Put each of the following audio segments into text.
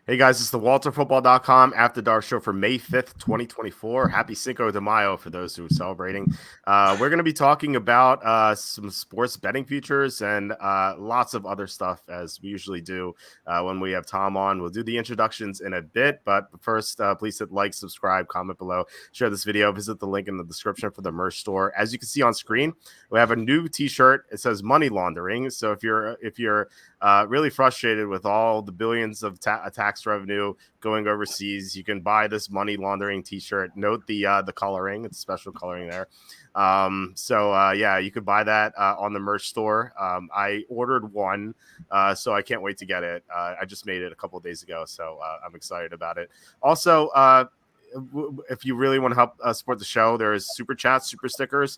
Hey guys, it's the WalterFootball.com After Dark Show for May 5th, 2024. Happy Cinco de Mayo for those who are celebrating. We're going to be talking about some sports betting futures and lots of other stuff as we usually do when we have Tom on. We'll do the introductions in a bit, but first, please hit like, subscribe, comment below, share this video, visit the link in the description for the merch store. As you can see on screen, we have a new t-shirt. It says money laundering. So if you're really frustrated with all the billions of tax revenue going overseas, you can buy this money laundering t-shirt. Note the coloring; it's special coloring there. Yeah, you could buy that on the merch store. I ordered one, so I can't wait to get it. I just made it a couple of days ago, so I'm excited about it. Also, if you really want to help support the show, there is super chats, super stickers.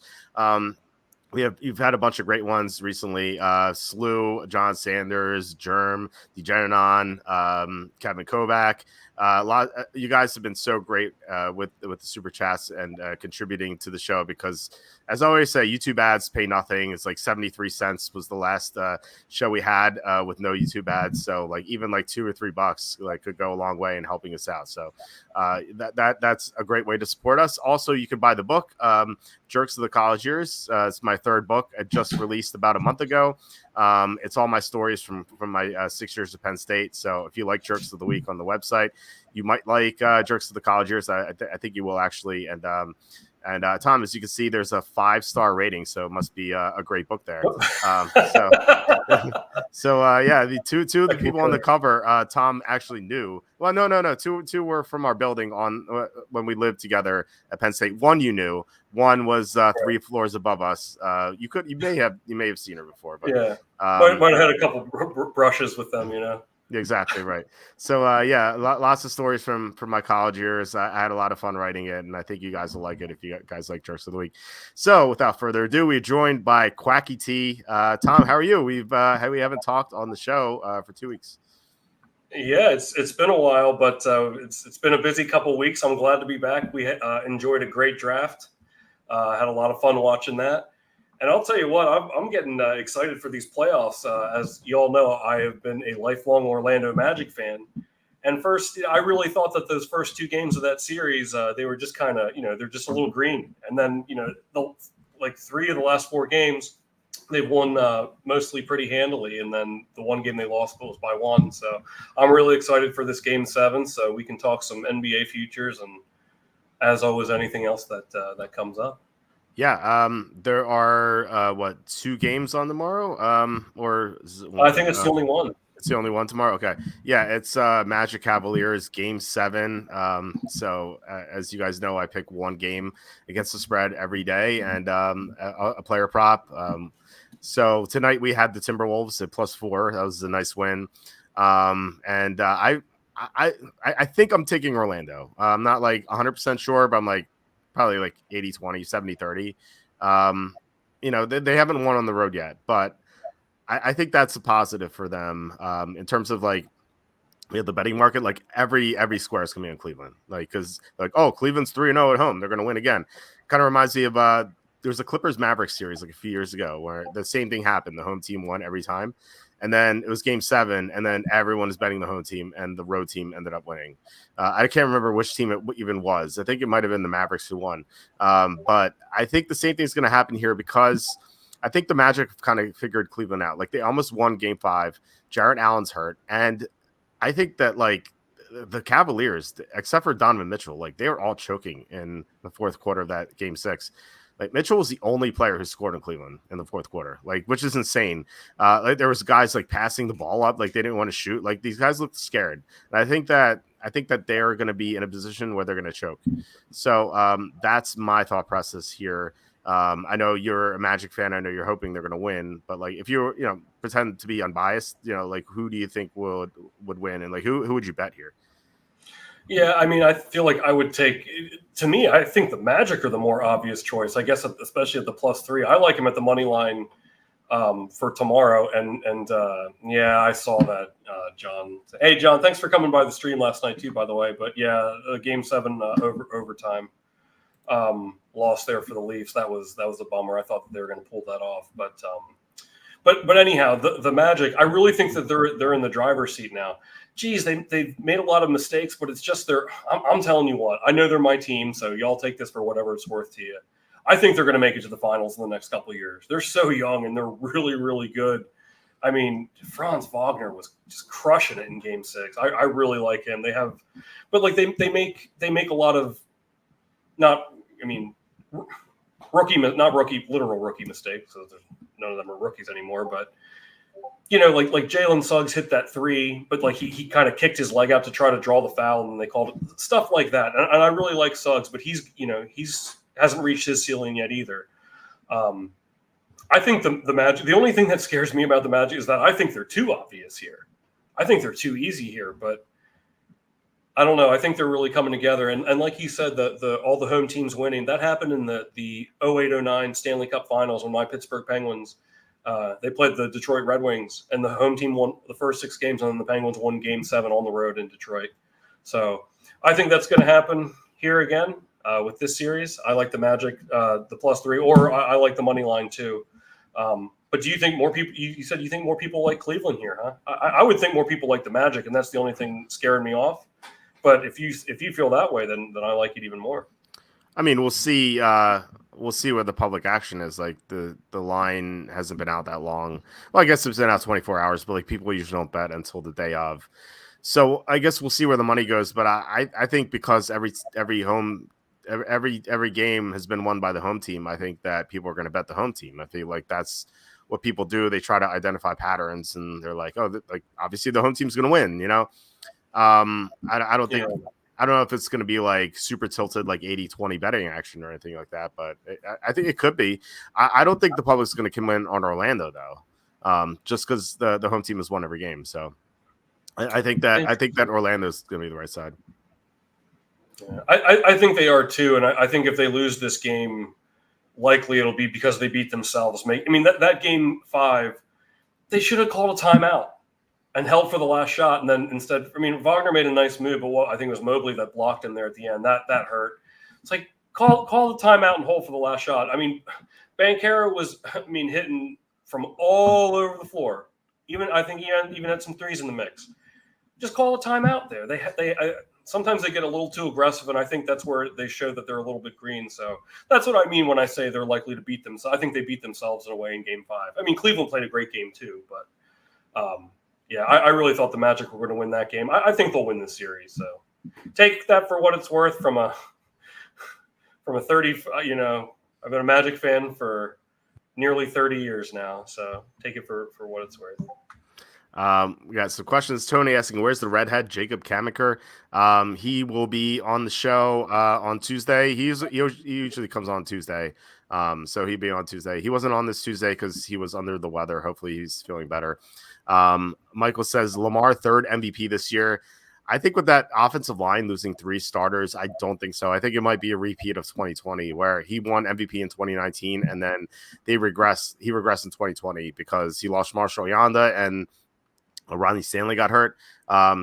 You've had a bunch of great ones recently. Slew, John Sanders, Germ, Degeneron, Kevin Kovac. You guys have been so great with the super chats and contributing to the show because, as I always say, YouTube ads pay nothing. It's like 73 cents was the last show we had with no YouTube ads. So like even like $2 or $3 like could go a long way in helping us out. So that's a great way to support us. Also, you can buy the book, Jerks of the College Years. It's my third book. I just released about a month ago. It's all my stories from my 6 years of Penn State. So if you like Jerks of the Week on the website, you might like Jerks of the College Years. I think you will actually. And Tom, as you can see, there's a 5-star rating, so it must be a great book there. Yeah, the two of the people on the cover, Tom actually knew. Well, no. Two were from our building on when we lived together at Penn State. One you knew. One was 3 floors above us. You may have seen her before, but yeah, might have had a couple brushes with them, you know. Exactly right. So lots of stories from my college years. I had a lot of fun writing it, and I think you guys will like it if you guys like Jerks of the Week. So without further ado, we're joined by Quacky T. Tom, how are you? We haven't talked on the show for 2 weeks. Yeah, it's been a while, but it's been a busy couple of weeks. I'm glad to be back. We enjoyed a great draft. Had a lot of fun watching that. And I'll tell you what, I'm getting excited for these playoffs. As you all know, I have been a lifelong Orlando Magic fan. And first, I really thought that those first 2 games of that series, they were just kind of, they're just a little green. And then, like 3 of the last 4 games, they've won mostly pretty handily. And then the one game they lost was by 1. So I'm really excited for this Game 7 so we can talk some NBA futures and, as always, anything else that comes up. Yeah, there are 2 games on tomorrow, or I think it's the only one. It's the only one tomorrow. Okay, yeah, it's Magic Cavaliers Game 7. So as you guys know, I pick one game against the spread every day and a player prop. So tonight we had the Timberwolves at +4. That was a nice win, and I think I'm taking Orlando. I'm not like 100% sure, but I'm like probably like 80-20, 70-30. They haven't won on the road yet, but I think that's a positive for them in terms of like we have the betting market. Like every square is coming in Cleveland, like because like Cleveland's 3-0 at home, they're going to win again. Kind of reminds me of there was a Clippers Mavericks series like a few years ago where the same thing happened. The home team won every time. And then it was Game 7, and then everyone is betting the home team, and the road team ended up winning. I can't remember which team it even was. I think it might have been the Mavericks who won. But I think the same thing is going to happen here because I think the Magic kind of figured Cleveland out. Like they almost won Game 5. Jarrett Allen's hurt, and I think that like the Cavaliers, except for Donovan Mitchell, like they were all choking in the fourth quarter of that Game 6. Like Mitchell was the only player who scored in Cleveland in the fourth quarter, like which is insane. Like there was guys like passing the ball up, like they didn't want to shoot. Like these guys looked scared. And I think that they're going to be in a position where they're going to choke. So that's my thought process here. I know you're a Magic fan. I know you're hoping they're going to win, but like if you pretend to be unbiased, like who do you think would win, and like who would you bet here? Yeah, I mean, I feel like I would take. To me, I think the Magic are the more obvious choice. I guess, especially at the +3. I like him at the money line for tomorrow. And yeah, I saw that, John. Hey, John, thanks for coming by the stream last night too, by the way. But yeah, Game 7 overtime loss there for the Leafs. That was a bummer. I thought that they were going to pull that off, but anyhow, the Magic. I really think that they're in the driver's seat now. geez, they've made a lot of mistakes, but it's just I'm telling you what, I know they're my team, so y'all take this for whatever it's worth to you. I think they're going to make it to the finals in the next couple of years. They're so young and they're really, really good. I mean, Franz Wagner was just crushing it in Game 6. I really like him. They have, but like they make a lot of literal rookie mistakes. So none of them are rookies anymore. But like Jalen Suggs hit that 3, but like he kind of kicked his leg out to try to draw the foul, and they called it stuff like that. And I really like Suggs, but he's hasn't reached his ceiling yet either. I think the Magic, the only thing that scares me about the Magic is that I think they're too obvious here. I think they're too easy here, but I don't know. I think they're really coming together. And like you said, all the home teams winning, that happened in the 08-09 Stanley Cup Finals when my Pittsburgh Penguins, they played the Detroit Red Wings, and the home team won the first 6 games, and then the Penguins won Game 7 on the road in Detroit. So I think that's going to happen here again. With this series, I like the Magic, the +3, or I like the money line too. But do you think more people? You said you think more people like Cleveland here, huh? I would think more people like the Magic, and that's the only thing scaring me off. But if you feel that way, then I like it even more. I mean, we'll see. We'll see where the public action is. Like the line hasn't been out that long. Well, I guess it's been out 24 hours, but like people usually don't bet until the day of. So I guess we'll see where the money goes. But I think because every game has been won by the home team, I think that people are going to bet the home team. I feel like that's what people do. They try to identify patterns, and they're like, oh, like obviously the home team's going to win, I don't think, I don't know if it's going to be like super tilted, like 80-20 betting action or anything like that, but I think it could be. I don't think the public's going to come in on Orlando though, just because the home team has won every game. So I think that Orlando's going to be the right side. Yeah, I think they are too, and I think if they lose this game, likely it'll be because they beat themselves. That Game 5, they should have called a timeout and held for the last shot, and then instead, Wagner made a nice move, but I think it was Mobley that blocked him there at the end. That hurt. It's like call the timeout and hold for the last shot. Banchero was hitting from all over the floor. I think he even had some threes in the mix. Just call a timeout there. Sometimes they get a little too aggressive, and I think that's where they show that they're a little bit green. So that's what I mean when I say they're likely to beat them. So I think they beat themselves in a way in Game 5. Cleveland played a great game too, but I really thought the Magic were going to win that game. I think they'll win this series. So take that for what it's worth from a 30. I've been a Magic fan for nearly 30 years now, so take it for what it's worth. We got some questions. Tony asking, where's the redhead, Jacob Kamiker? He will be on the show on Tuesday. He usually comes on Tuesday. So he'll be on Tuesday. He wasn't on this Tuesday because he was under the weather. Hopefully he's feeling better. Michael says, Lamar, 3rd MVP this year. I think with that offensive line losing 3 starters, I don't think so. I think it might be a repeat of 2020 where he won MVP in 2019 and then he regressed in 2020 because he lost Marshall Yanda and Ronnie Stanley got hurt.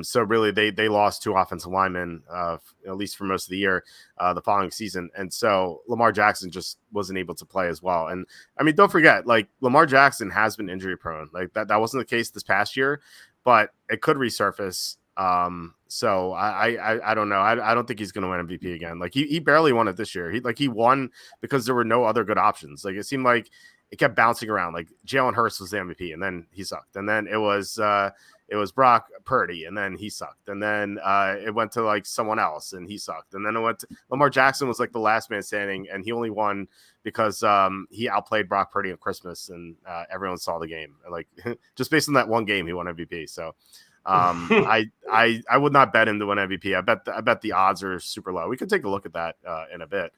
So really they lost 2 offensive linemen, at least for most of the year, the following season. And so Lamar Jackson just wasn't able to play as well. And don't forget, like Lamar Jackson has been injury prone. Like that wasn't the case this past year, but it could resurface. So I don't know. I don't think he's going to win MVP again. Like he barely won it this year. He won because there were no other good options. Like it seemed like it kept bouncing around. Like Jaylen Herz was the MVP, and then he sucked. And then it was Brock Purdy, and then he sucked. And then it went to like someone else, and he sucked. And then it went to Lamar Jackson was like the last man standing, and he only won because he outplayed Brock Purdy on Christmas, and everyone saw the game. Like just based on that one game, he won MVP. So I would not bet him to win MVP. I bet the odds are super low. We could take a look at that in a bit.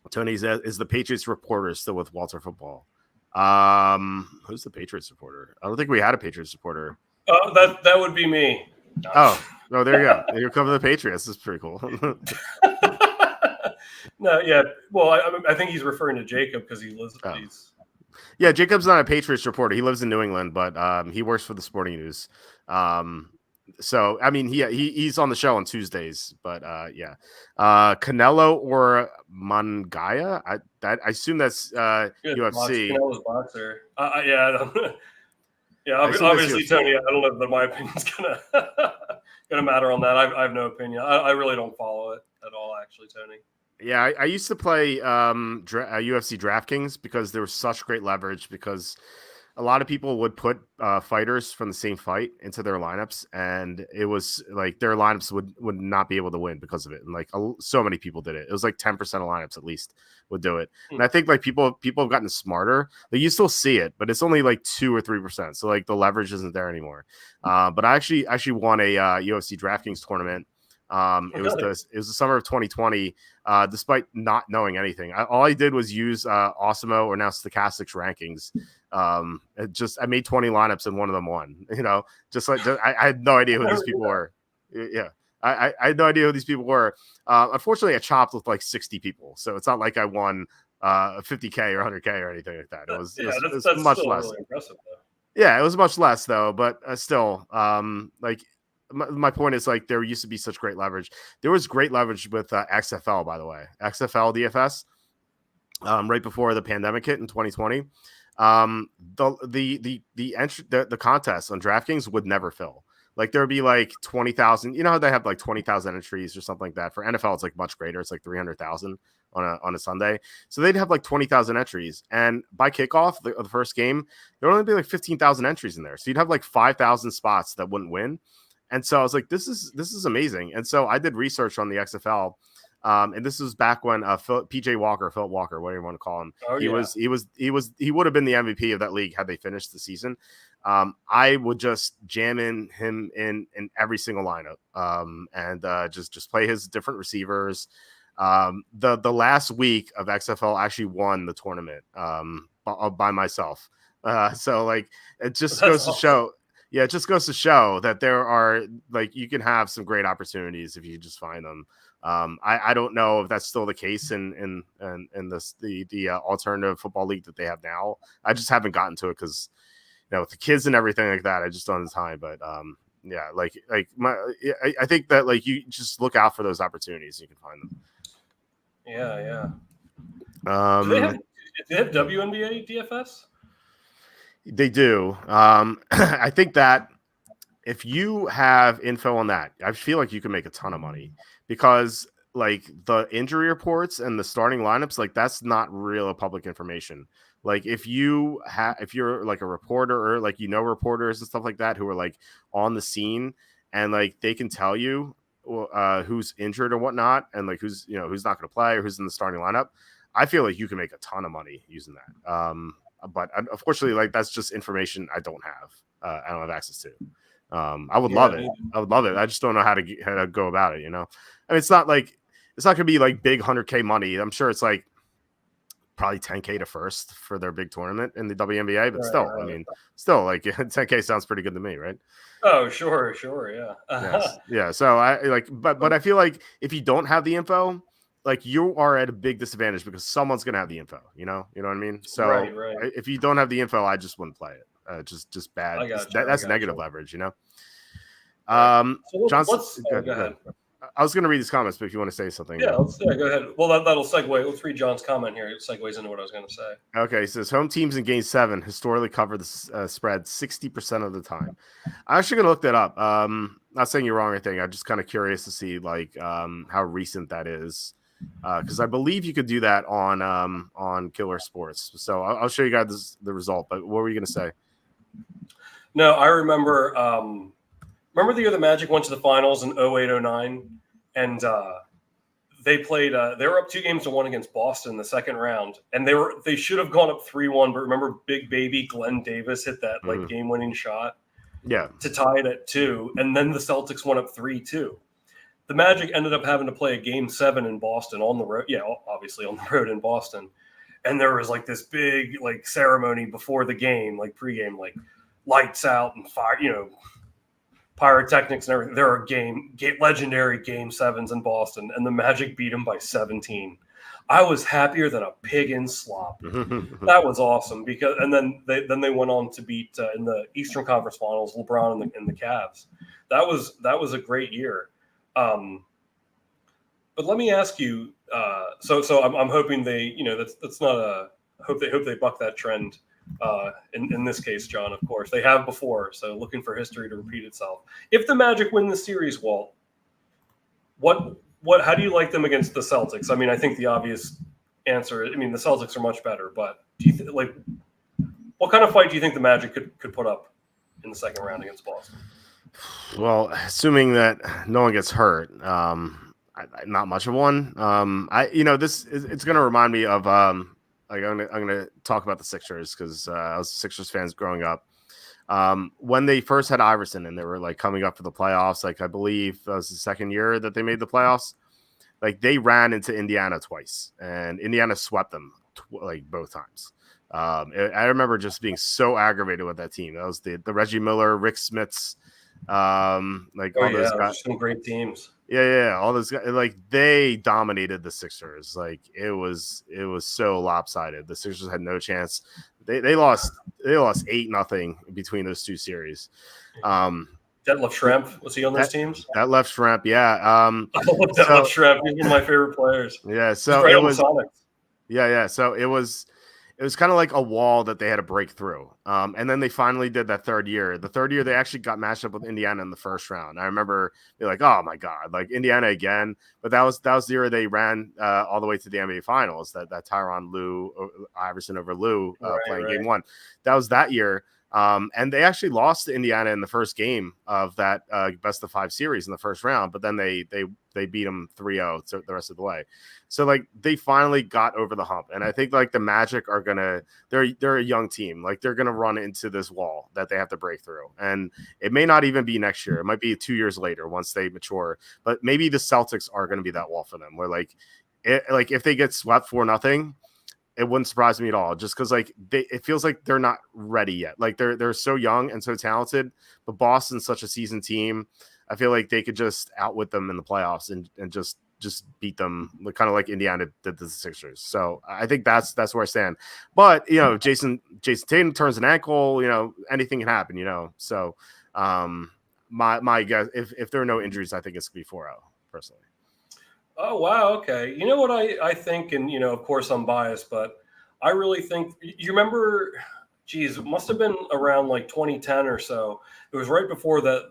Tony says, is the Patriots reporter still with Walter Football? Who's the Patriots reporter? I don't think we had a Patriots reporter. That would be me. Oh, there you go. You're covering the Patriots. This is pretty cool. No, yeah. Well, I think he's referring to Jacob because he lives. Oh. Yeah, Jacob's not a Patriots reporter. He lives in New England, but he works for the Sporting News. So he's on the show on Tuesdays, but Canelo or Mangaya? I assume that's UFC. Canelo's boxer. Yeah. Yeah, I still miss obviously, UFC. Tony. I don't know that my opinion's gonna matter on that. I have no opinion. I really don't follow it at all, actually, Tony. Yeah, I used to play UFC DraftKings because there was such great leverage because a lot of people would put fighters from the same fight into their lineups, and it was like their lineups would not be able to win because of it. And like so many people did it. It was like 10% of lineups at least would do it. And I think like people have gotten smarter. Like you still see it, but it's only like 2 or 3%. So like the leverage isn't there anymore. But I actually won a UFC DraftKings tournament. It was the summer of 2020. Despite not knowing anything, all I did was use Osmo, or now Stochastics rankings. I made 20 lineups and one of them won. I had no idea who these people were. Yeah, I had no idea who these people were. Unfortunately, I chopped with like 60 people, so it's not like I won 50K or 100K or anything like that. It was much less. Really impressive, though. Yeah, it was much less though, but still, like my point is like there used to be such great leverage. There was great leverage with XFL, by the way, XFL DFS, right before the pandemic hit in 2020. The contest on DraftKings would never fill. Like there would be like 20,000. You know how they have like 20,000 entries or something like that. For NFL, it's like much greater. It's like 300,000 on a Sunday. So they'd have like 20,000 entries, and by kickoff the first game, there would only be like 15,000 entries in there. So you'd have like 5,000 spots that wouldn't win. And so I was like, this is amazing. And so I did research on the XFL. And this was back when Philip Walker, whatever you want to call him. He would have been the MVP of that league had they finished the season. I would just jam him in every single lineup, and just play his different receivers. The last week of XFL actually won the tournament by myself. So like it just goes to show. Yeah, it just goes to show that there are like you can have some great opportunities if you just find them. I don't know if that's still the case in the alternative football league that they have now. I just haven't gotten to it because with the kids and everything like that, I just don't have time. But I think that like you just look out for those opportunities, you can find them. Yeah. Do they have WNBA DFS? They do. I think that if you have info on that, I feel like you can make a ton of money because like the injury reports and the starting lineups, like that's not real public information. Like if you're like a reporter or like reporters and stuff like that who are like on the scene and like they can tell you who's injured or whatnot and like who's not going to play or who's in the starting lineup, I feel like you can make a ton of money using that. But unfortunately, like that's just information I don't have. I don't have access to. I would love it. I would love it. I just don't know how to go about it. I mean, it's not going to be like big 100K money. I'm sure it's like probably 10K to first for their big tournament in the WNBA. But I mean, still like 10K sounds pretty good to me, right? Oh, sure, yeah. Yes. Yeah. So I like, but I feel like if you don't have the info, like you are at a big disadvantage because someone's gonna have the info. You know what I mean? So right. If you don't have the info, I just wouldn't play it. Just bad. That's negative leverage. John, go ahead. I was gonna read his comments, but if you want to say something, go ahead. Well, that'll segue. Let's read John's comment here. It segues into what I was gonna say. Okay, he says home teams in Game 7 historically cover the spread 60% of the time. I'm actually gonna look that up. Not saying you're wrong or anything. I'm just kind of curious to see like how recent that is. Because I believe you could do that on Killer Sports. So I'll show you guys the result. But what were you going to say? No, I remember the year the Magic went to the finals in 08-09, and they played. They were up 2-1 against Boston in the second round, and they should have gone up 3-1. But remember, big baby Glenn Davis hit that like game-winning shot, to tie it at 2, and then the Celtics went up 3-2. The Magic ended up having to play a Game 7 in Boston on the road. Yeah, obviously on the road in Boston. And there was like this big like ceremony before the game, like pregame, like lights out and fire, pyrotechnics and everything. There are legendary Game 7s in Boston, and the Magic beat them by 17. I was happier than a pig in slop. That was awesome and then they went on to beat in the Eastern Conference Finals LeBron and the Cavs. That was a great year. But let me ask you. So I'm hoping they, that's not hope they buck that trend In this case, John, of course. They have before, so looking for history to repeat itself. If the Magic win the series, Walt, how do you like them against the Celtics? I mean, I think the obvious answer, I mean, the Celtics are much better, but do you what kind of fight do you think the Magic could put up in the second round against Boston? Well, assuming that no one gets hurt, not much of one. It's going to remind me of I'm gonna talk about the Sixers because I was a Sixers fans growing up. When they first had Iverson and they were like coming up for the playoffs, like I believe that was the second year that they made the playoffs. Like they ran into Indiana twice, and Indiana swept them both times. I remember just being so aggravated with that team. That was the Reggie Miller, Rick Smits, those guys. Some great teams. Yeah, all those guys. Like they dominated the Sixers. Like it was so lopsided. The Sixers had no chance. They lost 8-0 between those two series. Detlef Schrempf, was he on those teams? Detlef Schrempf, yeah. I love Detlef Schrempf. He's one of my favorite players. Yeah, so it was. Yeah. So it was kind of like a wall that they had to break through. And then they finally did that third year. The third year, they actually got matched up with Indiana in the first round. I remember being like, oh my God, like Indiana again. But that was the year they ran all the way to the NBA Finals, that Tyronn Lue, Iverson over Lue playing game one. That was that year. And they actually lost to Indiana in the first game of that best of 5 series in the first round, but then they beat them 3-0 the rest of the way. So like they finally got over the hump, and I think like the Magic are they're a young team, like they're gonna run into this wall that they have to break through, and it may not even be next year. It might be 2 years later once they mature, but maybe the Celtics are gonna be that wall for them, where like if they get swept 4-0. It wouldn't surprise me at all, just because like it feels like they're not ready yet. Like they're so young and so talented, but Boston's such a seasoned team. I feel like they could just outwit them in the playoffs and just beat them, kind of like Indiana did the Sixers. So I think that's where I stand. But Jason Tatum turns an ankle, anything can happen, So my guess, if there are no injuries, I think it's gonna be 4-0 personally. Oh, wow. Okay. You know what I think, and, of course I'm biased, but I really think you remember, it must have been around like 2010 or so. It was right before the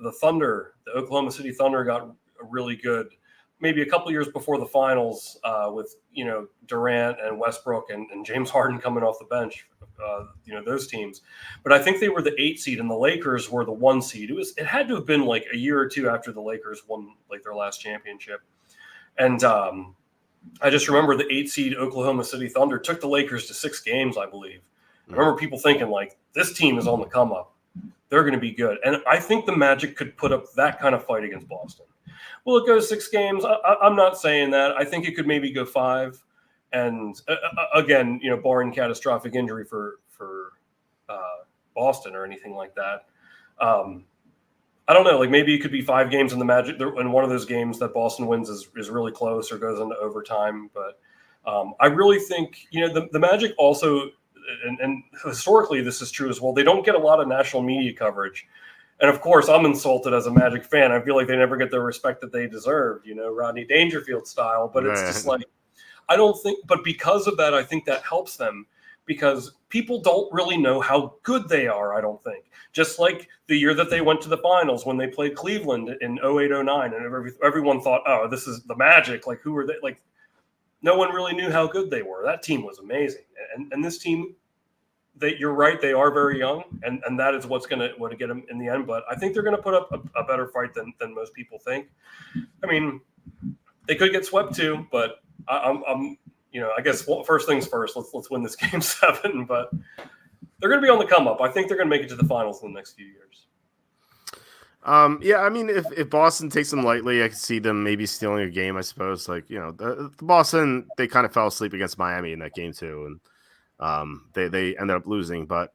Oklahoma City Thunder got really good, maybe a couple years before the finals with, Durant and Westbrook and James Harden coming off the bench, those teams. But I think they were the 8 seed and the Lakers were the 1 seed. It had to have been like a year or two after the Lakers won like their last championship. And I just remember the 8 seed Oklahoma City Thunder took the Lakers to 6 games, I believe. I remember people thinking like, this team is on the come up. They're going to be good. And I think the Magic could put up that kind of fight against Boston. Will it go 6 games? I'm not saying that. I think it could maybe go 5. And again, barring catastrophic injury for Boston or anything like that. I don't know. Like maybe it could be 5 games in the Magic, and one of those games that Boston wins is really close or goes into overtime. But I really think the Magic also, and historically this is true as well. They don't get a lot of national media coverage, and of course I'm insulted as a Magic fan. I feel like they never get the respect that they deserve. Rodney Dangerfield style. But it's just like I don't think. But because of that, I think that helps them. Because people don't really know how good they are, I don't think. Just like the year that they went to the finals when they played Cleveland in 08-09, and everyone thought, oh, this is the Magic. Like, who are they? Like, no one really knew how good they were. That team was amazing. And this team, you're right, they are very young, and that is what's going to get them in the end. But I think they're going to put up a better fight than most people think. I mean, they could get swept too, but I'm I guess first things first, let's win this game 7, but they're going to be on the come up. I think they're going to make it to the finals in the next few years. Yeah, I mean, if Boston takes them lightly, I could see them maybe stealing a game, I suppose. Like, the Boston, they kind of fell asleep against Miami in that game too. And they ended up losing, but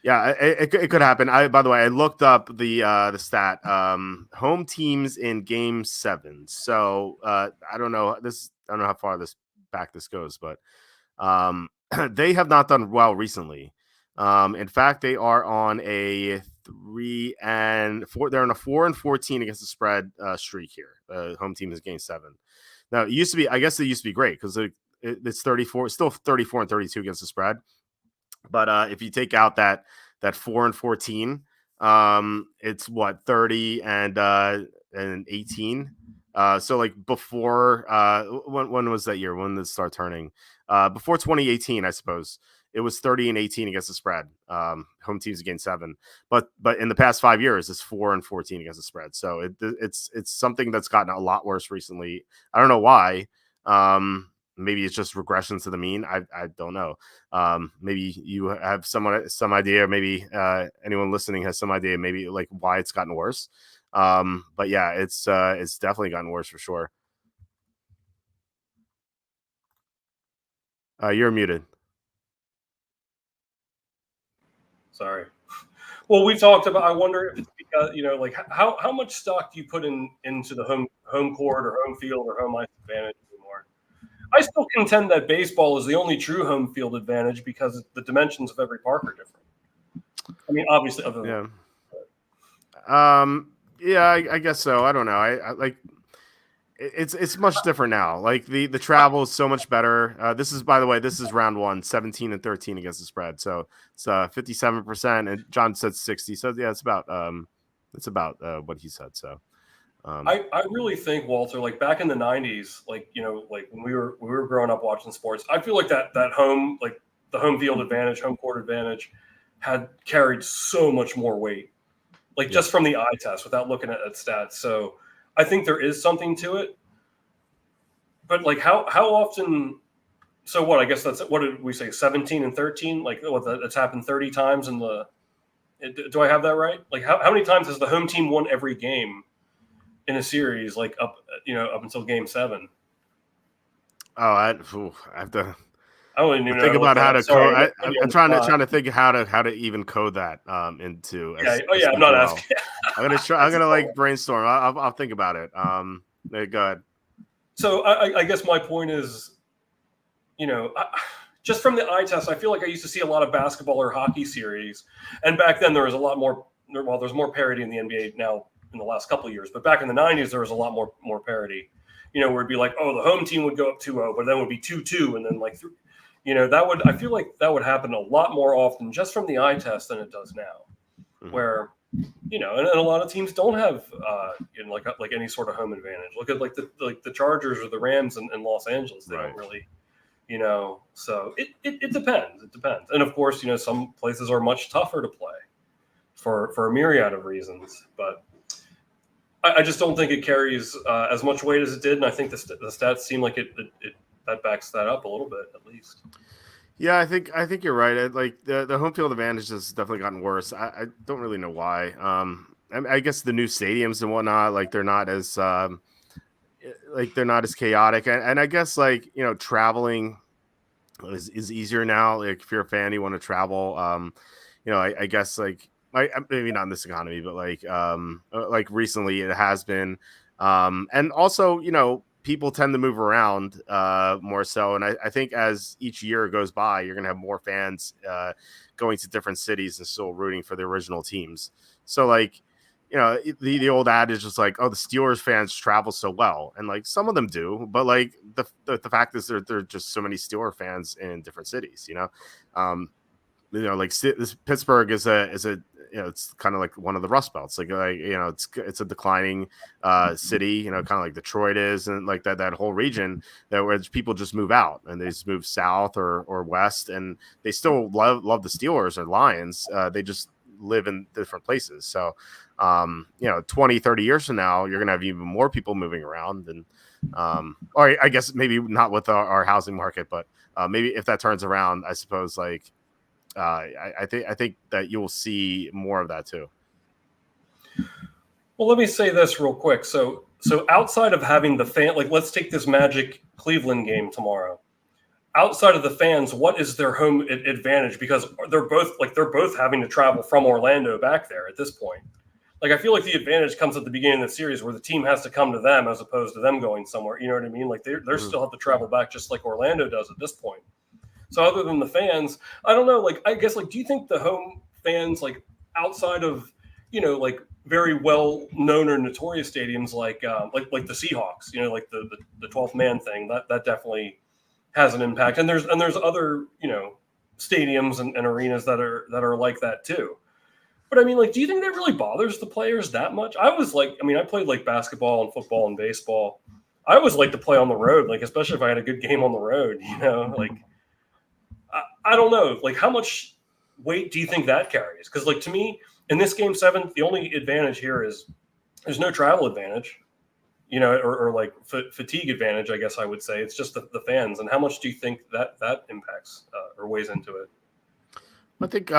yeah, it could happen. By the way, I looked up the stat, home teams in game 7. So I don't know how far back this goes, but they have not done well recently. In fact, they are on a 3-4. They're on a 4-14 against the spread streak here. Home team is game 7. Now it used to be, I guess it used to be great because it's 34, still 34-32 against the spread. But if you take out that 4-14, it's what 30 and 18. So like before when was that year? When did it start turning? Before 2018, I suppose. It was 30 and 18 against the spread. Home teams gained 7. But in the past 5 years, it's 4-14 against the spread. So it's something that's gotten a lot worse recently. I don't know why. Maybe it's just regression to the mean. I don't know. Maybe you have some idea. Maybe anyone listening has some idea. Maybe like why it's gotten worse. But yeah, it's definitely gotten worse for sure. You're muted. Sorry. Well, we talked about. I wonder if it's because like how much stock do you put into the home court or home field or home ice advantage anymore? I still contend that baseball is the only true home field advantage because the dimensions of every park are different. I mean, obviously, other than yeah, I guess so. I don't know. I like it's much different now. Like the travel is so much better. This is, by the way, this is round 1, 17 and 13 against the spread. So it's 57%, and John said 60. So yeah, it's about what he said. So I really think, Walter, like back in the 90s, like like when we were growing up watching sports, I feel like that home, like the home field advantage, home court advantage had carried so much more weight, like just from the eye test without looking at stats. So I think there is something to it, but like how often? So what? I guess what did we say? 17 and 13. Like that's happened 30 times in the. Do I have that right? Like how many times has the home team won every game in a series? Like up until game 7. Oh, I have to. I don't even think about how to code. I'm trying to think how to even code that into. I'm not asking. I'm gonna like brainstorm. I'll think about it. Go ahead. So I guess my point is, just from the eye test, I feel like I used to see a lot of basketball or hockey series, and back then there was a lot more. Well, there's more parity in the NBA now in the last couple of years, but back in the 90s there was a lot more parity. Where it'd be like, oh, the home team would go up 2-0, but then it would be 2-2, and then like. I feel like that would happen a lot more often just from the eye test than it does now, where, and a lot of teams don't have, like any sort of home advantage. Look at like the Chargers or the Rams in Los Angeles. They don't really, so it depends. It depends. And of course, some places are much tougher to play for a myriad of reasons, but I just don't think it carries as much weight as it did. And I think the stats seem like it that backs that up a little bit, at least. Yeah, I think you're right. Like the home field advantage has definitely gotten worse. I don't really know why. I guess the new stadiums and whatnot, like they're not as chaotic, and I guess like traveling is easier now. Like if you're a fan, you want to travel. I guess like maybe not in this economy, but like recently it has been, and also people tend to move around more so. And I think as each year goes by, you're going to have more fans going to different cities and still rooting for the original teams. So like, the old adage is like, oh, the Steelers fans travel so well. And like some of them do, but like the fact is there are just so many Steeler fans in different cities, like this Pittsburgh is a it's kind of like one of the Rust Belts. It's a declining city, kind of like Detroit is, and like that whole region where people just move out and they just move south or west, and they still love the Steelers or Lions. They just live in different places. So 20, 30 years from now, you're gonna have even more people moving around, and or I guess maybe not with our housing market, but maybe if that turns around, I suppose like. I think that you'll see more of that too. Well, let me say this real quick. So outside of having the fan, like let's take this Magic Cleveland game tomorrow. Outside of the fans, what is their home advantage? Because they're both having to travel from Orlando back there at this point. Like I feel like the advantage comes at the beginning of the series where the team has to come to them as opposed to them going somewhere. You know what I mean? Like they still have to travel back just like Orlando does at this point. So other than the fans, I don't know, like, I guess, like, do you think the home fans, like, outside of, like, very well-known or notorious stadiums like the Seahawks, like the 12th man thing, that definitely has an impact. And there's other, stadiums and arenas that are like that too. But I mean, like, do you think that really bothers the players that much? I played like basketball and football and baseball. I always like to play on the road, like especially if I had a good game on the road. Like I don't know, like how much weight do you think that carries? Because like to me, in this game 7, the only advantage here is there's no travel advantage, or like fatigue advantage. I guess I would say it's just the fans. And how much do you think that impacts or weighs into it? I think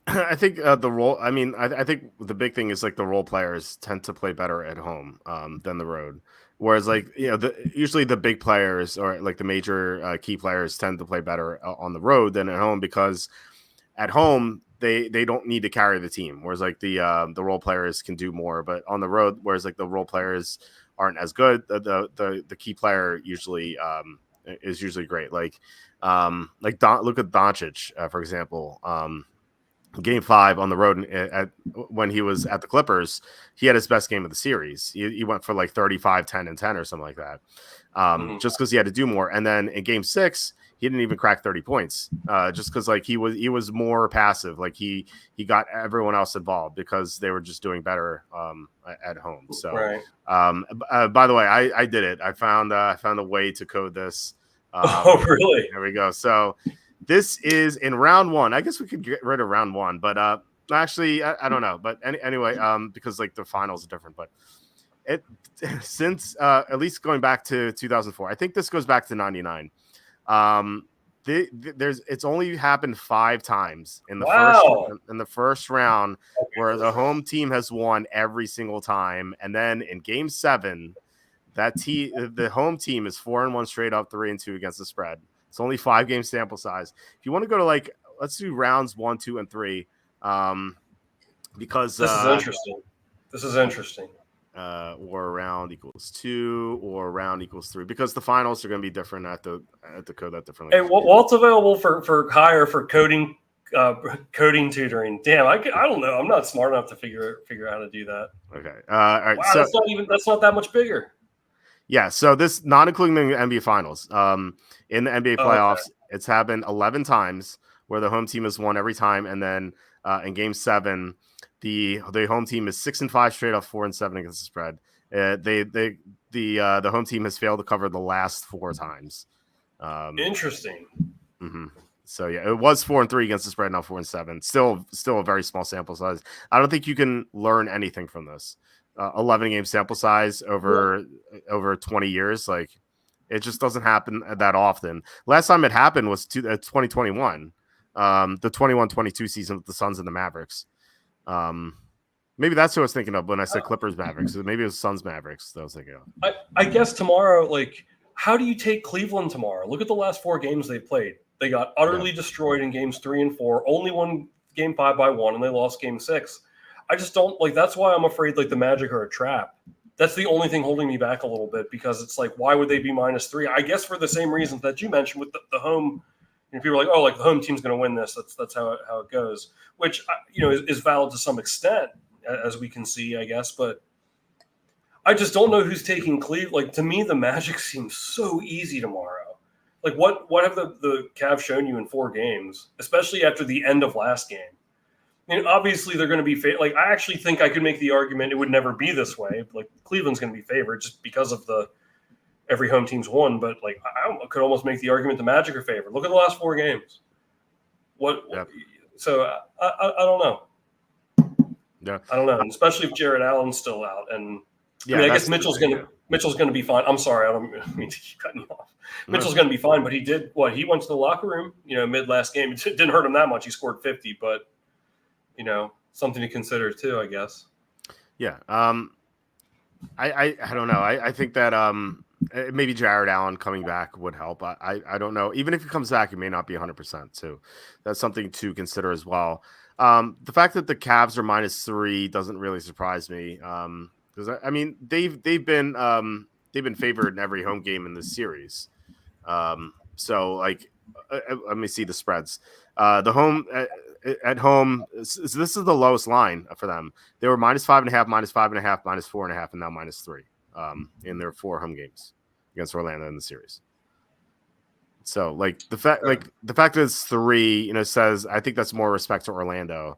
I think the role. I mean, I think the big thing is like the role players tend to play better at home than the road. Whereas, like usually the big players or like the major key players tend to play better on the road than at home because at home they don't need to carry the team. Whereas like the role players can do more, but on the road, whereas like the role players aren't as good, the key player usually is usually great. Like look at Doncic for example. Game 5 on the road when he was at the Clippers, he had his best game of the series. He went for like 35, 10, and 10 or something like that, just because he had to do more. And then in Game 6, he didn't even crack 30 points, just because like he was more passive. Like he got everyone else involved because they were just doing better at home. So, right. By the way, I did it. I found a way to code this. Oh, really? There we go. So. This is in round 1. I guess we could get rid of round 1, but actually, I don't know. But anyway, because like the finals are different. But since at least going back to 2004, I think this goes back to 99. It's only happened 5 times in the first round where the home team has won every single time, and then in Game 7, the home team is 4-1 straight up, 3-2 against the spread. It's only 5-game sample size. If you want to go to like, let's do rounds 1, 2, and 3, because this is interesting. Or round equals 2, or round equals 3, because the finals are going to be different at the code that differently. Hey, Walt's available for hire for coding tutoring. Damn, I don't know. I'm not smart enough to figure out how to do that. Okay. All right. Wow, so, that's not that much bigger. Yeah, so this not including the NBA Finals. In the NBA playoffs, it's happened 11 times where the home team has won every time, and then in Game 7, the home team is 6-5 straight up, 4-7 against the spread. The home team has failed to cover the last 4 times. Interesting. Mm-hmm. So yeah, it was 4-3 against the spread, now 4-7. Still a very small sample size. I don't think you can learn anything from this. 11-game sample size over 20 years, like it just doesn't happen that often. Last time it happened was 2021, the 21-22 season with the Suns and the Mavericks. Maybe that's what I was thinking of when I said Clippers Mavericks. Maybe it was Suns Mavericks that I was thinking of. I guess tomorrow, like, how do you take Cleveland tomorrow? Look at the last 4 games they played. They got utterly destroyed in games 3 and 4. Only won Game 5 by 1, and they lost Game 6. I just don't like. That's why I'm afraid like the Magic are a trap. That's the only thing holding me back a little bit, because it's like, why would they be -3? I guess for the same reasons that you mentioned with the home. People are like, oh, like the home team's going to win this. That's how it goes, which is valid to some extent, as we can see, I guess. But I just don't know who's taking Cleveland. Like, to me, the Magic seems so easy tomorrow. Like, what have the Cavs shown you in 4 games, especially after the end of last game? I mean, obviously they're going to be like, I actually think I could make the argument it would never be this way. Like, Cleveland's going to be favored just because of every home team's won. But like, I could almost make the argument the Magic are favored. Look at the last 4 games. So I don't know. Yeah, I don't know, and especially if Jared Allen's still out, and I guess Mitchell's going to be fine. I'm sorry, I don't mean to keep cutting you off. Mitchell's going to be fine, but he did what? He went to the locker room, mid last game. It didn't hurt him that much. He scored 50, but something to consider too, I guess. Yeah. I don't know. I think that maybe Jared Allen coming back would help. I don't know. Even if he comes back, he may not be 100% too. That's something to consider as well. The fact that the Cavs are -3 doesn't really surprise me. Because I mean they've been favored in every home game in this series. So like let me see the spreads. The home at home, this is the lowest line for them. They were -5.5, -5.5, -4.5, and now -3 in their 4 home games against Orlando in the series. So like the fact that it's 3, says I think that's more respect to Orlando.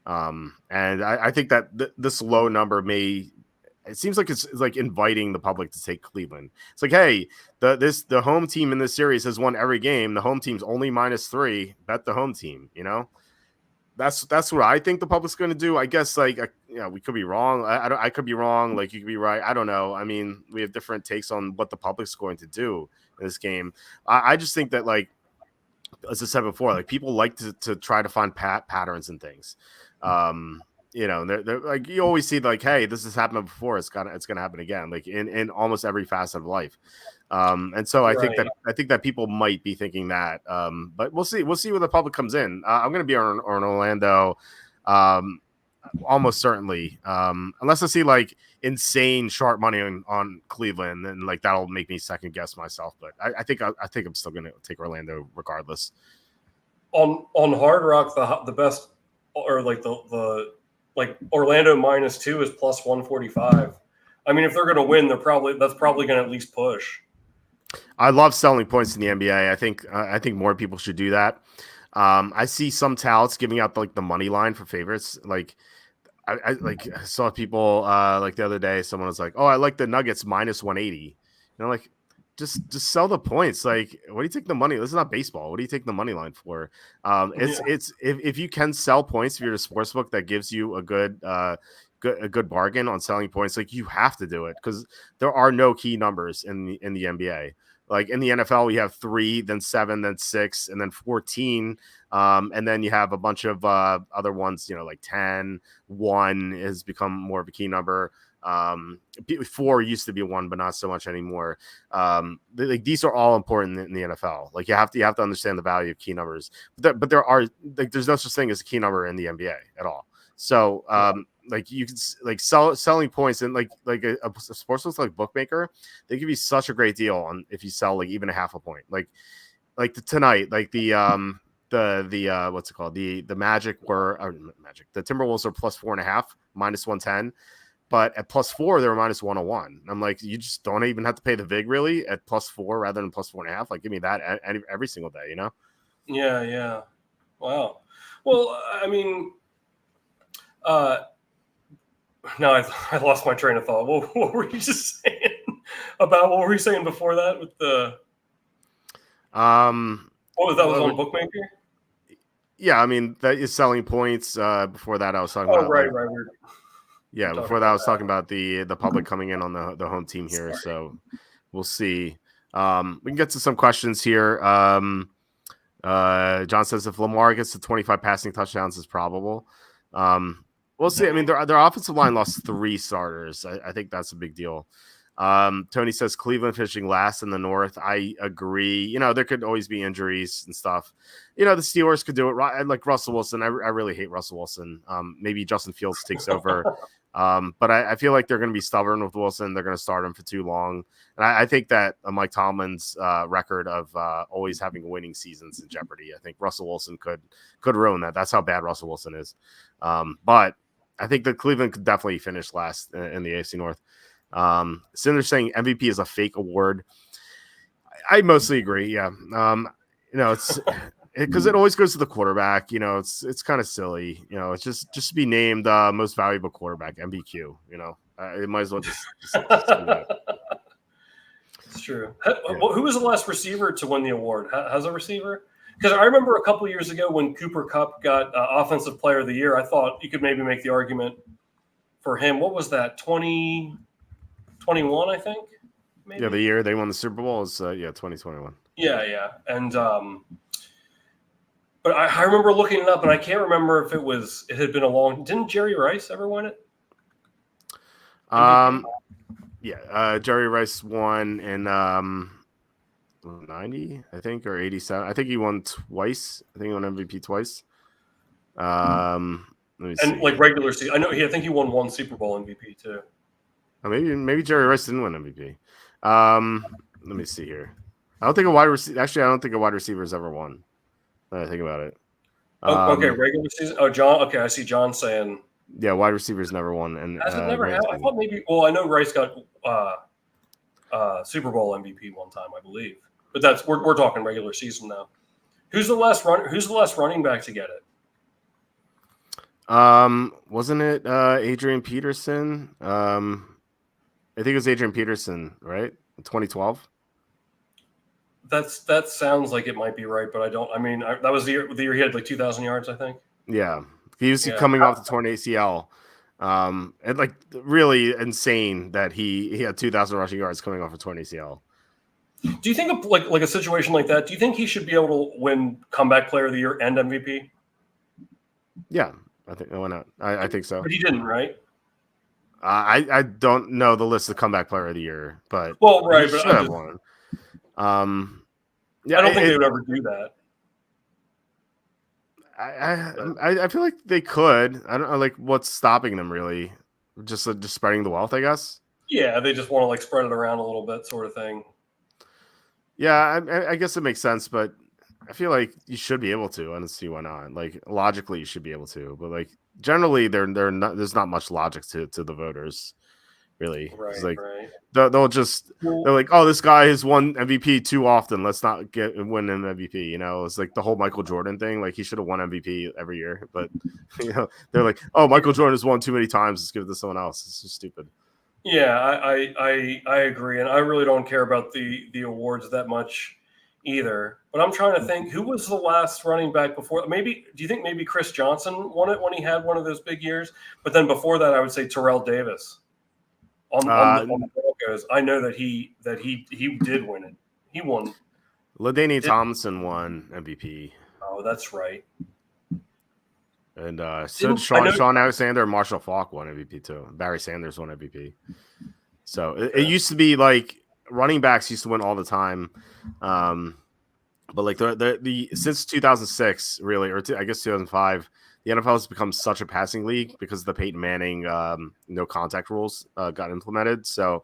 And I think that this low number it seems like it's like inviting the public to take Cleveland. It's like, hey, the home team in this series has won every game. The home team's only -3. Bet the home team. That's what I think the public's going to do. I guess we could be wrong. I could be wrong. Like you could be right. I don't know. I mean, we have different takes on what the public's going to do in this game. I just think that as I said before, people like to try to find patterns and things. They're like, you always see hey, this has happened before. It's gonna happen again. Like in almost every facet of life. And so I think that people might be thinking that. But we'll see. We'll see where the public comes in. I'm going to be on Orlando, almost certainly. Unless I see insane sharp money on Cleveland, and that'll make me second guess myself. But I think I'm still going to take Orlando regardless. On Hard Rock, the best, or the Orlando -2 is +145. I mean, if they're going to win, that's probably going to at least push. I love selling points in the NBA. I think more people should do that. I see some touts giving out the money line for favorites. I saw people the other day. Someone was like, "Oh, I like the Nuggets -180." Just sell the points. What do you take the money? This is not baseball. What do you take the money line for? It's if you can sell points, if you're a sportsbook that gives you a good bargain on selling points, you have to do it because there are no key numbers in the NBA. In the NFL, we have 3, then 7, then 6, and then 14. And then you have a bunch of other ones, 10, 1 has become more of a key number. 4 used to be 1, but not so much anymore. These are all important in the NFL. You have to understand the value of key numbers, but there are there's no such thing as a key number in the NBA at all. So you can selling points and a sportsbook like Bookmaker, they give you such a great deal on if you sell even a half a point. Tonight, the what's it called? The Magic the Timberwolves are +4.5, -110. But at +4, they were -101. I'm like, you just don't even have to pay the vig really at +4 rather than +4.5. Give me that every single day, Yeah. Wow. Well, I mean, no, I lost my train of thought. What were you just saying about? What were you saying before that with the? What was that? Was on Bookmaker? Yeah, I mean that is selling points. Before that, I was talking about. Right. Yeah, before that, I was talking about the public coming in on the home team here. Sorry. So we'll see. We can get to some questions here. John says if Lamar gets to 25 passing touchdowns, is probable. We'll see. I mean, their offensive line lost 3 starters. I think that's a big deal. Tony says Cleveland finishing last in the North. I agree. There could always be injuries and stuff. The Steelers could do it. Like Russell Wilson. I really hate Russell Wilson. Maybe Justin Fields takes over. But I feel like they're going to be stubborn with Wilson. They're going to start him for too long. And I think that Mike Tomlin's record of always having winning seasons in jeopardy. I think Russell Wilson could ruin that. That's how bad Russell Wilson is. But I think that Cleveland could definitely finish last in the AFC North. Cinder's saying MVP is a fake award. I mostly agree. Yeah. It's because it always goes to the quarterback. It's kind of silly. It's just to be named most valuable quarterback, MVQ. It might as well just do that. It's true. Who was the last receiver to win the award? Has a receiver? Because I remember a couple years ago when Cooper Kupp got Offensive Player of the Year, I thought you could maybe make the argument for him. What was that? 2021, I think. Maybe? Yeah, the year they won the Super Bowl is 2021. Yeah, and but I remember looking it up, and I can't remember if it had been a long. Didn't Jerry Rice ever win it? Jerry Rice won in 90, I think, or 87. I think he won twice. I think he won MVP twice. Let me see. And regular season, I think he won 1 Super Bowl MVP too. Maybe Jerry Rice didn't win MVP. Let me see here. I don't think a wide receiver has ever won. When I think about it. Okay, regular season. Oh, John. Okay, I see John saying. Yeah, wide receivers never won. And has it never happened? I thought maybe. Well, I know Rice got Super Bowl MVP one time, I believe. But we're talking regular season now. Who's the last running back to get it? Wasn't it Adrian Peterson? I think it was Adrian Peterson, right? 2012. That sounds like it might be right, but I don't. I mean, that was the year he had like 2,000 yards, I think. Yeah, he was coming off the torn ACL. And like really insane that he had 2,000 rushing yards coming off a torn ACL. Do you think like a situation like that? Do you think he should be able to win comeback player of the year and MVP? Yeah, I think why not? I think so. But he didn't, right? I don't know the list of comeback player of the year, but right, he but should have won. Yeah, I don't think they would ever do that. I feel like they could. I don't know, like what's stopping them really. Just spreading the wealth, I guess. Yeah, they just want to like spread it around a little bit, sort of thing. Yeah, I guess it makes sense, but I feel like you should be able to. I don't see why not. Like logically, you should be able to, but like generally, they're not. There's not much logic to the voters, really. Right, it's like right. they're like, oh, this guy has won MVP too often. Let's not win an MVP. You know, it's like the whole Michael Jordan thing. Like he should have won MVP every year, but you know, they're like, oh, Michael Jordan has won too many times. Let's give it to someone else. It's just stupid. Yeah, I agree, and I really don't care about the awards that much either. But I'm trying to think, who was the last running back before? Do you think maybe Chris Johnson won it when he had one of those big years? But then before that, I would say Terrell Davis on the Broncos. I know that he did win it. He won. LaDainian Tomlinson won MVP. Oh, that's right. And so Sean Alexander and Marshall Faulk won MVP too. Barry Sanders won MVP. So it used to be like running backs used to win all the time. But like the since 2006, really, or I guess 2005, the NFL has become such a passing league because the Peyton Manning no contact rules got implemented. So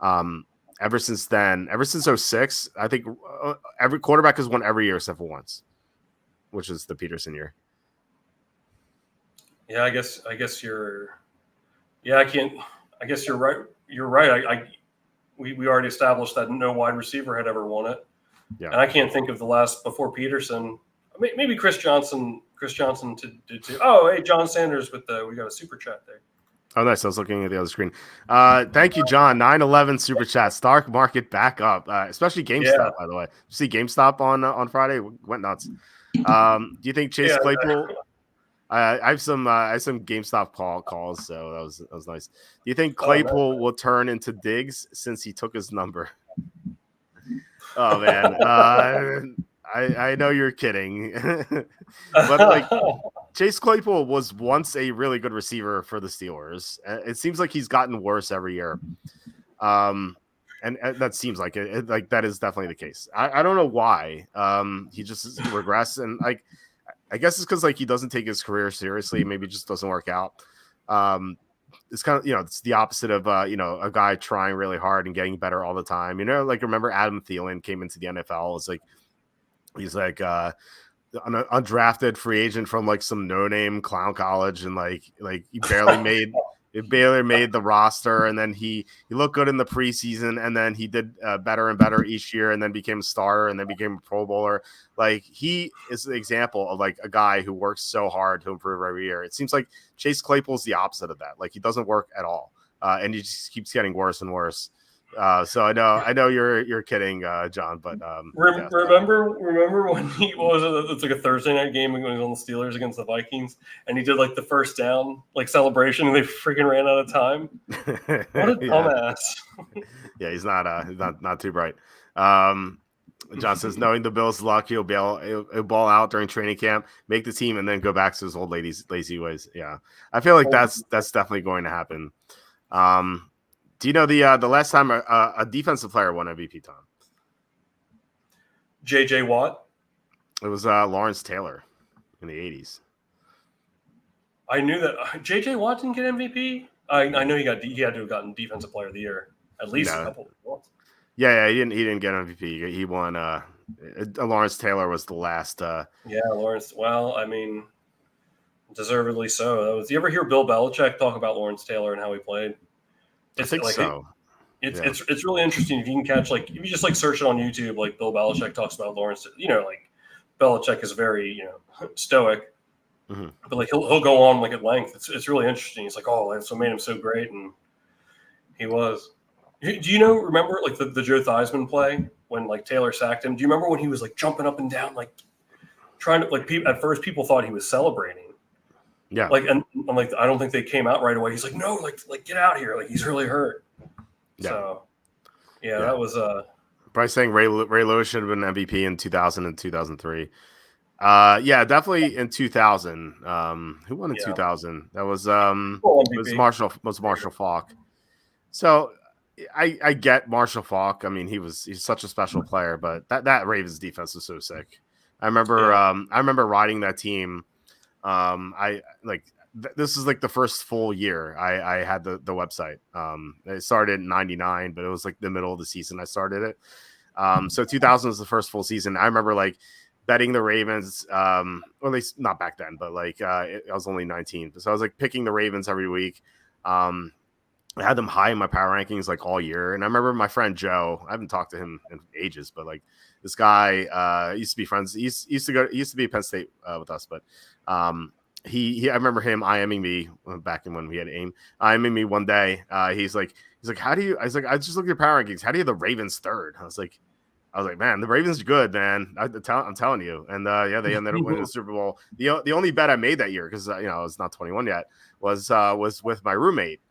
ever since then, ever since 2006, I think every quarterback has won every year except for once, which is the Peterson year. Yeah, I guess you're. Yeah, I guess you're right. You're right. We already established that no wide receiver had ever won it. Yeah, and I can't think of the last before Peterson. Maybe Chris Johnson did too. Oh, hey, John Sanders we got a super chat there. Oh, nice. I was looking at the other screen. Thank you, John. 911 super chat. Stock market back up, especially GameStop. By the way, you see GameStop on Friday went nuts. Do you think Chase Claypool? I have some GameStop calls, so that was nice. Do you think Claypool will turn into Diggs since he took his number? Oh man, I know you're kidding, but like Chase Claypool was once a really good receiver for the Steelers. It seems like he's gotten worse every year, and that seems like it. Like that is definitely the case. I don't know why. He just regressed, and like. I guess it's because like he doesn't take his career seriously. Maybe it just doesn't work out. It's kind of it's the opposite of a guy trying really hard and getting better all the time. Like remember Adam Thielen came into the NFL. It's like he's like an undrafted free agent from like some no-name clown college, and like he barely made the roster, and then he looked good in the preseason, and then he did better and better each year, and then became a starter, and then became a Pro Bowler. Like he is the example of like a guy who works so hard to improve every year. It seems like Chase Claypool is the opposite of that. Like he doesn't work at all, and he just keeps getting worse and worse. So I know you're kidding, John, but remember when it's like a Thursday night game when he was on the Steelers against the Vikings, and he did like the first down like celebration, and they freaking ran out of time. What a dumbass! Yeah, he's not too bright. John says, knowing the Bills' luck, he'll ball out during training camp, make the team, and then go back to his old lazy ways. Yeah, I feel like that's definitely going to happen. Do you know the last time a defensive player won MVP, Tom? J.J. Watt? It was Lawrence Taylor in the 80s. I knew that J.J. Watt didn't get MVP. I know he had to have gotten Defensive Player of the Year at least a couple of months. Yeah, he didn't get MVP. He won. Lawrence Taylor was the last. Yeah, Lawrence. Well, I mean, deservedly so. You ever hear Bill Belichick talk about Lawrence Taylor and how he played? I think like so. It's really interesting if you can catch, like, if you just like search it on YouTube, like Bill Belichick talks about Lawrence. Like Belichick is very stoic, but like he'll go on like at length. It's really interesting. It's like, oh, that's what made him so great, and he was. Do you remember like the Joe Theismann play when like Taylor sacked him? Do you remember when he was like jumping up and down, like trying to like at first people thought he was celebrating. Yeah. Like, and like, I don't think they came out right away. He's like, no, like get out of here. Like he's really hurt. Yeah. So that was probably saying Ray Lewis should have been MVP in 2000 and 2003. Definitely in 2000. Who won in 2000? That was Marshall Faulk. So I get Marshall Faulk. I mean, he's such a special player, but that Ravens defense was so sick. I remember riding that team. This is like the first full year I had the website. It started in 99, but it was like the middle of the season I started it. So 2000 was the first full season. I remember like betting the Ravens, or at least not back then, but like I was only 19. So I was like picking the Ravens every week. I had them high in my power rankings like all year. And I remember my friend Joe, I haven't talked to him in ages, but like this guy used to be friends. He used to be at Penn State with us, but I remember him IMing me back when we had AIM, IMing me one day. He's like, how do you? I was like, I just looked at your power rankings. How do you have the Ravens third? I was like, man, the Ravens are good, man. I'm telling you. And they ended up winning the Super Bowl. The only bet I made that year, because I was not 21 yet, was with my roommate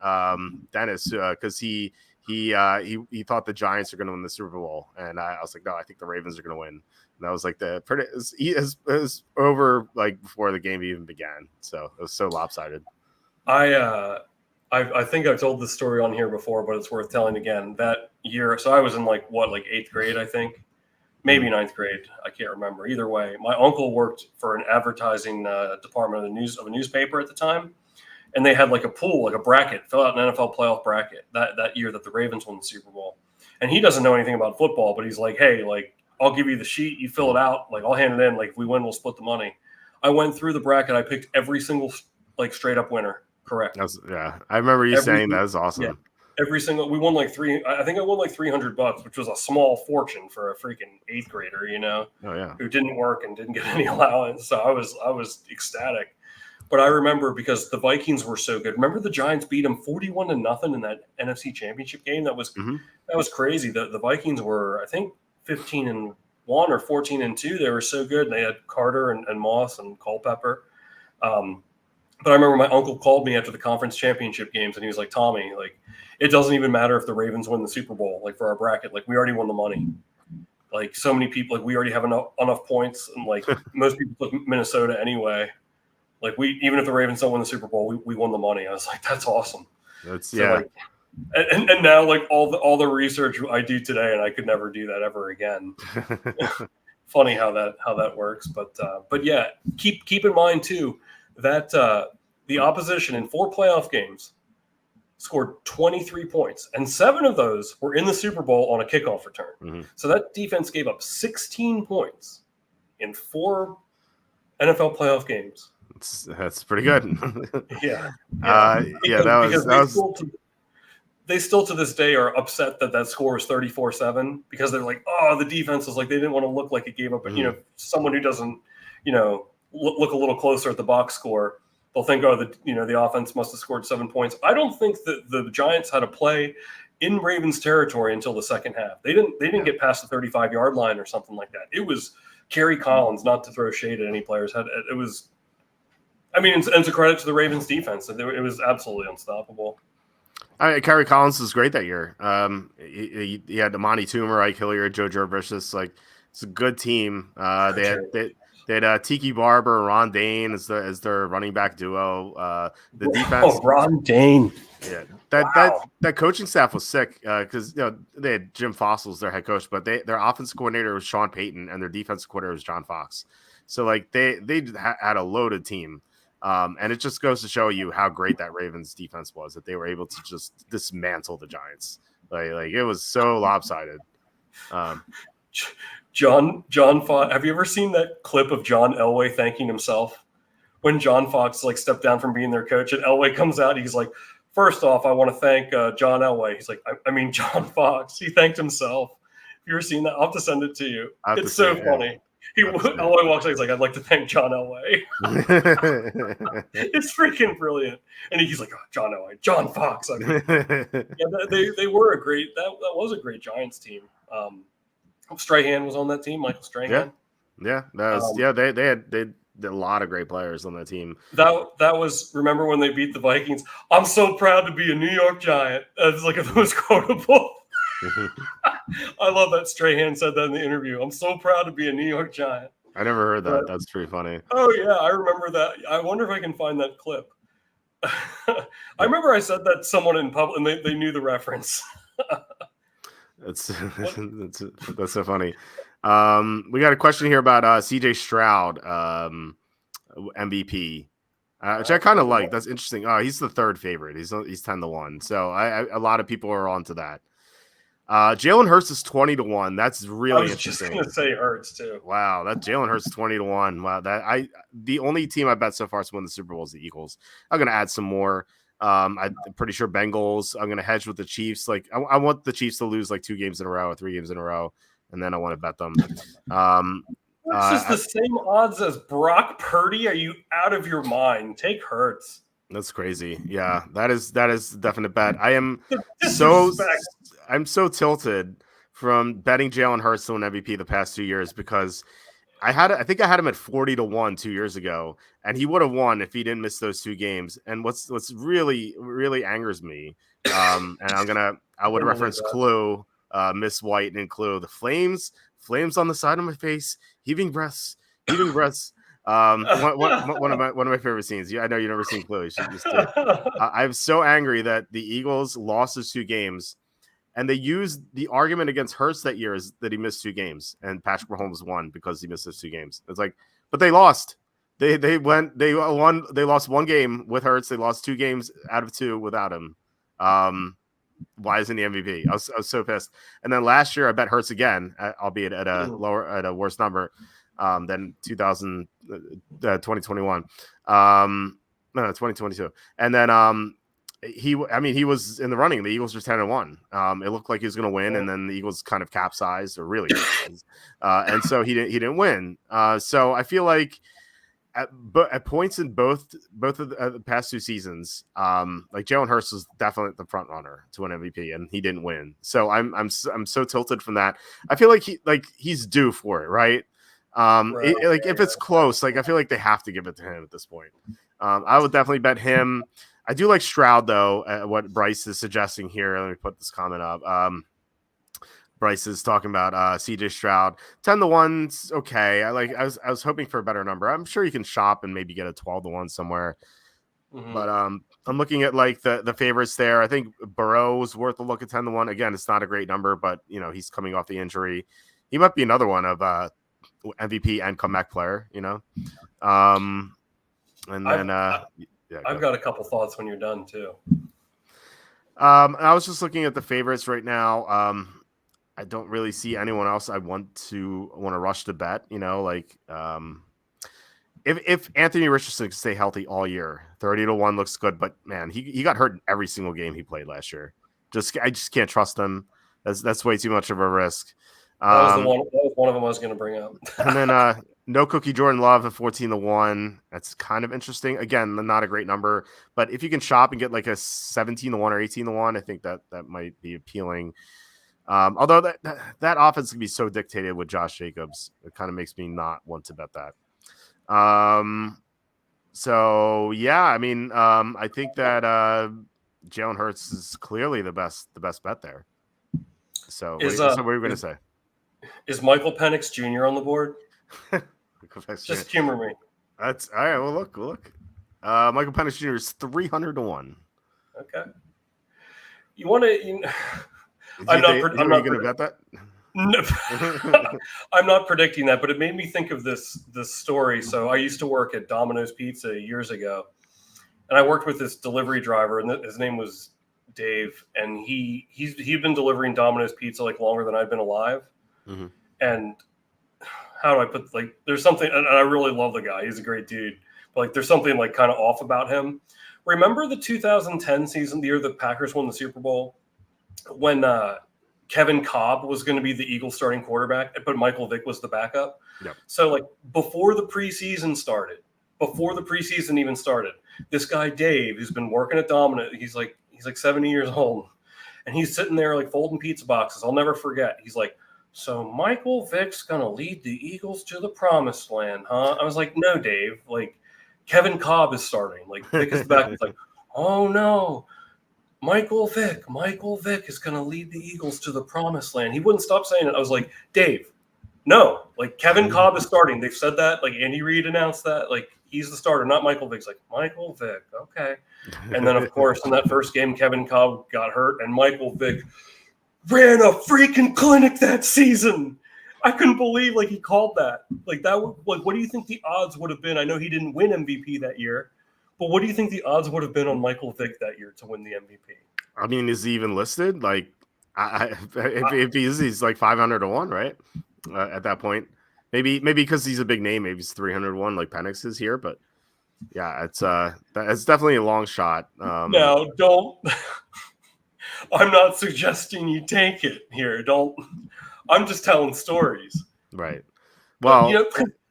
Dennis, because he thought the Giants are going to win the Super Bowl, and I was like, no, I think the Ravens are going to win. And that was like it was over like before the game even began. So it was so lopsided. I think I've told this story on here before, but it's worth telling again. That year, so I was in like 8th grade, I think, maybe 9th grade. I can't remember. Either way, my uncle worked for an advertising department of a newspaper at the time, and they had like a pool, like a bracket, fill out an NFL playoff bracket that year that the Ravens won the Super Bowl. And he doesn't know anything about football, but he's like, hey, like I'll give you the sheet, you fill it out, like I'll hand it in, like if we win, we'll split the money. I went through the bracket, I picked every single like straight up winner. Correct. I remember you saying that was awesome. Yeah, every single, we won like I think I won like $300, which was a small fortune for a freaking 8th grader, who didn't work and didn't get any allowance. So I was ecstatic. But I remember because the Vikings were so good. Remember the Giants beat them 41-0 in that NFC Championship game? That was crazy. The Vikings were, I think, 15-1 or 14-2. They were so good. And they had Carter and Moss and Culpepper. But I remember my uncle called me after the conference championship games, and he was like, Tommy, like, it doesn't even matter if the Ravens win the Super Bowl, like for our bracket, like we already won the money. Like so many people, like we already have enough points, and like most people took Minnesota anyway. Like even if the Ravens don't win the Super Bowl, we won the money. I was like, that's awesome. Like, and now like all the research I do today, and I could never do that ever again. Funny how that works, but yeah, keep in mind too that the opposition in 4 playoff games scored 23 points, and 7 of those were in the Super Bowl on a kickoff return. So that defense gave up 16 points in 4 NFL playoff games. That's pretty good. They still to this day are upset that score is 34-7 because they're like, oh, the defense is like, they didn't want to look like it gave up, someone who doesn't, look a little closer at the box score. They'll think, oh, the offense must have scored 7 points. I don't think that the Giants had a play in Ravens territory until the second half. They didn't get past the 35-yard line or something like that. It was Kerry Collins, not to throw shade at any players. It was. I mean, it's a credit to the Ravens defense. It was absolutely unstoppable. Kerry Collins was great that year. He had Amani Toomer, Ike Hilliard, Joe Jurvicious. Like, it's a good team. They had Tiki Barber, Ron Dane as their running back duo. The defense. Oh, Ron Dane. Yeah, that coaching staff was sick because they had Jim Fossil's their head coach, but their offensive coordinator was Sean Payton and their defensive coordinator was John Fox. So like they had a loaded team. And it just goes to show you how great that Ravens defense was, that they were able to just dismantle the Giants. Like it was so lopsided. John Fox. Have you ever seen that clip of John Elway thanking himself when John Fox like stepped down from being their coach and Elway comes out? He's like, First off, I want to thank John Elway. He's like, I mean, John Fox. He thanked himself. If you ever seen that, I'll have to send it to you. It's so funny. Elway walks out. He's like, I'd like to thank John Elway. It's freaking brilliant. And he's like, oh, John Elway, John Fox. I mean, yeah, they were a great. That was a great Giants team. Strahan was on that team. Michael Strahan. Yeah, that was, They had a lot of great players on that team. That was, remember when they beat the Vikings? I'm so proud to be a New York Giant. It's like it was quotable. I love that Strahan said that in the interview. I'm so proud to be a New York Giant. I never heard that. That's pretty funny. Oh yeah, I remember that. I wonder if I can find that clip. I remember I said that to someone in public, and they knew the reference. That's so funny. We got a question here about CJ Stroud, MVP, which I kind of like. That's interesting. He's the third favorite. He's 10-1. So a lot of people are onto that. Jaylen Herz is 20-1. That's really interesting. I was just gonna say Hertz too. Wow, that Jaylen Herz is 20-1. Wow, the only team I bet so far to win the Super Bowl is the Eagles. I'm gonna add some more. I'm pretty sure Bengals. I'm gonna hedge with the Chiefs. Like I want the Chiefs to lose like 2 games in a row or 3 games in a row, and then I want to bet them. This is the same odds as Brock Purdy. Are you out of your mind? Take Hertz. That's crazy. Yeah, that is a definite bet. I'm so tilted from betting Jaylen Herz to win MVP the past 2 years because I think I had him at 40-1 2 years ago, and he would have won if he didn't miss those 2 games. And what's really, really angers me, and I would reference Clue, Miss White and Clue, the flames on the side of my face, heaving breaths. One of my favorite scenes. I know you've never seen Clue. You should just do it. I'm so angry that the Eagles lost those 2 games. And they used the argument against Hurst that year is that he missed 2 games, and Patrick Mahomes won because he missed those 2 games. It's like, but they lost. They lost 1 game with Hurts. They lost 2 games out of 2 without him. Why isn't he MVP? I was so pissed. And then last year I bet Hurts again, albeit at a worse number than 2021. No, 2022. And then he was in the running. The Eagles were 10-1. It looked like he was going to win, and then the Eagles kind of capsized, or really capsized. And so he didn't win. So I feel like at points in both of the past 2 seasons, like Jaylen Herz was definitely the front runner to win MVP, and he didn't win. So I'm so tilted from that. I feel like he's due for it, right? If it's close, like I feel like they have to give it to him at this point. I would definitely bet him. I do like Stroud, though, what Bryce is suggesting here. Let me put this comment up. Bryce is talking about CJ Stroud. 10-1's okay. I was hoping for a better number. I'm sure you can shop and maybe get a 12-1 somewhere. Mm-hmm. But I'm looking at like the favorites there. I think Burrow's worth a look at 10-1. Again, it's not a great number, but he's coming off the injury. He might be another one of MVP and comeback player, and then I've got a couple thoughts when you're done too. I was just looking at the favorites right now. I don't really see anyone else I want to rush to bet. If Anthony Richardson can stay healthy all year, 30-1 looks good. But man, he got hurt in every single game he played last year. I just can't trust him. That's way too much of a risk. That was one of them I was going to bring up. And then no Cookie Jordan Love at 14-1. That's kind of interesting. Again, not a great number, but if you can shop and get like a 17-1 or 18-1, I think that might be appealing. Although that offense can be so dictated with Josh Jacobs, it kind of makes me not want to bet that. So yeah, I mean, I think that Jaylen Herz is clearly the best bet there. So what are you going to say? Is Michael Penix Jr. on the board? Just humor me. That's all right. Well, look. Michael Penix Jr. is 300-1. Okay. You want to? I'm not going to bet that. No, I'm not predicting that, but it made me think of this story. So I used to work at Domino's Pizza years ago, and I worked with this delivery driver, and his name was Dave, and he'd been delivering Domino's Pizza like longer than I've been alive. Mm-hmm. And how do I put, like, there's something, and I really love the guy. He's a great dude, but like there's something like kind of off about him. Remember the 2010 season, the year the Packers won the Super Bowl, when Kevin Cobb was going to be the Eagles starting quarterback, but Michael Vick was the backup? Yep. So, like, before the preseason even started, this guy Dave, who's been working at Dominant, he's like 70 years old, and he's sitting there like folding pizza boxes. I'll never forget. He's like, "So Michael Vick's gonna lead the Eagles to the promised land, huh?" I was like, "No, Dave. Like, Kevin Cobb is starting. Like, Vick is the back." He's like, "Oh no, Michael Vick is gonna lead the Eagles to the promised land." He wouldn't stop saying it. I was like, "Dave, no. Like, Kevin Cobb is starting. They've said that. Like, Andy Reid announced that. Like, he's the starter, not Michael Vick." He's like, "Michael Vick, okay." And then, of course, in that first game, Kevin Cobb got hurt, and Michael Vick ran a freaking clinic that season. I couldn't believe, like, he called that. Like, like, what do you think the odds would have been? I know he didn't win MVP that year, but what do you think the odds would have been on Michael Vick that year to win the MVP? I mean, is he even listed? Like, if he's like 500 to 1, right? At that point, maybe because he's a big name, maybe he's 301 like Penix is here, but yeah, it's definitely a long shot. No, don't. I'm not suggesting you take it here. Don't. I'm just telling stories. Right. Well,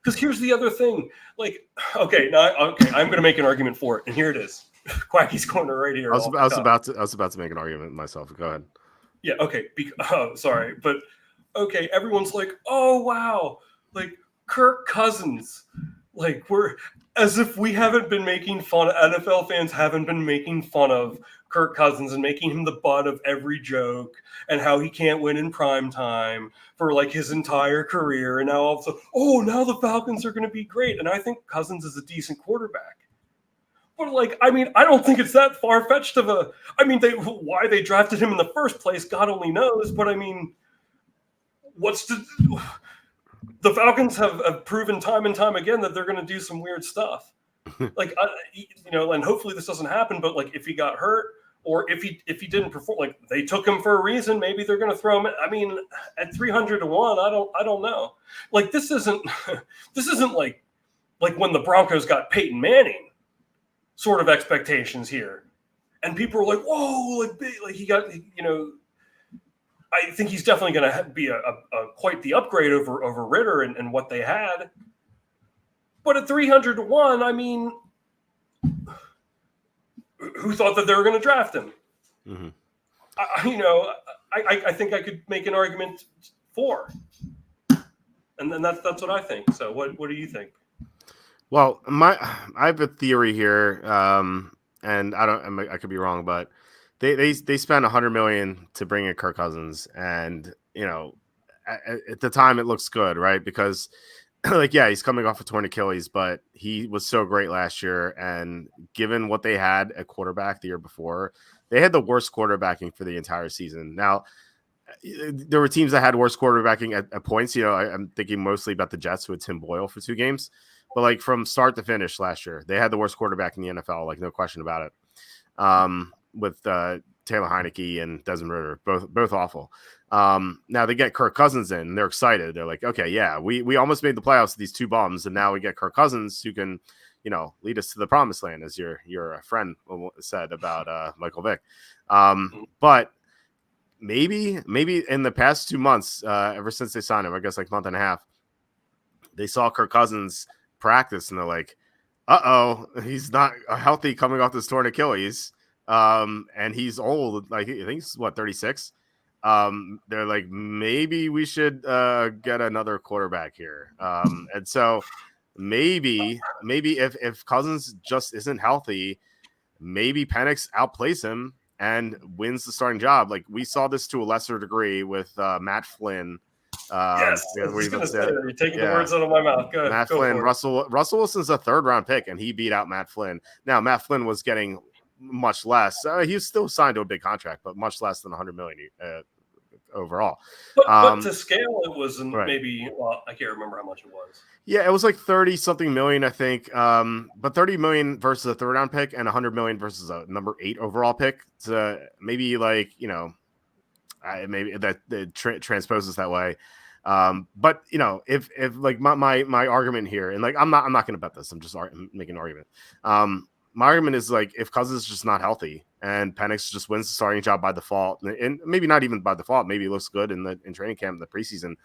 because here's the other thing. Like, I'm going to make an argument for it, and here it is. Quacky's corner right here. I was about to make an argument myself. Go ahead. Yeah. Okay. Sorry, but okay. Everyone's like, "Oh wow, like Kirk Cousins." Like, we're as if we haven't been making fun. NFL fans haven't been making fun of Kirk Cousins and making him the butt of every joke, and how he can't win in prime time for like his entire career. And now all of a sudden, now the Falcons are going to be great. And I think Cousins is a decent quarterback. But, like, I mean, I don't think it's that far-fetched of a – I mean, why they drafted him in the first place, God only knows. But, I mean, the Falcons have proven time and time again that they're going to do some weird stuff. Like, and hopefully this doesn't happen. But, like, if he got hurt or if he didn't perform, like, they took him for a reason. Maybe they're going to throw him – I mean, at 300 to 1, I don't know. Like, this isn't like when the Broncos got Peyton Manning sort of expectations here, and people are like, "Whoa, like he got, I think he's definitely going to be a quite the upgrade over Ritter and what they had." But at 300 to 1, I mean, who thought that they were going to draft him? Mm-hmm. I think I could make an argument for, and then that's what I think. So what do you think? Well, I have a theory here, and I could be wrong, but they spent $100 million to bring in Kirk Cousins, and at the time it looks good, right? Because like, yeah, he's coming off a torn Achilles, but he was so great last year, and given what they had at quarterback the year before, they had the worst quarterbacking for the entire season. Now, there were teams that had worse quarterbacking at points. I'm thinking mostly about the Jets with Tim Boyle for 2 games. But, like, from start to finish last year, they had the worst quarterback in the NFL, like, no question about it, with Taylor Heineke and Desmond Ritter, both awful. Now they get Kirk Cousins in, and they're excited. They're like, okay, yeah, we almost made the playoffs with these 2 bums, and now we get Kirk Cousins who can, lead us to the promised land, as your friend said about Michael Vick. But maybe in the past 2 months, ever since they signed him, I guess like month and a half, they saw Kirk Cousins practice and they're like, he's not healthy coming off this torn Achilles, and he's old, like I think he's 36. They're like, maybe we should get another quarterback here, and so maybe if Cousins just isn't healthy, maybe Penix outplays him and wins the starting job. Like, we saw this to a lesser degree with Matt Flynn. Yes, you're taking the words out of my mouth. Go Matt Flynn, Russell Wilson's a 3rd-round pick, and he beat out Matt Flynn. Now, Matt Flynn was getting much less. He was still signed to a big contract, but much less than $100 million overall. But to scale, it was right. Maybe. Well, I can't remember how much it was. Yeah, it was like 30-something million, I think. But $30 million versus a 3rd-round pick, and $100 million versus a number 8 overall pick. So maybe maybe that transposes that way. But if like my argument here, and like I'm not going to bet this, I'm just making an argument. my argument is like if Cousins is just not healthy and Penix just wins the starting job by default, and maybe not even by default, maybe he looks good in training camp in the preseason,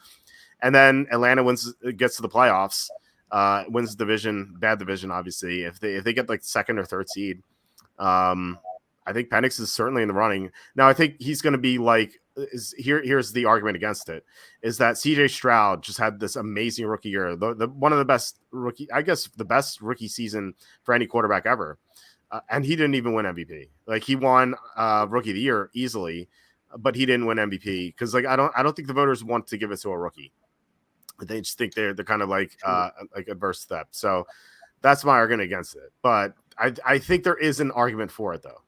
and then Atlanta gets to the playoffs, wins the division, bad division obviously. If they get like second or third seed, I think Penix is certainly in the running. Now I think he's going to be like. Here's the argument against it is that CJ Stroud just had this amazing rookie year, the one of the best rookie, I guess the best rookie season for any quarterback ever, and he didn't even win MVP. Like he won rookie of the year easily, but he didn't win MVP because like I don't think the voters want to give it to a rookie. They just think they're kind of like adverse to that. So that's my argument against it. But I think there is an argument for it though.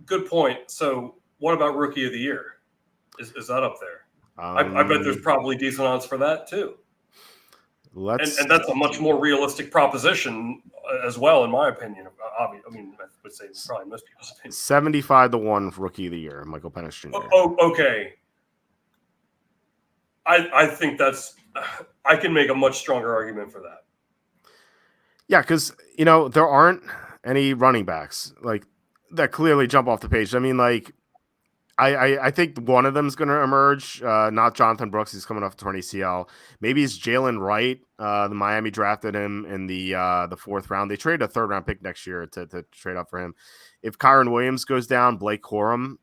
Good point. So. What about Rookie of the Year? Is that up there? I bet there's probably decent odds for that too. And that's a much more realistic proposition as well, in my opinion. I would say probably most people's opinion. 75-1 Rookie of the Year, Michael Penix Jr. Oh, okay. I think I can make a much stronger argument for that. Yeah, because there aren't any running backs like that clearly jump off the page. I mean, like. I think one of them is going to emerge. Not Jonathan Brooks. He's coming off torn ACL. Maybe it's Jaylen Wright. The Miami drafted him in the fourth round. They traded a third round pick next year to trade up for him. If Kyron Williams goes down, Blake Corum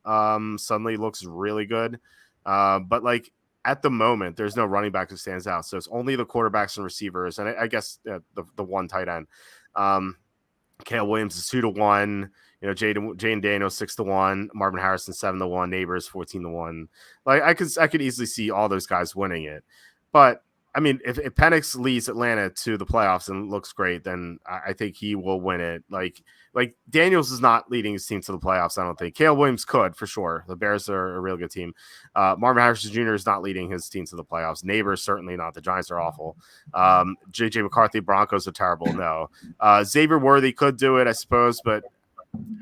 suddenly looks really good. But like at the moment, there's no running back who stands out. So it's only the quarterbacks and receivers, and I guess the one tight end. Cale Williams is 2-1. Jaden Daniels 6-1, Marvin Harrison 7-1, Neighbors 14-1. Like I could easily see all those guys winning it. But I mean, if Penix leads Atlanta to the playoffs and looks great, then I think he will win it. Like Daniels is not leading his team to the playoffs. I don't think Cale Williams could for sure. The Bears are a real good team. Marvin Harrison Jr. is not leading his team to the playoffs. Neighbors certainly not. The Giants are awful. JJ McCarthy Broncos are terrible. No. Xavier Worthy could do it, I suppose, but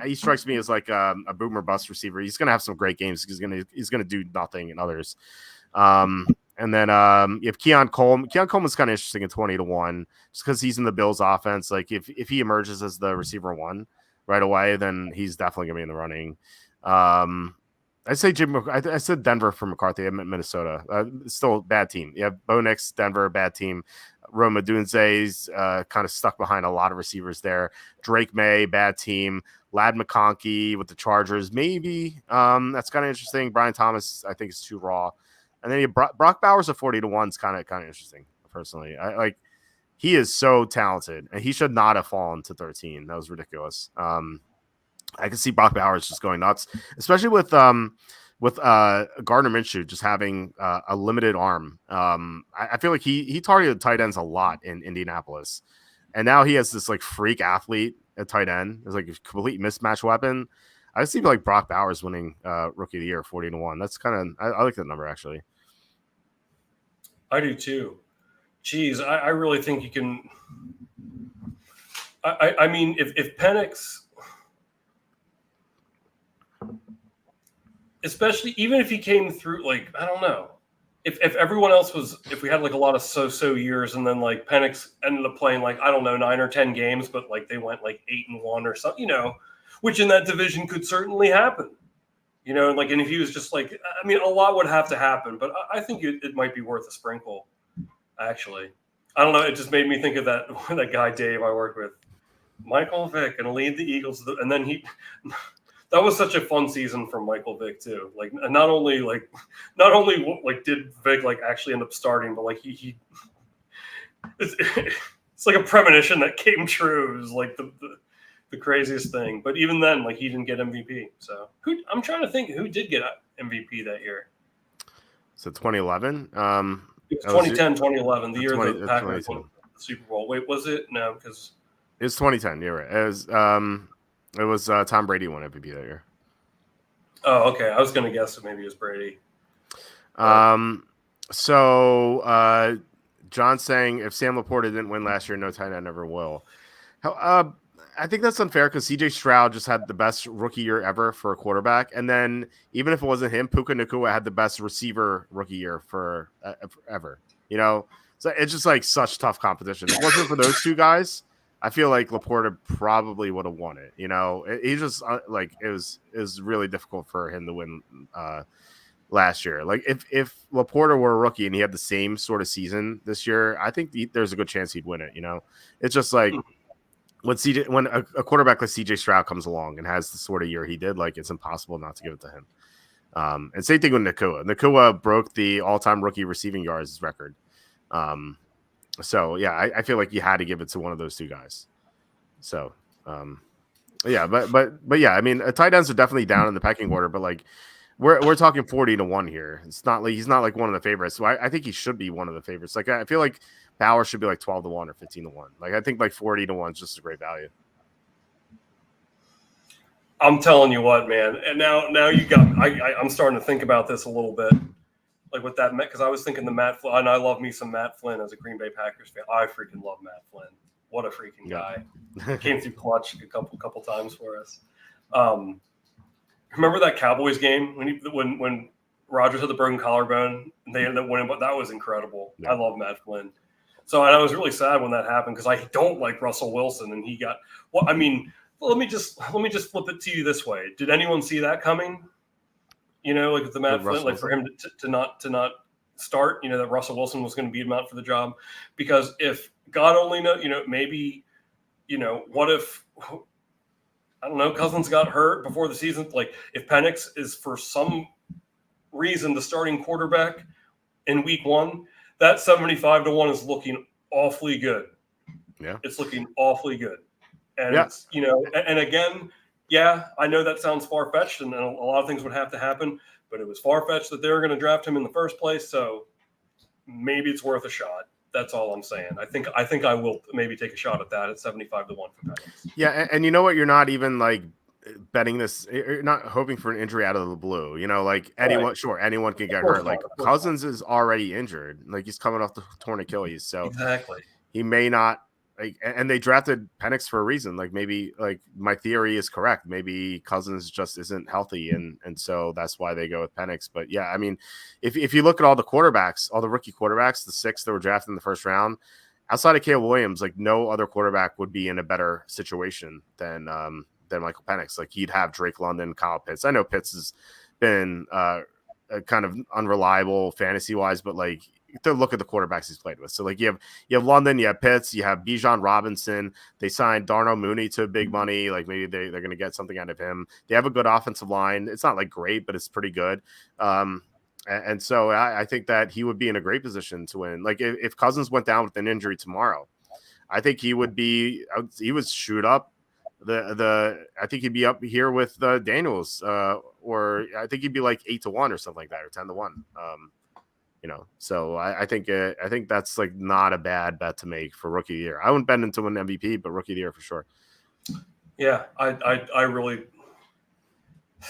he strikes me as like a boomer bust receiver. He's gonna have some great games. He's gonna do nothing in others. And then you have Keon Coleman. Keon Coleman's kind of interesting at 20-1, just because he's in the Bills offense. Like if he emerges as the receiver one right away, then he's definitely gonna be in the running. I say I said Denver for McCarthy. I meant Minnesota. Still a bad team. You have Bo Nix, Denver, bad team. Roma Dunze's kind of stuck behind a lot of receivers there. Drake May, bad team. Lad McConkey with the Chargers, maybe. That's kind of interesting. Brian Thomas, I think, is too raw. And then Brock Bowers at 40-1 is kind of interesting, personally. He is so talented, and he should not have fallen to 13. That was ridiculous. I can see Brock Bowers just going nuts, especially with Gardner Minshew just having a limited arm. I feel like he targeted tight ends a lot in Indianapolis, and now he has this like freak athlete at tight end. It's like a complete mismatch weapon. I see like Brock Bowers winning Rookie of the Year 40-1. That's kind of I like that number actually. I do too. Jeez, I really think you can. I mean, if Penix, especially even if he came through, like I don't know, if everyone else was, if we had like a lot of so years, and then like Penix ended up playing like I don't know 9 or 10 games, but like they went like 8-1 or something, which in that division could certainly happen, and if he was just like, I mean, a lot would have to happen, but I think it might be worth a sprinkle. Actually, I don't know. It just made me think of that guy Dave I work with, Michael Vick, and lead the Eagles, and then that was such a fun season for Michael Vick too. Like not only did Vick like actually end up starting, but like he it's like a premonition that came true. It was like the craziest thing. But even then, like he didn't get MVP. So I'm trying to think who did get MVP that year. So 2011. It was 2010, 2011, the year the Packers won the Super Bowl. Wait, was it? No, because it's 2010. You're right. It was Tom Brady won MVP that year. Oh, okay. I was going to guess that maybe it was Brady. So John's saying if Sam Laporta didn't win last year, no tight end ever will. I think that's unfair because CJ Stroud just had the best rookie year ever for a quarterback. And then even if it wasn't him, Puka Nacua had the best receiver rookie year for ever. So it's just like such tough competition. If it wasn't for those two guys, I feel like Laporta probably would have won it. He just like it was really difficult for him to win last year. Like if Laporta were a rookie and he had the same sort of season this year, I think there's a good chance he'd win it. It's just like when a quarterback like CJ Stroud comes along and has the sort of year he did, like it's impossible not to give it to him. And same thing with Nakua. Nakua broke the all-time rookie receiving yards record. So yeah, I feel like you had to give it to one of those two guys. So yeah, but yeah, I mean, tight ends are definitely down in the pecking order, but like we're talking 40-1 here. It's not like he's not like one of the favorites. So I think he should be one of the favorites. Like I feel like Bauer should be like 12-1 or 15-1. Like I think like 40-1 is just a great value. I'm telling you what, man. And now you got. I'm starting to think about this a little bit. Like with that, because I was thinking the Matt Flynn, and I love me some Matt Flynn as a Green Bay Packers fan. I freaking love Matt Flynn. What a freaking guy! Came through clutch a couple times for us. Remember that Cowboys game when Rodgers had the broken collarbone and they ended up winning? But that was incredible. Yeah. I love Matt Flynn. So and I was really sad when that happened because I don't like Russell Wilson, and he got. Well, I mean, let me just flip it to you this way. Did anyone see that coming? Like with the Matt Flynn, like for him to not start, that Russell Wilson was going to beat him out for the job, because if God only knows, maybe, what if, I don't know, Cousins got hurt before the season, like if Penix is for some reason the starting quarterback in week 1, that 75-1 is looking awfully good. Yeah, it's looking awfully good, and it's and again. Yeah, I know that sounds far-fetched, and a lot of things would have to happen, but it was far-fetched that they were going to draft him in the first place, so maybe it's worth a shot. That's all I'm saying. I think I will maybe take a shot at that at 75-1 for Penix. Yeah, and you know what? You're not even like betting this. You're not hoping for an injury out of the blue. Like anyone, sure, anyone can get hurt. Like Cousins is already injured. Like he's coming off the torn Achilles, so exactly he may not. Like, and they drafted Penix for a reason. Like maybe, like my theory is correct. Maybe Cousins just isn't healthy, and so that's why they go with Penix. But yeah, I mean, if you look at all the quarterbacks, all the rookie quarterbacks, the 6 that were drafted in the first round, outside of Caleb Williams, like no other quarterback would be in a better situation than Michael Penix. Like he'd have Drake London, Kyle Pitts. I know Pitts has been kind of unreliable fantasy wise, but like. To look at the quarterbacks he's played with. So like you have London, you have Pitts, you have Bijan Robinson. They signed Darnell Mooney to big money. Like maybe they're going to get something out of him. They have a good offensive line. It's not like great, but it's pretty good. And so I think that he would be in a great position to win. Like if Cousins went down with an injury tomorrow, I think he would shoot up I think he'd be up here with Daniels, or I think he'd be like 8-1 or something like that, or 10-1. So I think that's like not a bad bet to make for rookie of the year. I wouldn't bet into an MVP, but rookie of the year for sure. Yeah, I really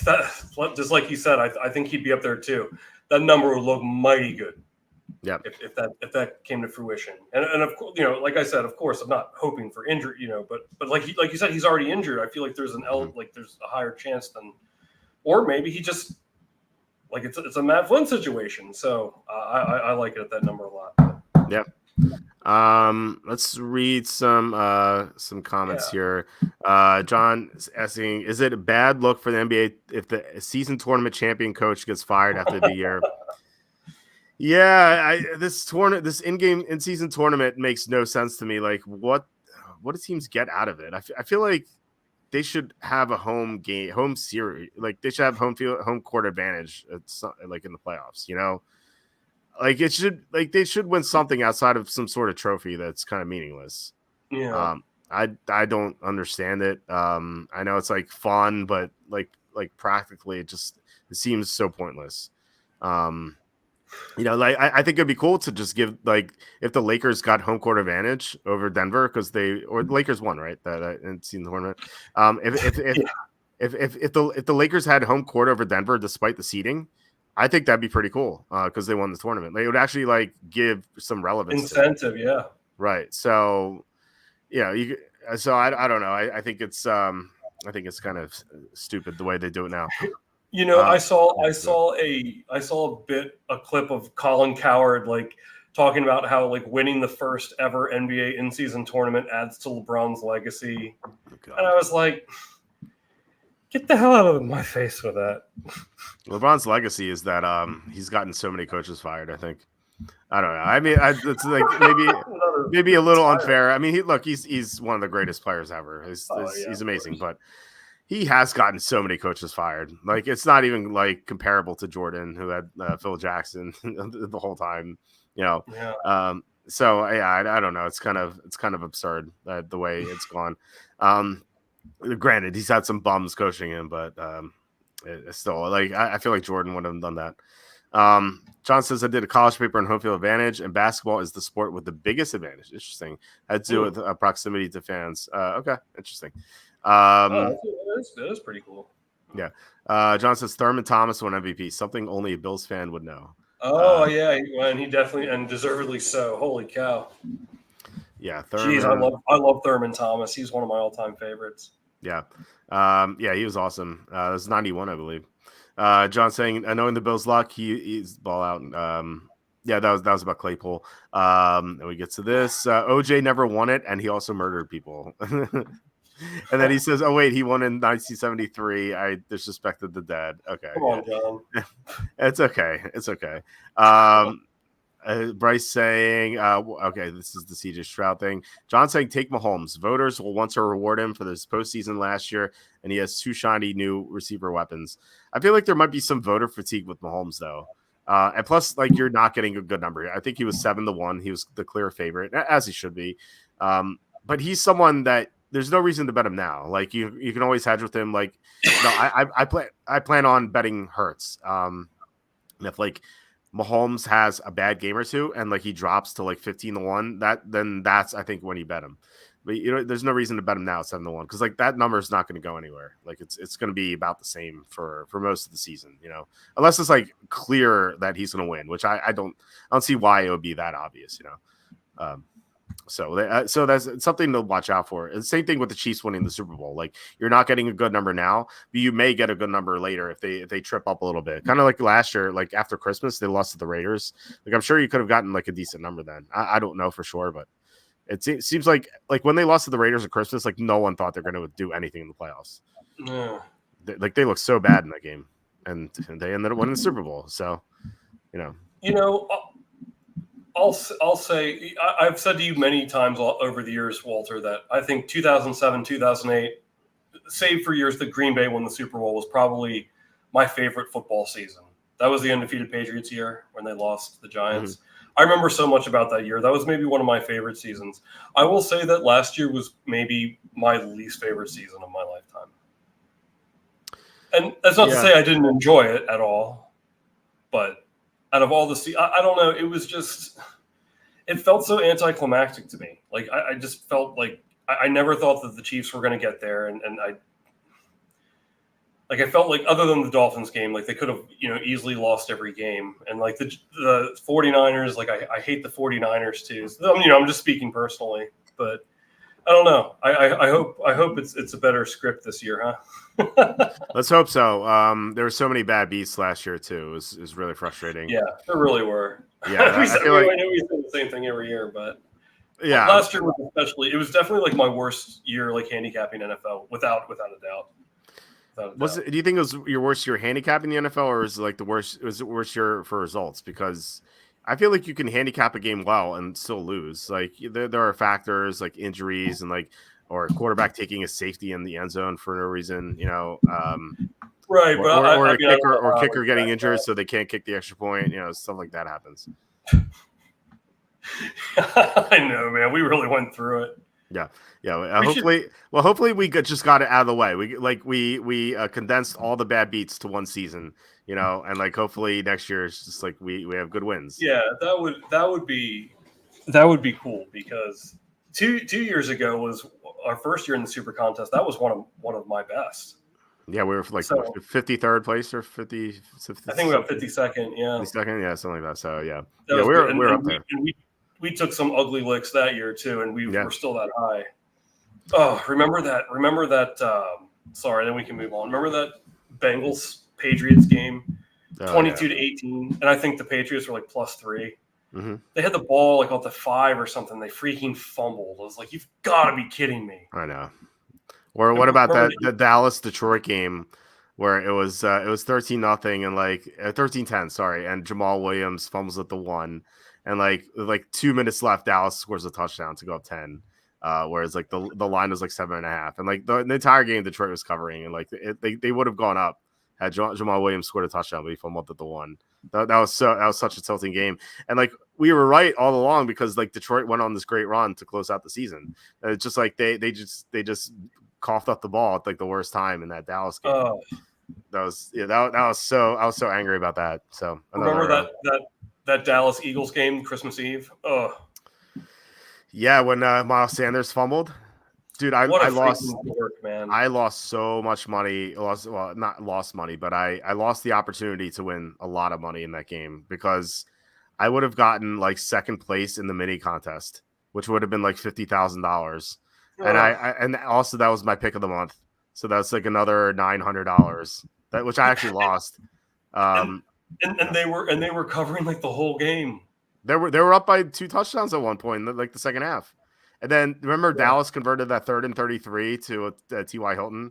just like you said, I think he'd be up there too. That number would look mighty good. Yeah, if that came to fruition, and of course, like I said, of course, I'm not hoping for injury, but like you said, he's already injured. I feel like there's there's a higher chance than, or maybe he just. Like it's a Matt Flynn situation, so I like it at that number a lot. Yeah. Let's read some comments here. John is asking, is it a bad look for the NBA if the season tournament champion coach gets fired after the year? Yeah, this in-season tournament makes no sense to me. Like, what do teams get out of it? I feel like they should have a home series. Like they should have home court advantage. It's like in the playoffs, like they should win something outside of some sort of trophy that's kind of meaningless. Yeah. I don't understand it. I know it's like fun, but like practically it seems so pointless. I think it'd be cool to just give, like, if the Lakers got home court advantage over Denver because the Lakers won, right? That I didn't see in the tournament. If the Lakers had home court over Denver despite the seeding, I think that'd be pretty cool because they won the tournament. They would actually like give some relevance, incentive, yeah, right. So so I don't know. I think it's kind of stupid the way they do it now. I saw a clip of Colin Cowherd like talking about how like winning the first ever NBA in-season tournament adds to LeBron's legacy. And I was like, get the hell out of my face with that. LeBron's legacy is that he's gotten so many coaches fired, I think. I don't know. I mean, it's like maybe a little unfair. I mean, he's one of the greatest players ever. He's amazing, but he has gotten so many coaches fired. Like, it's not even like comparable to Jordan, who had Phil Jackson the whole time. You know. Yeah. So yeah, I don't know. It's kind of absurd the way it's gone. Granted, he's had some bums coaching him, but it's still like I feel like Jordan would have done that. John says, I did a college paper on home field advantage, and basketball is the sport with the biggest advantage. Interesting. Had to do with proximity to fans. Okay, interesting. That is pretty cool. Yeah. John says Thurman Thomas won MVP, something only a Bills fan would know. Oh, yeah, and he definitely, and deservedly so. Holy cow. Yeah, Thurman. Jeez, I love Thurman Thomas. He's one of my all-time favorites. Yeah. Yeah, he was awesome. That was 91, I believe. John saying, knowing the Bills' luck, he's ball out. Yeah, that was about Claypool. And we get to this. OJ never won it, and he also murdered people. And then he says, "Oh wait, he won in 1973. I disrespected the dead." Okay, come on, John. It's okay. It's okay. Bryce saying, "Okay, this is the CJ Stroud thing." John saying, "Take Mahomes. Voters will want to reward him for this postseason last year, and he has two shiny new receiver weapons." I feel like there might be some voter fatigue with Mahomes, though. And plus, like, you're not getting a good number. I think he was 7-1. He was the clear favorite, as he should be. But he's someone that there's no reason to bet him now. Like, you can always hedge with him. Like, no, I plan on betting Hertz. If like Mahomes has a bad game or two and like he drops to like 15-1, then that's I think when you bet him. But there's no reason to bet him now at 7-1 because like that number is not going to go anywhere. Like it's going to be about the same for most of the season, unless it's like clear that he's going to win, which I don't see why it would be that obvious, So that's something to watch out for. And same thing with the Chiefs winning the Super Bowl. Like you're not getting a good number now, but you may get a good number later if they trip up a little bit. Kind of like last year, like after Christmas, they lost to the Raiders. Like I'm sure you could have gotten like a decent number then. I don't know for sure, but it seems like when they lost to the Raiders at Christmas, like no one thought they're going to do anything in the playoffs. Yeah. They looked so bad in that game, and they ended up winning the Super Bowl. So, I'll say I've said to you many times over the years, Walter, that I think 2007, 2008, save for years that Green Bay won the Super Bowl, was probably my favorite football season. That was the undefeated Patriots year when they lost to the Giants. Mm-hmm. I remember so much about that year. That was maybe one of my favorite seasons. I will say that last year was maybe my least favorite season of my lifetime. And that's not to say I didn't enjoy it at all, but out of all the I don't know, it was just it felt so anticlimactic to me. Like I just felt like I never thought that the Chiefs were going to get there, and I felt like other than the Dolphins game, like they could have easily lost every game, and like the 49ers, like I hate the 49ers too. So, I'm just speaking personally, but I don't know. I hope it's a better script this year, huh? Let's hope so. There were so many bad beats last year too. It was really frustrating. Yeah, there really were. Yeah, I know we say the same thing every year, but yeah, last year was especially. It was definitely like my worst year, like handicapping NFL, without a doubt. Do you think it was your worst year handicapping the NFL, or is it like the worst? Was it worst year for results? Because I feel like you can handicap a game well and still lose. Like there are factors like injuries and or a quarterback taking a safety in the end zone for no reason, right? Or a kicker getting injured so they can't kick the extra point. Stuff like that happens. I know, man. We really went through it. Yeah. Hopefully we just got it out of the way. We condensed all the bad beats to one season, and like hopefully next year it's just like we have good wins. Yeah, that would be cool because two years ago was our first year in the Super Contest. That was one of my best. Yeah, we were like 53rd place or 50. I think we got 52nd. Yeah, 52nd. Yeah, something like that. So yeah, we're up there. We took some ugly licks that year too, and we're still that high. Oh, remember that. Sorry, then we can move on. Remember that Bengals Patriots game, 22-18, and I think the Patriots were like +3. Mm-hmm. They had the ball like off the 5 or something. They freaking fumbled. I was like, you've got to be kidding me. I know. Or what about the Dallas Detroit game where it was 13-0 and like 13-10, sorry, and Jamal Williams fumbles at the 1, and like 2 minutes left, Dallas scores a touchdown to go up 10. Whereas like the line was like 7.5, and like the entire game Detroit was covering, and like they would have gone up had Jamal Williams scored a touchdown, but he fumbled at the 1. That was such a tilting game, and like we were right all along because like Detroit went on this great run to close out the season. It's just like they just coughed up the ball at like the worst time in that Dallas game. That was so I was so angry about that. So remember that Dallas Eagles game Christmas Eve? Yeah, when Miles Sanders fumbled, dude, I lost work, man. I lost so much money. Not lost money, but I lost the opportunity to win a lot of money in that game because I would have gotten like second place in the mini contest, which would have been like $50,000. And and also that was my pick of the month, so that's like another $900 which I actually lost. And they were covering like the whole game. They were up by 2 touchdowns at one point in like the second half, and then remember Dallas converted that 3rd and 33 to T.Y. Hilton.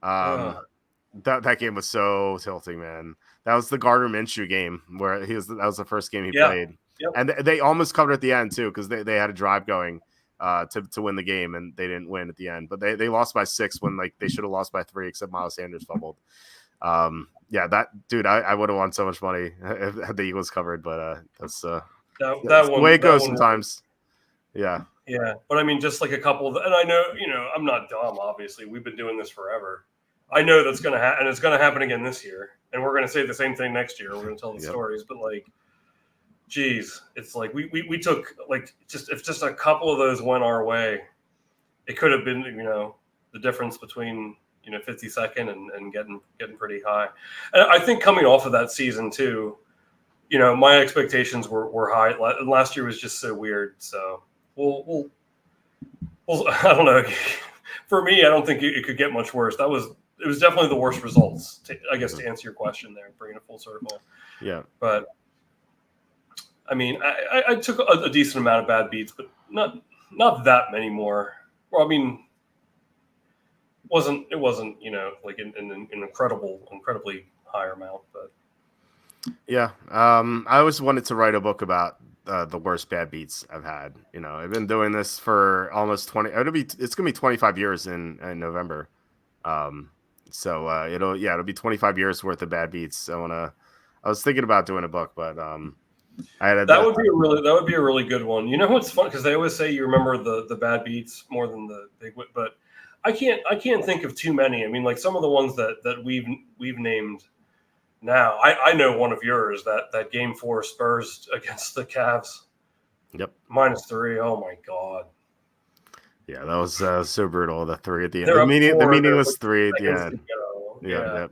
That game was so tilting, man. That was the Gardner Minshew game where that was the first game he played, and they almost covered at the end too because they had a drive going to win the game, and they didn't win at the end, but they lost by 6 when like they should have lost by 3 except Miles Sanders fumbled. That dude, I would have won so much money had the Eagles covered, but that's the way it goes sometimes. Yeah, but I mean, just like a couple and I know, I'm not dumb, obviously we've been doing this forever. I know that's going to happen, and it's going to happen again this year, and we're going to say the same thing next year. We're going to tell the stories, but like, geez, it's like we took like if just a couple of those went our way, it could have been the difference between 52nd and getting pretty high. And I think coming off of that season too, my expectations were high. Last year was just so weird. So we'll I don't know. For me, I don't think it could get much worse. It was definitely the worst results. I guess to answer your question there, bringing it full circle. Yeah, but. I mean, I took a decent amount of bad beats, but not that many more. Well, I mean, it wasn't like an incredibly higher amount, but yeah. I always wanted to write a book about the worst bad beats I've had. I've been doing this for almost 20. It's gonna be 25 years in November. So it'll be 25 years worth of bad beats. I was thinking about doing a book, but that would be a really good one. What's fun because they always say you remember the bad beats more than the big, but I can't think of too many. I mean, like some of the ones that we've named now. I know one of yours, that game 4 Spurs against the Cavs. Yep. -3. Oh my God. Yeah, that was so brutal. The 3 at the end. The meaningless 3 at the end. Yeah.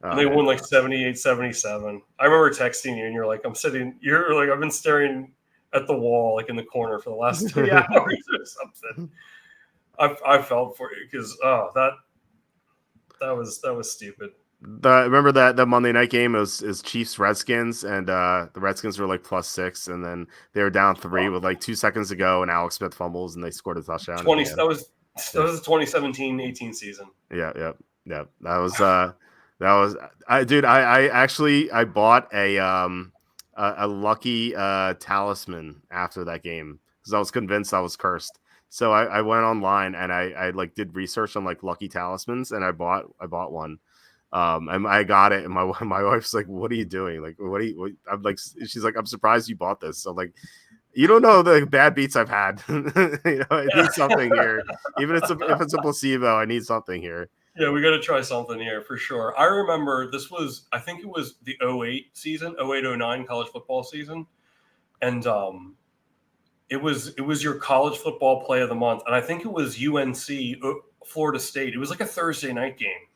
And they won like 78-77. I remember texting you, and you're like, I've been staring at the wall, like in the corner for the last 3 hours or something. I felt for you because that was stupid. Remember that Monday night game is Chiefs Redskins, and the Redskins were like +6, and then they were down 3 with like 2 seconds to go, and Alex Smith fumbles, and they scored a touchdown. That was the 2017-18 season. Yeah. That was I actually bought a lucky talisman after that game because I was convinced I was cursed. So I went online and I like did research on like lucky talismans, and I bought one. And I got it, and my wife's like, "What are you doing? Like, I'm like, she's like, I'm surprised you bought this." So I'm like, you don't know the bad beats I've had. I need something here, even if it's a placebo. I need something here. Yeah, we got to try something here for sure. I remember I think it was the 08 season, 08-09 college football season. And it was your college football play of the month. And I think it was UNC, Florida State. It was like a Thursday night game.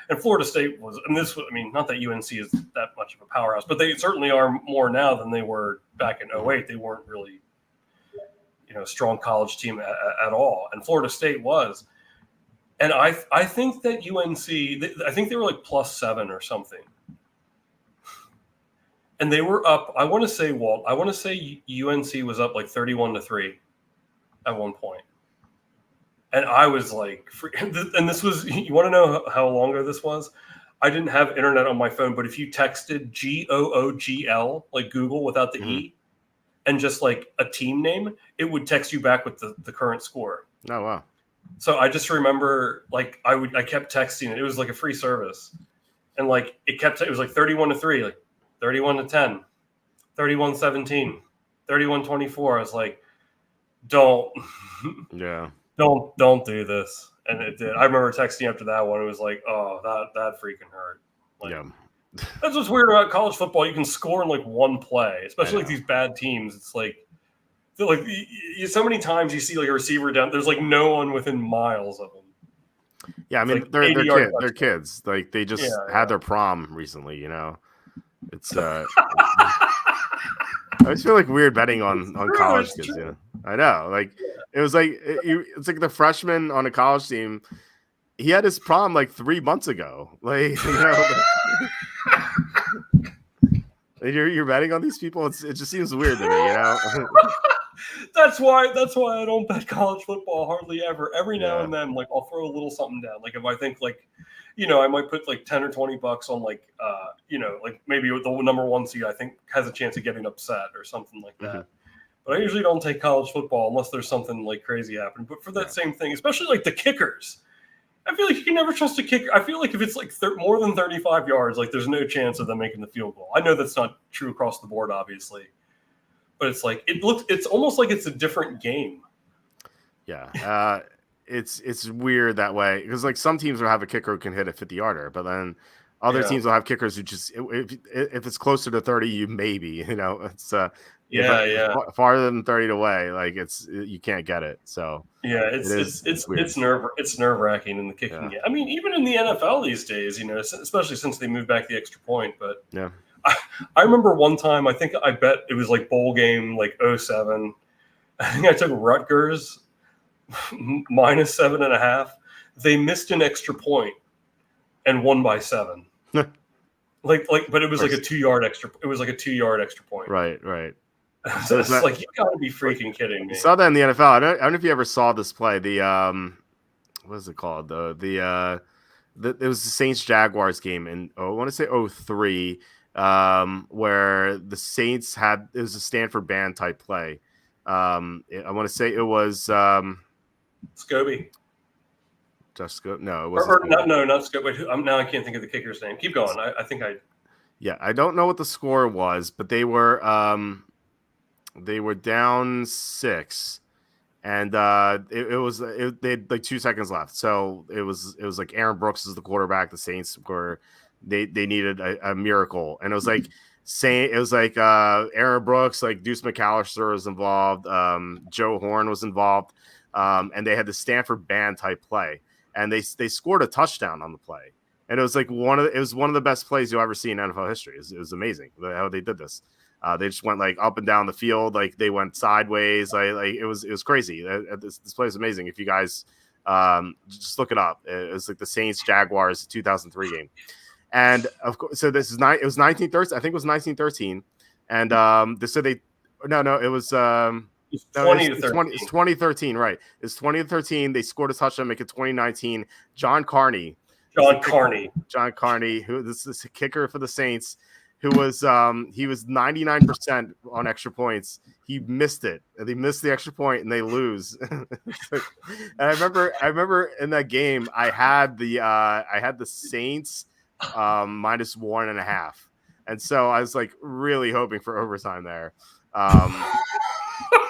And Florida State not that UNC is that much of a powerhouse, but they certainly are more now than they were back in 08. They weren't really, a strong college team at all. And Florida State was. And I think that UNC, I think they were like +7 or something. and they were up. I want to say, Walt, I want to say UNC was up like 31-3 at one point. And I was like, and this was, you want to know how long ago this was? I didn't have internet on my phone, but if you texted GOOGL, like Google without the E, and just like a team name, it would text you back with the current score. Oh, wow. So I just remember, like, I kept texting it. It was like a free service. And like, it was like 31-3, like 31-10, 31-17, 31-24. I was like, don't. Yeah. Don't do this. And it did. I remember texting after that one. It was like, oh, that freaking hurt. Like, Yeah. That's what's weird about college football. You can score in like one play, especially like these bad teams. It's like so many times you see like a receiver down. There's like no one within miles of them. Yeah, I mean, like they're kids. Like they just had their prom recently. You know, it's I just feel like weird betting on college kids. You know, I know. Like it was like it's like the freshman on a college team. He had his prom like 3 months ago. Like, you know, you're betting on these people. It just seems weird to me, you know. That's why I don't bet college football hardly ever. Every now and then, like I'll throw a little something down. Like if I think like, you know, I might put like $10 or $20 on like, you know, like maybe the number one seed I think has a chance of getting upset or something like that. But I usually don't take college football unless there's something like crazy happening. But for that same thing, especially like the kickers. I feel like you can never trust a kicker. I feel like if it's like more than 35 yards, like there's no chance of them making the field goal. I know that's not true across the board, obviously, but it's like it's almost like it's a different game. Yeah, it's weird that way because like some teams will have a kicker who can hit a 50-yarder, but then other teams will have kickers who just if it's closer to 30, you maybe, you know, it's farther than 30 away, like you can't get it. So it's nerve-wracking in the kicking game. I mean, even in the NFL these days, you know, especially since they moved back the extra point. But I remember one time, I think I bet it was like bowl game like 07. I think I took Rutgers minus 7.5. They missed an extra point and won by 7. but it was like a 2-yard extra. It was like a 2-yard extra point. Right. So it's like, you gotta be freaking kidding me. You saw that in the NFL. I don't know if you ever saw this play. The what is it called? It was the Saints Jaguars game in I want to say 03, where the Saints it was a Stanford band type play. I want to say it was Scobie. Just Scobie? No, it wasn't. No, not Scobie. Now I can't think of the kicker's name. Keep going. I think I. Yeah, I don't know what the score was, but they were down 6, and they had like 2 seconds left. So it was like Aaron Brooks is the quarterback. The Saints were they needed a miracle, and it was like Aaron Brooks, like Deuce McAllister was involved, Joe Horn was involved, and they had the Stanford band type play, and they scored a touchdown on the play. And it was like one of the best plays you'll ever see in NFL history. It was amazing how they did this. They just went like up and down the field, like they went sideways. Like it was crazy. This play is amazing. If you guys just look it up, it was like the Saints Jaguars 2003 game. And of course, so this is it was 1913. I think it was 1913. And it was 2013, right? It's 2013. They scored a touchdown, make it 2019. John Carney, who this is a kicker for the Saints, who was he was 99% on extra points. He missed it, and they missed the extra point, and they lose. And I remember in that game, I had the Saints minus 1.5, and so I was like really hoping for overtime there.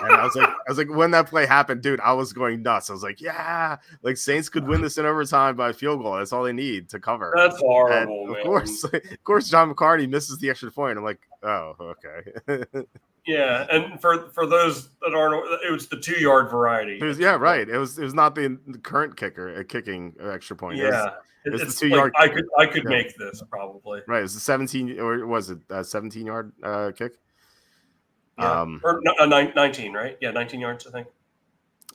And I was like, when that play happened, dude, I was going nuts. I was like, yeah, like Saints could win this in overtime by a field goal. That's all they need to cover. That's horrible, and man. Of course, John McCarthy misses the extra point. I'm like, oh, okay. Yeah, and for those that aren't, it was the 2-yard variety. It was not the current kicker kicking extra point. Yeah, it's the 2-yard. Like, I could make this probably. Right, it's the 17, or was it a 17-yard kick? Yeah. Or 19, right? Yeah, 19 yards, I think.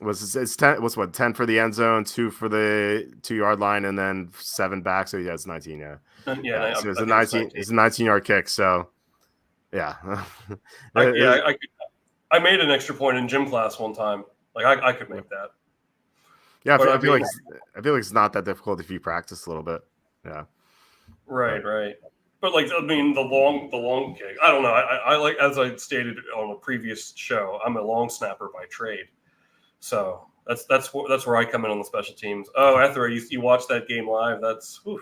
It's 10? What's 10 for the end zone, 2 for the 2-yard line, and then 7 back. So yeah, it's 19. Yeah. Yeah. So it's a 19. It's a 19-yard kick. So Yeah. I made an extra point in gym class one time. Like I could make that. Yeah, But I feel like it's not that difficult if you practice a little bit. Yeah. Right. But like, I mean, the long kick. I don't know. I like, as I stated on a previous show, I'm a long snapper by trade. So that's where I come in on the special teams. Oh, Ethra, you watched that game live? That's whew.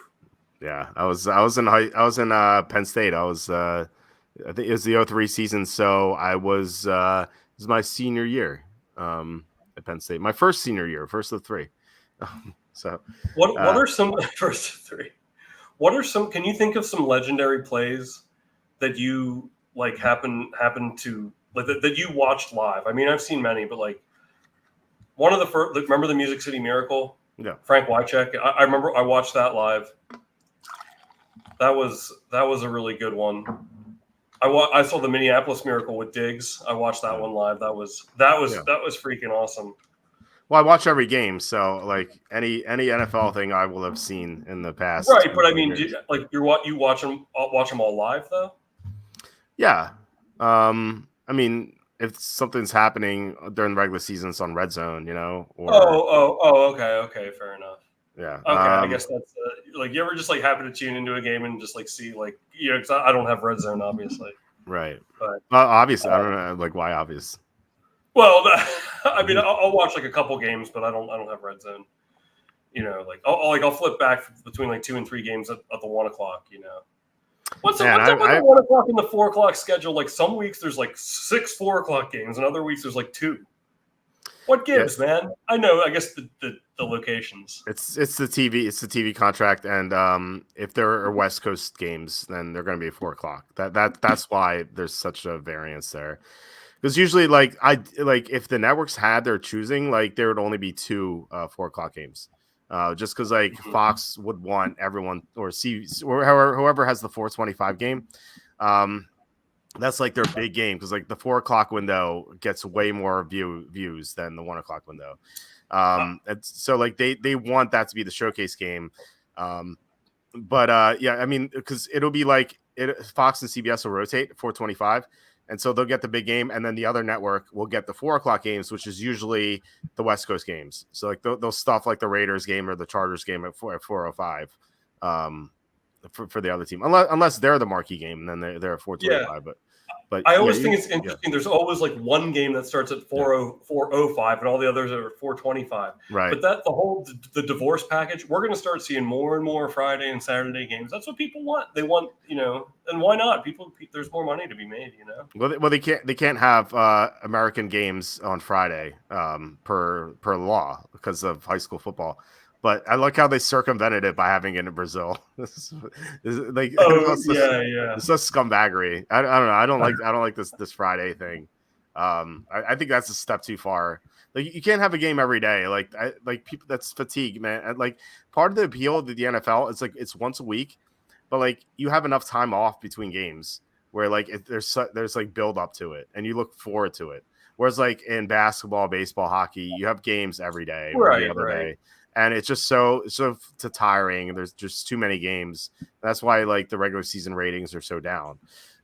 Yeah. I was in Penn State. I think it was the 03 season, so I was it was my senior year at Penn State. My first senior year, first of three. So what are some first of three? What are some? Can you think of some legendary plays that you like happen to like that you watched live? I mean, I've seen many, but like one of the first. Remember the Music City Miracle? Yeah. Frank Wycheck. I remember I watched that live. That was a really good one. I saw the Minneapolis Miracle with Diggs. I watched that one live. That was freaking awesome. Well, I watch every game, so like any NFL thing I will have seen in the past. Right, but I mean, you watch them all live though. Yeah, I mean, if something's happening during the regular season, it's on Red Zone, Or, okay, fair enough. Yeah. Okay, I guess that's like you ever just like happen to tune into a game and just like see like because I don't have Red Zone obviously. Right. But obviously, I don't know like why obvious. Well, I mean, I'll watch like a couple games, but I don't have Red Zone. Like I'll flip back between like 2 and 3 games at the 1 o'clock. What's up with the 1 o'clock and the 4 o'clock schedule? Like some weeks there's like 6 4 o'clock games, and other weeks there's like 2. What gives, man? I know. I guess the locations. It's the TV. It's the TV contract, and if there are West Coast games, then they're going to be 4 o'clock. That's why there's such a variance there. Because usually, if the networks had their choosing, like there would only be 2 4 o'clock games. Just because Fox would want everyone or whoever has the 425 game. That's like their big game because like the 4 o'clock window gets way more views than the 1 o'clock window. And so like they want that to be the showcase game. But yeah, I mean, because it'll be like Fox and CBS will rotate 425. And so they'll get the big game, and then the other network will get the 4 o'clock games, which is usually the West Coast games. So like they'll stuff like the Raiders game or the Chargers game at 4:05 for the other team, unless they're the marquee game, and then they're at 4:25. Yeah. But I always think it's interesting. Yeah. There's always like one game that starts at 4:05, and all the others are at 4:25. Right. But the divorce package, we're going to start seeing more and more Friday and Saturday games. That's what people want. They want, and why not? There's more money to be made, Well, they can't have American games on Friday per law because of high school football. But I like how they circumvented it by having it in Brazil. It's such scumbaggery. I don't know. I don't like this Friday thing. I think that's a step too far. Like you can't have a game every day. Like people, that's fatigue, man. Like part of the appeal of the NFL is like it's once a week, but like you have enough time off between games where like there's like build up to it and you look forward to it. Whereas like in basketball, baseball, hockey, you have games every day, every other day. And it's just so tiring. There's just too many games. That's why like the regular season ratings are so down.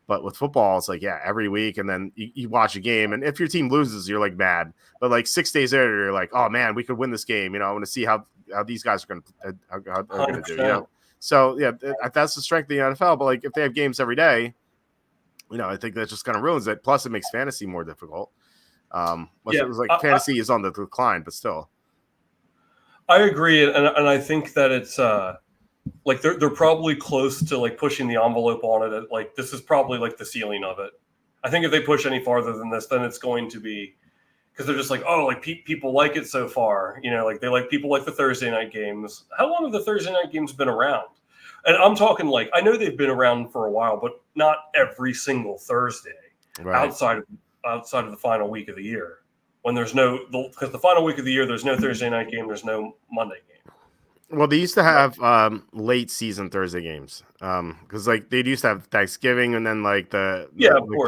But with football, it's like, yeah, every week. And then you watch a game. And if your team loses, you're like mad. But like 6 days later, you're like, oh man, we could win this game. I want to see how these guys are going to do. So yeah, that's the strength of the NFL. But like if they have games every day, I think that just kind of ruins it. Plus it makes fantasy more difficult. It was like fantasy is on the decline, but still. I agree, and I think that it's like they're probably close to like pushing the envelope on it. Like this is probably like the ceiling of it. I think if they push any farther than this, then it's going to be because they're just like, oh, like people like it so far. Like people like the Thursday night games. How long have the Thursday night games been around? And I'm talking like I know they've been around for a while, but not every single Thursday outside of the final week of the year. When there's because the final week of the year, there's no Thursday night game, there's no Monday game. Well, they used to have late season Thursday games because like they used to have Thanksgiving and then like the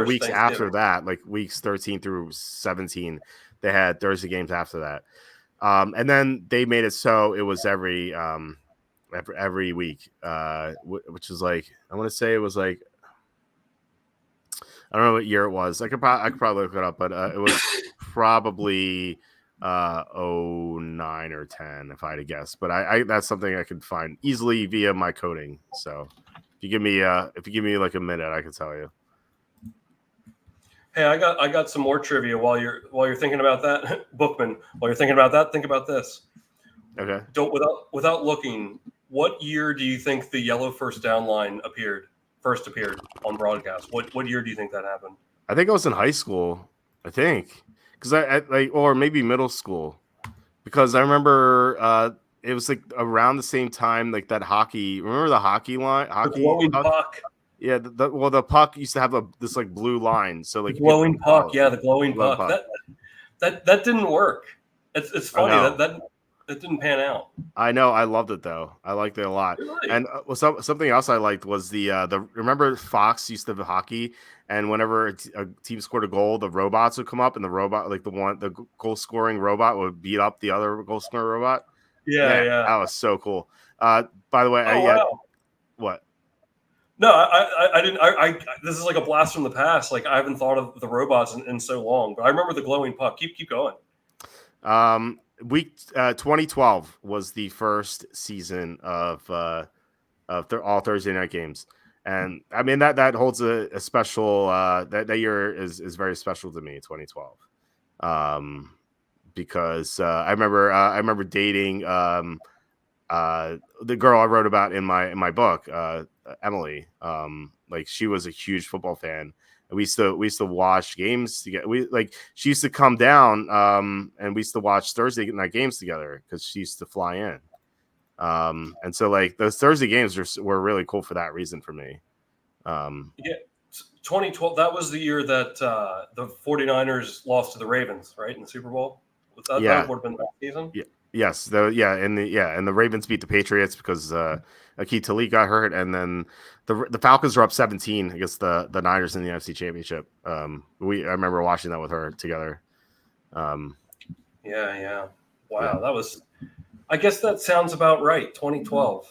weeks after that, like weeks 13 through 17, they had Thursday games after that. And then they made it so it was every week, which is like I want to say it was like I don't know what year it was. I could probably look it up, but it was probably 09 or 10 if I had to guess. But I that's something I could find easily via my coding. So if you give me like a minute, I can tell you. Hey, I got some more trivia while you're thinking about that, Bookman. While you're thinking about that, think about this. Okay. Don't without looking. What year do you think the yellow first down line first appeared on broadcast? What year do you think that happened? I think I was in high school. I think because I like or maybe middle school because I remember it was like around the same time like that hockey. Remember the hockey line? The glowing puck. Yeah, the puck used to have this like blue line, so like the glowing puck. Yeah, the glowing puck. That didn't work. It's funny that didn't pan out. I know. I loved it though. I liked it a lot. Really? And something else I liked was the remember Fox used to have hockey, and whenever a team scored a goal, the robots would come up, and the robot like the goal scoring robot would beat up the other goal scoring robot. Yeah. That was so cool. By the way, wow. What? No, I didn't. This is like a blast from the past. Like I haven't thought of the robots in so long, but I remember the glowing puck. Keep going. Week 2012 was the first season of all Thursday night games, and I mean that holds a special that year is very special to me. 2012, because I remember dating the girl I wrote about in my book, Emily. Like she was a huge football fan. And we used to watch games together. She used to come down and we used to watch Thursday night games together because she used to fly in. And so like those Thursday games were really cool for that reason for me. 2012, that was the year that the 49ers lost to the Ravens, right, in the Super Bowl. That would have been that season. Yeah. Yes, and the Ravens beat the Patriots because Akeem Talib got hurt, and then the Falcons were up 17 against the Niners in the NFC Championship. I remember watching that with her together. Yeah. Wow, that was. I guess that sounds about right. 2012,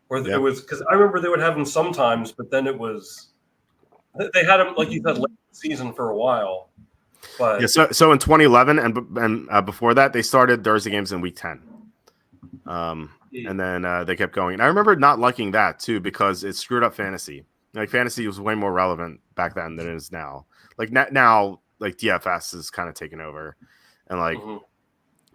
where it was because I remember they would have them sometimes, but then it was they had them like you said late season for a while. But yeah, so in 2011 and before that, they started Thursday games in week 10. And then they kept going. And I remember not liking that too because it screwed up fantasy. Like fantasy was way more relevant back then than it is now. Like now, like DFS is kind of taken over, and like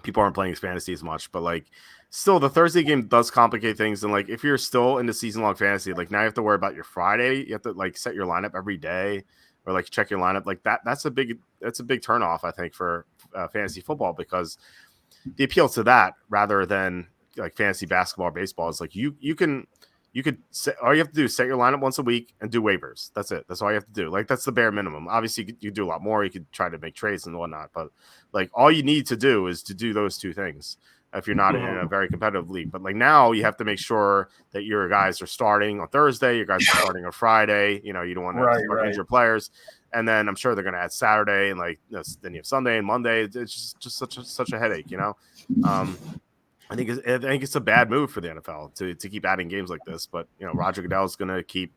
people aren't playing fantasy as much. But like still, the Thursday game does complicate things. And like if you're still into season long fantasy, like now you have to worry about your Friday. You have to like set your lineup every day. Or like check your lineup like that. That's a big turnoff, I think, for fantasy football because the appeal to that rather than like fantasy basketball or baseball is like you could all you have to do is set your lineup once a week and do waivers. That's it. That's all you have to do. Like that's the bare minimum. Obviously, you could do a lot more. You could try to make trades and whatnot, but like all you need to do is to do those two things. If you're not in a very competitive league, but like now you have to make sure that your guys are starting on Thursday, your guys are starting on Friday. You know, you don't want to start injured players, and then I'm sure they're going to add Saturday and like then you have Sunday and Monday. It's just such a headache, you know. I think it's a bad move for the NFL to keep adding games like this, but you know Roger Goodell is going to keep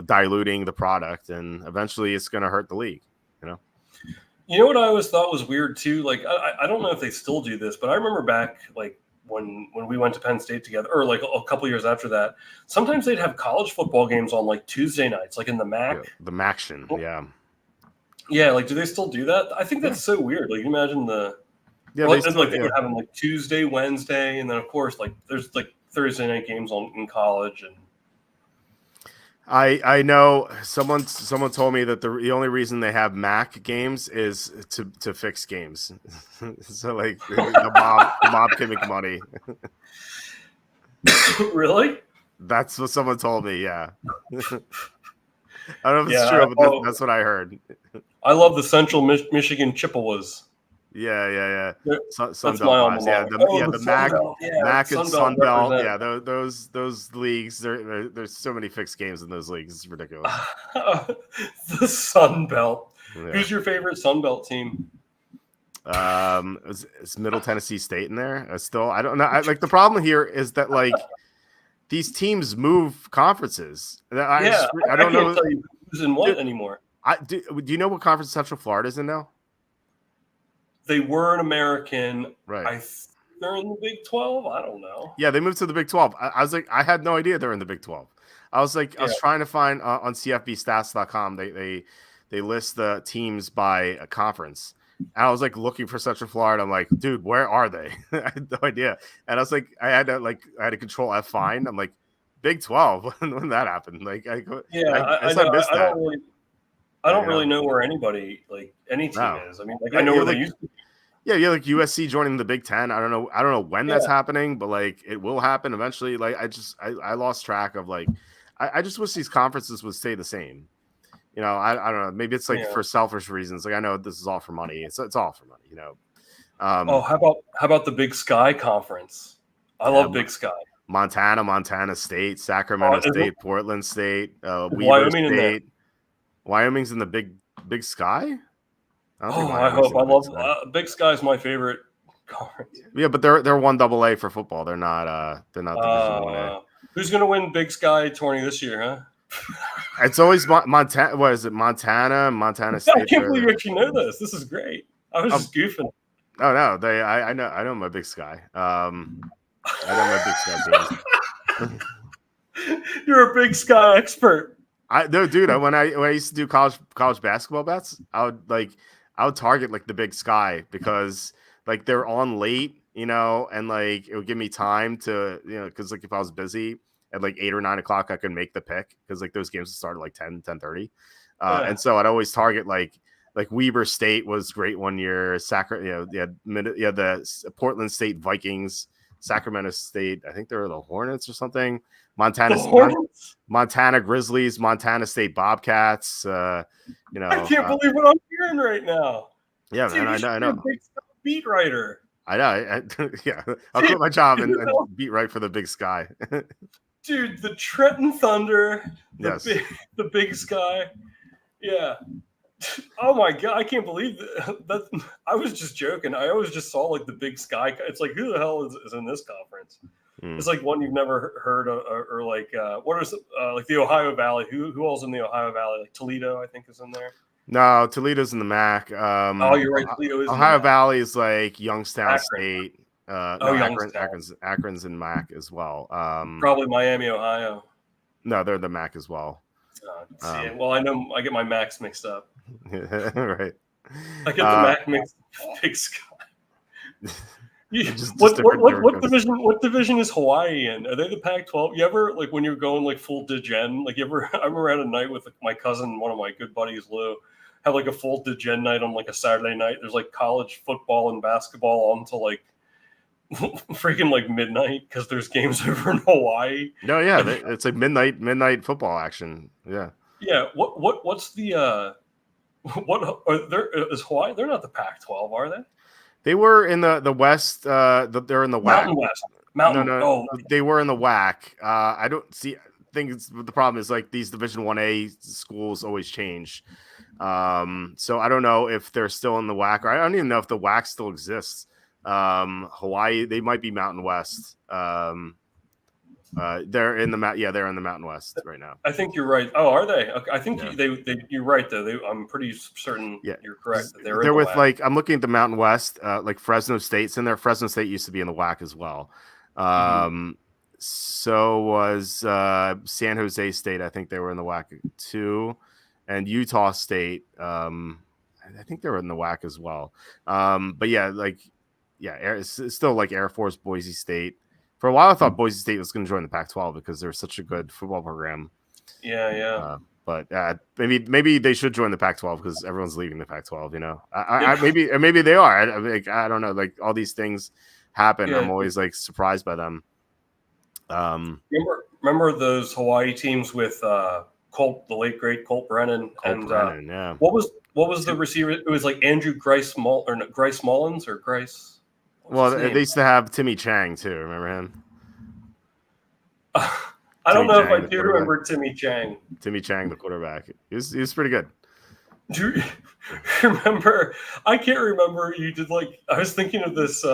diluting the product, and eventually it's going to hurt the league. You know. You know what I always thought was weird too? Like I don't know if they still do this, but I remember back like when we went to Penn State together, or like a couple years after that, sometimes they'd have college football games on like Tuesday nights, like in the MAC. Yeah, the MACtion, yeah. Yeah, like do they still do that? I think that's so weird. Like you imagine they would have them like Tuesday, Wednesday, and then of course like there's like Thursday night games in college and. I know someone told me that the only reason they have MAC games is to fix games. So like the mob can make money. Really? That's what someone told me. Yeah. I don't know if it's true, but that's what I heard. I love the Central Michigan Chippewas. Yeah. Sun Belt Guys. Yeah, the MAC and Sun Belt. Yeah, those leagues. There's so many fixed games in those leagues. It's ridiculous. The Sun Belt. Yeah. Who's your favorite Sun Belt team? Is Middle Tennessee State in there? I don't know. Like the problem here is that like these teams move conferences. I don't know tell you who's in what anymore. Do you know what conference Central Florida is in now? They were an American. Right. They're in the Big 12. I don't know. Yeah, they moved to the Big 12. I was like, I had no idea they're in the Big 12. I was like, I was trying to find on CFBstats.com. They list the teams by a conference. And I was like looking for Central Florida. I'm like, dude, where are they? I had no idea. And I was like, I had to control F find. I'm like, Big 12. When that happened, like, I missed that. I don't really know where anybody, like any team is. I mean, like I know where they used to be. Yeah, like USC joining the Big Ten. I don't know when that's happening, but like it will happen eventually. Like I lost track of like I just wish these conferences would stay the same. You know, I don't know. Maybe it's like for selfish reasons. Like I know this is all for money. It's all for money. You know. How about the Big Sky Conference? I love Big Sky. Montana State, Sacramento State, Portland State, Weber State. Wyoming's in the Big Sky. I love Big Sky is my favorite conference. Yeah, but they're 1AA for football. They're not Division 1A. Who's going to win Big Sky tourney this year, huh? It's always Montana. What is it? Montana State. I can't believe you actually know this. This is great. I was just goofing. Oh no, I know my Big Sky. I know my Big Sky teams. You're a Big Sky expert. Dude. When I used to do college basketball bets, I would target like the Big Sky because like they're on late, you know, and like it would give me time to, you know, because like if I was busy at like 8 or 9 o'clock, I could make the pick because like those games started like 10:30. And so I'd always target like Weber State was great one year. The Portland State Vikings, Sacramento State. I think they were the Hornets or something. Montana Grizzlies, Montana State Bobcats. You know, I can't believe what I'm hearing right now. Yeah, dude, man, I know. Big beat writer. I know. Yeah, I'll quit my job and beat right for the Big Sky. Dude, the Trenton Thunder, the Big Sky. Yeah. Oh my God, I can't believe that. I was just joking. I always just saw like the Big Sky. It's like, who the hell is in this conference? It's like one you've never heard of, or like what is like the Ohio Valley? Who else in the Ohio Valley? Like Toledo, I think, is in there. No, Toledo's in the MAC. You're right. Toledo is Ohio Valley is like Youngstown Akron. State. Youngstown. Akron's in MAC as well. Probably Miami, Ohio. No, they're the MAC as well. Well, I know I get my Macs mixed up. Right. I get the Mac mixed up. Big Sky. What division is Hawaii in? Are they the Pac-12? You ever like when you're going like full degen? Like I remember at a night with my cousin, one of my good buddies, Lou, have like a full degen night on like a Saturday night. There's like college football and basketball on until like freaking like midnight because there's games over in Hawaii. No, yeah, it's like midnight football action. Yeah. Yeah. What's the what are there? Is Hawaii? They're not the Pac-12, are they? They were in the West. They're in the WAC. Mountain West. No. They were in the WAC. I don't see. I think the problem is like these Division 1A schools always change. So I don't know if they're still in the WAC, or I don't even know if the WAC still exists. Hawaii, they might be Mountain West. They're in the they're in the Mountain West right now. I think you're right. Oh, are they? Okay. I think you're right though. I'm pretty certain you're correct. That they're with WAC. Like I'm looking at the Mountain West. Like Fresno State's in there. Fresno State used to be in the WAC as well. So was San Jose State. I think they were in the WAC too, and Utah State. I think they were in the WAC as well. But it's still like Air Force, Boise State. For a while, I thought Boise State was going to join the Pac-12 because they're such a good football program. Yeah. But maybe they should join the Pac-12 because everyone's leaving the Pac-12. You know, maybe they are. I don't know. Like all these things happen. I'm always like surprised by them. Remember those Hawaii teams with Colt, the late great Colt Brennan, What was the receiver? It was like Andrew Grice Mullins or Grice. Well, they used to have Timmy Chang too. Remember him? I don't know if I do remember Timmy Chang. Timmy Chang, the quarterback. He was pretty good. Do you remember? I can't remember. You did like I was thinking of this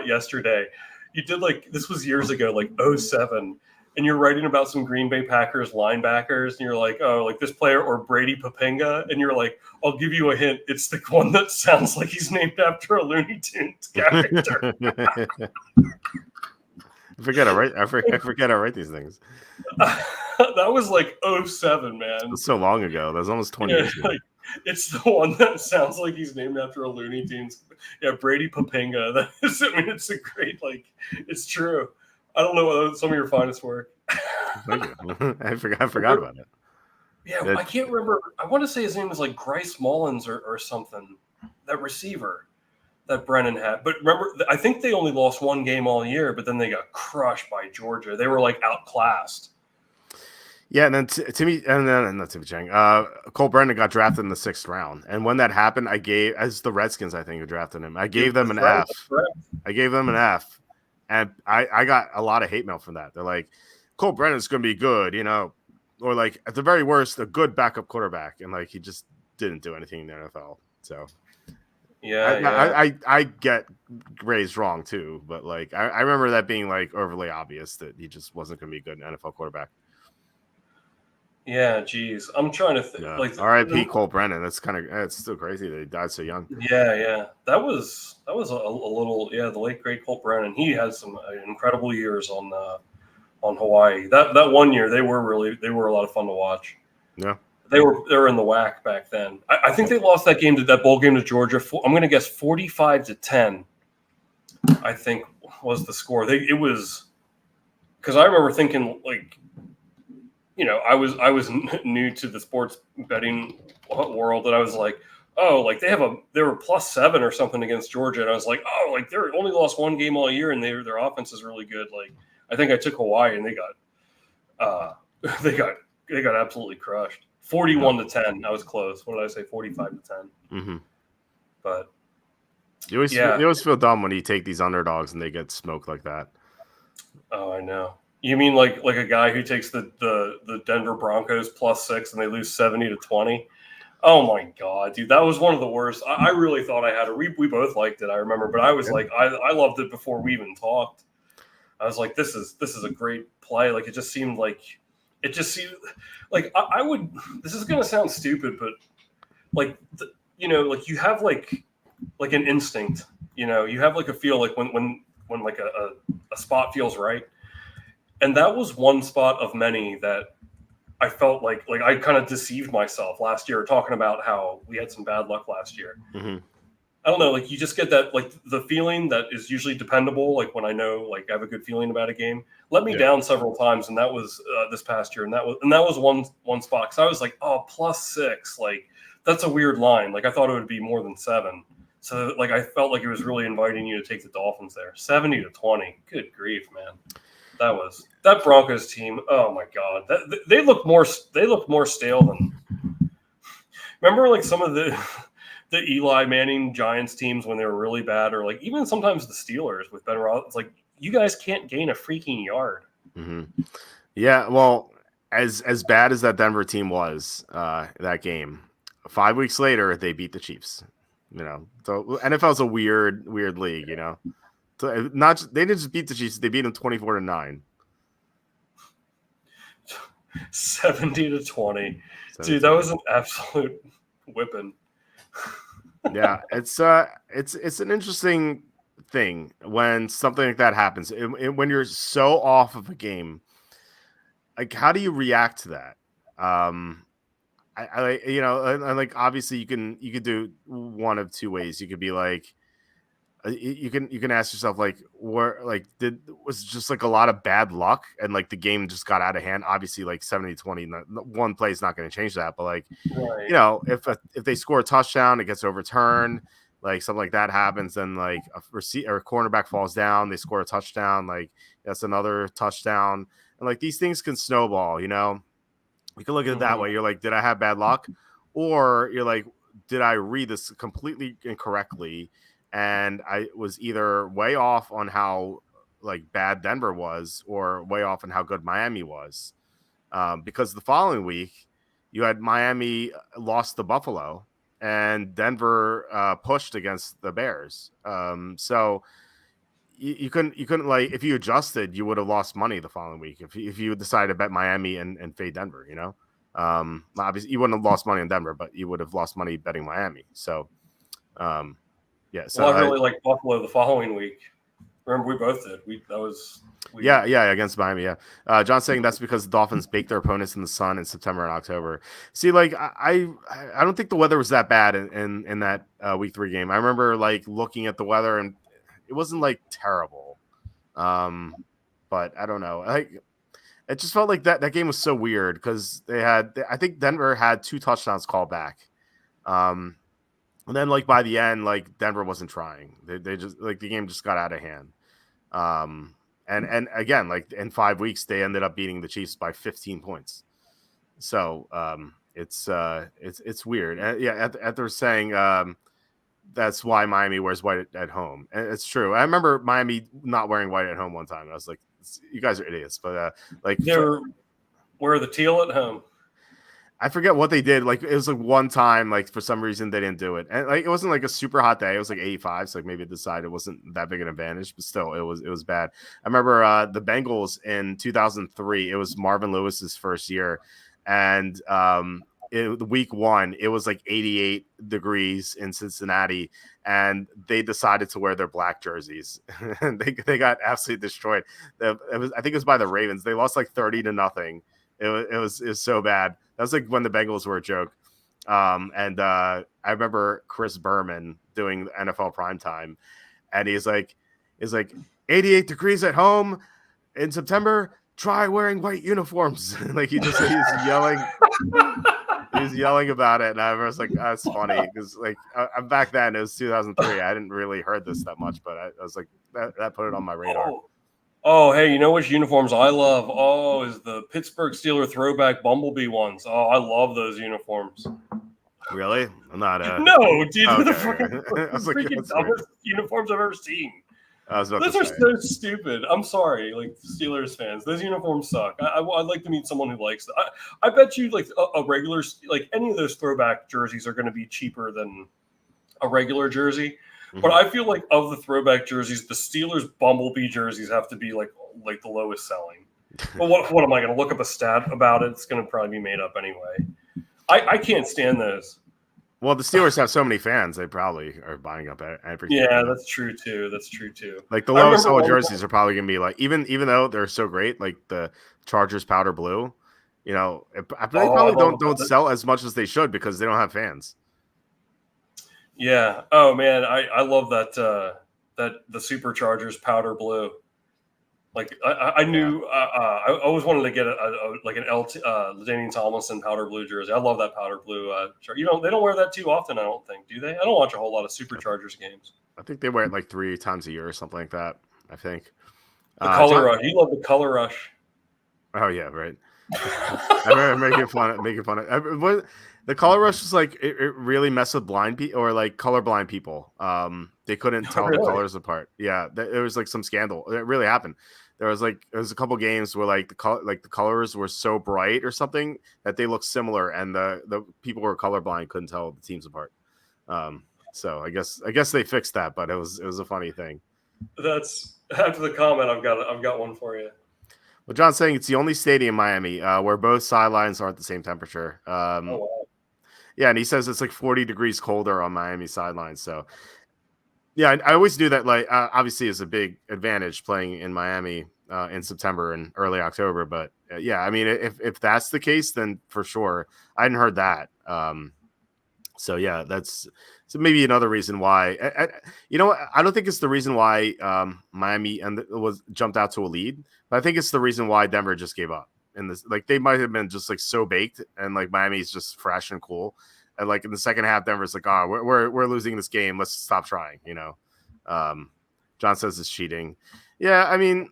yesterday. You did like this was years ago, like 2007. and you're writing about some Green Bay Packers linebackers, and you're like, oh, like this player or Brady Papinga, and you're like, I'll give you a hint. It's the one that sounds like he's named after a Looney Tunes character. I forget I write these things. That was like 07, man. That's so long ago. That was almost 20 years ago. Like, it's the one that sounds like he's named after a Looney Tunes. Yeah, Brady Papinga. That is, I mean, it's a great, like, it's true. I don't know what some of your finest work. Thank you. I forgot about it. Yeah, I can't remember. I want to say his name was like Grice Mullins or something. That receiver that Brennan had. But remember, I think they only lost one game all year, but then they got crushed by Georgia. They were like outclassed. Yeah, and then Timmy, and then not Timmy Chang. Cole Brennan got drafted in the 6th round, and when that happened, as the Redskins, I think, who drafted him, I gave them an F. I gave them an F, and I got a lot of hate mail from that. They're like, Cole Brennan's going to be good, or like at the very worst, a good backup quarterback, and like he just didn't do anything in the NFL. So I get raised wrong too, but like I remember that being like overly obvious that he just wasn't going to be a good NFL quarterback. Yeah, geez, I'm trying to think. Yeah. Like R.I.P. Cole Brennan. That's it's still crazy that he died so young. Yeah, that was a little. Yeah, the late great Cole Brennan. He had some incredible years on Hawaii. That one year they were a lot of fun to watch. Yeah, they were in the WAC back then. I think they lost that bowl game to Georgia. I'm going to guess 45-10. I think was the score. It was because I remember thinking like. I was new to the sports betting world, and I was like, oh, like they were +7 or something against Georgia, and I was like, oh, like they're only lost one game all year, and their offense is really good. Like I think I took Hawaii, and they got absolutely crushed, 41-10. I was close. What did I say? 45-10. Mm-hmm. But you always feel dumb when you take these underdogs and they get smoked like that. Oh, I know. You mean like a guy who takes the Denver Broncos +6 and they lose 70-20? Oh my God, dude, that was one of the worst. I really thought I had it. We both liked it, I remember, but I was like, I loved it before we even talked. I was like, this is a great play. Like it just seemed like I would. This is gonna sound stupid, but like like you have like an instinct. You have like a feel like when like a spot feels right. And that was one spot of many that I felt like I kind of deceived myself last year talking about how we had some bad luck last year. Mm-hmm. I don't know, like you just get that like the feeling that is usually dependable. Like when I know like I have a good feeling about a game, let me down several times, and that was this past year, and that was one spot because I was like, oh, +6, like that's a weird line. Like I thought it would be more than 7. So like I felt like it was really inviting you to take the Dolphins there, 70-20. Good grief, man. That Broncos team. Oh my God, they look more stale than. Remember, like some of the Eli Manning Giants teams when they were really bad, or like even sometimes the Steelers with Ben Roethlisberger. It's like you guys can't gain a freaking yard. Mm-hmm. Yeah, well, as bad as that Denver team was, that game, 5 weeks later they beat the Chiefs. So NFL's a weird league. So they didn't just beat the Chiefs; they beat them 24-9. 70-20. Dude, that was an absolute whipping. Yeah, it's an interesting thing when something like that happens. When you're so off of a game, like how do you react to that? And like obviously you could do one of two ways. You could be like. You can ask yourself like was it just like a lot of bad luck and like the game just got out of hand. Obviously like 70-20, one play is not going to change that, but like right. If they score a touchdown, it gets overturned, like something like that happens, then like a cornerback falls down, they score a touchdown, like that's another touchdown, and like these things can snowball. You can look at it that way. You're like, did I have bad luck, or you're like, did I read this completely incorrectly? And I was either way off on how like bad Denver was or way off on how good Miami was. Because the following week you had Miami lost to Buffalo and Denver pushed against the Bears. So you couldn't like if you adjusted, you would have lost money the following week if you decided to bet Miami and fade Denver. Obviously you wouldn't have lost money in Denver, but you would have lost money betting Miami. So, yeah. So I really like Buffalo the following week. Remember, we both did. Yeah, against Miami. Yeah, John's saying that's because the Dolphins baked their opponents in the sun in September and October. See, like I don't think the weather was that bad in that week 3 game. I remember like looking at the weather and it wasn't like terrible, but I don't know. It just felt like that game was so weird because I think Denver had 2 touchdowns called back, and then like by the end, like Denver wasn't trying. They just like the game just got out of hand. And again, like in 5 weeks, they ended up beating the Chiefs by 15 points. So it's weird. And yeah, they're saying that's why Miami wears white at home, and it's true. I remember Miami not wearing white at home one time. I was like, you guys are idiots. But like they're wear the teal at home. I forget what they did. Like it was like one time, like for some reason they didn't do it, and like it wasn't like a super hot day. It was like 85, so like maybe the side it wasn't that big an advantage, but still it was bad. I remember the Bengals in 2003. It was Marvin Lewis's first year, and week 1 it was like 88 degrees in Cincinnati, and they decided to wear their black jerseys. And they got absolutely destroyed. I think it was by the Ravens. They lost like 30-0. It was so bad. That was like when the Bengals were a joke. And I remember Chris Berman doing NFL primetime, and he's like 88 degrees at home in September. Try wearing white uniforms. Like he's yelling. He's yelling about it, and I was like, "That's funny." Because like I'm back then, it was 2003. I hadn't really heard this that much, but I was like, that put it on my radar. Oh, hey, you know which uniforms I love? Oh, is the Pittsburgh Steelers throwback Bumblebee ones. Oh, I love those uniforms. Really? I'm not. No, dude, okay. the freaking dumbest uniforms I've ever seen. Those are so stupid. I'm sorry, like Steelers fans. Those uniforms suck. I'd like to meet someone who likes them. I bet you like a regular, like any of those throwback jerseys are going to be cheaper than a regular jersey. But I feel like of the throwback jerseys, the Steelers Bumblebee jerseys have to be like the lowest selling. But what am I going to look up a stat about it? It's going to probably be made up anyway. I can't stand those. Well, the Steelers have so many fans; they probably are buying up everything. Yeah, that's true too. Like the lowest sold jerseys are probably going to be like even though they're so great, like the Chargers powder blue. They probably don't sell as much as they should because they don't have fans. Yeah. Oh man, I love that the Superchargers powder blue. Like I knew I always wanted to get like an LaDainian Tomlinson powder blue jersey. I love that powder blue. They don't wear that too often. I don't think, do they? I don't watch a whole lot of Superchargers games. I think they wear it like 3 times a year or something like that. I think the color rush. You love the color rush. Oh yeah, right. I remember making fun of the color rush was like it really messed with blind people or like colorblind people. They couldn't tell the colors apart. Yeah, there was like some scandal. It really happened. There was a couple games where like the colors were so bright or something that they looked similar, and the people who were colorblind couldn't tell the teams apart. So I guess they fixed that, but it was a funny thing. That's after the comment. I've got one for you. Well, John's saying it's the only stadium in Miami where both sidelines are at the same temperature. Wow. Yeah, and he says it's like 40 degrees colder on Miami sidelines. So, yeah, I always do that. Like, obviously, it's a big advantage playing in Miami in September and early October. But yeah, I mean, if that's the case, then for sure, I hadn't heard that. So yeah, that's maybe another reason why. I don't think it's the reason why Miami was jumped out to a lead, but I think it's the reason why Denver just gave up. And this, like, they might have been just like so baked, and like Miami's just fresh and cool, and like in the second half, Denver's like, oh, we're losing this game, let's stop trying. John says it's cheating. Yeah, I mean,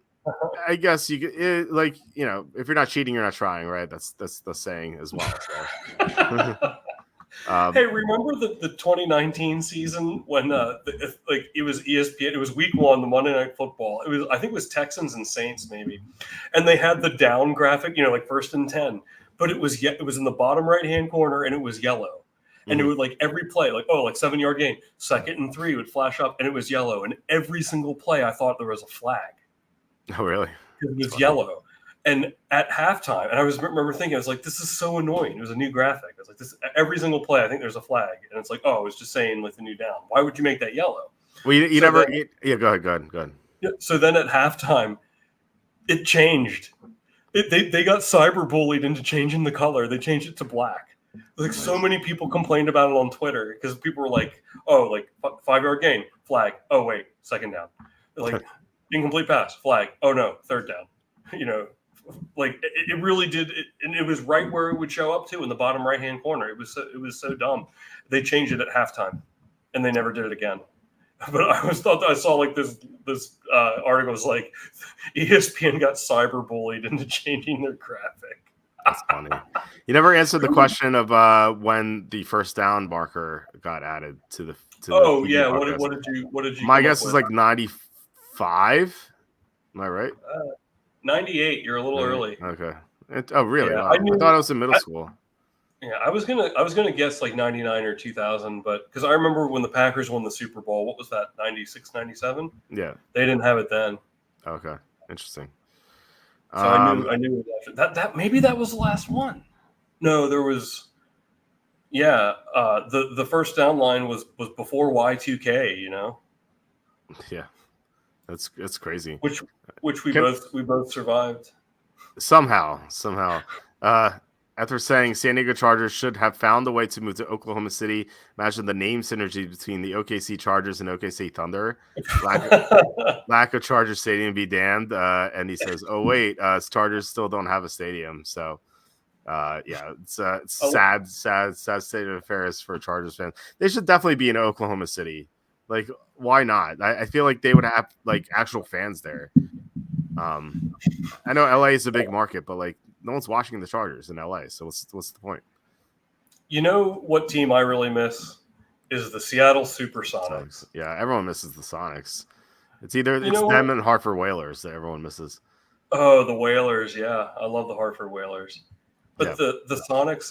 I guess you could, if you're not cheating, you're not trying, right? That's the saying as well. So. Hey, remember the 2019 season when it was ESPN? It was week 1, the Monday Night Football. I think it was Texans and Saints maybe, and they had the down graphic, like 1st and 10, but it was in the bottom right hand corner and it was yellow, And it would like every play, like 7-yard gain, 2nd and 3 would flash up, and it was yellow. And every single play, I thought there was a flag. Oh, really? It was yellow. And at halftime, and I remember thinking, I was like, this is so annoying. It was a new graphic. I was like, this every single play, I think there's a flag. And it's like, oh, it's just saying like the new down. Why would you make that yellow? Well, you So never. then- Go ahead. Yeah, so then at halftime, it changed. They got cyberbullied into changing the color. They changed it to black. Like so many people complained about it on Twitter because people were like, "Oh, like 5-yard gain, flag. Oh wait, 2nd down. Like incomplete pass, flag. Oh no, 3rd down." You know, like it really did, and it was right where it would show up to in the bottom right-hand corner. It was so dumb. They changed it at halftime, and they never did it again. But I saw like this article was like ESPN got cyberbullied into changing their graphic. That's funny. You never answered the question of when the first down marker got added to the. Oh the yeah, podcast. what did you? My guess is like 95. Am I right? 98. You're a little early. Okay. Oh really? Yeah, Wow. I thought I was in middle school. Yeah, I was gonna guess like 99 or 2000, but because I remember when the Packers won the Super Bowl, what was that, 96, 97? Yeah. They didn't have it then. Okay. Interesting. So I knew that maybe that was the last one. No, there was. Yeah, the first down line was before Y2K. You know. Yeah, that's crazy. Which we both survived. Somehow. After saying San Diego Chargers should have found a way to move to Oklahoma City, imagine the name synergy between the OKC Chargers and OKC Thunder. Lack of Charger Stadium be damned. And he says, "Oh wait, Chargers still don't have a stadium." So, yeah, it's sad state of affairs for Chargers fans. They should definitely be in Oklahoma City. Like, why not? I feel like they would have like actual fans there. I know LA is a big market, but like no one's watching the Chargers in LA. So what's the point? You know what team I really miss is the Seattle Supersonics. Yeah, everyone misses the Sonics. It's them and Hartford Whalers that everyone misses. Oh, the Whalers, yeah, I love the Hartford Whalers. But yeah. the Sonics,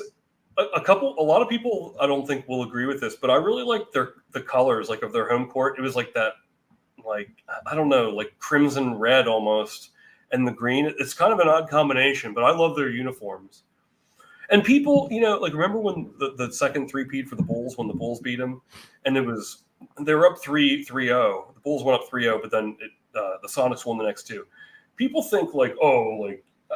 a lot of people I don't think will agree with this, but I really like the colors like of their home court. It was like that, like I don't know, like crimson red almost. And the green, it's kind of an odd combination, but I love their uniforms. And people, like remember when the second three-peat for the Bulls, when the Bulls beat them, and they were up 3-0. The Bulls went up 3-0, but then the Sonics won the next two. People think like,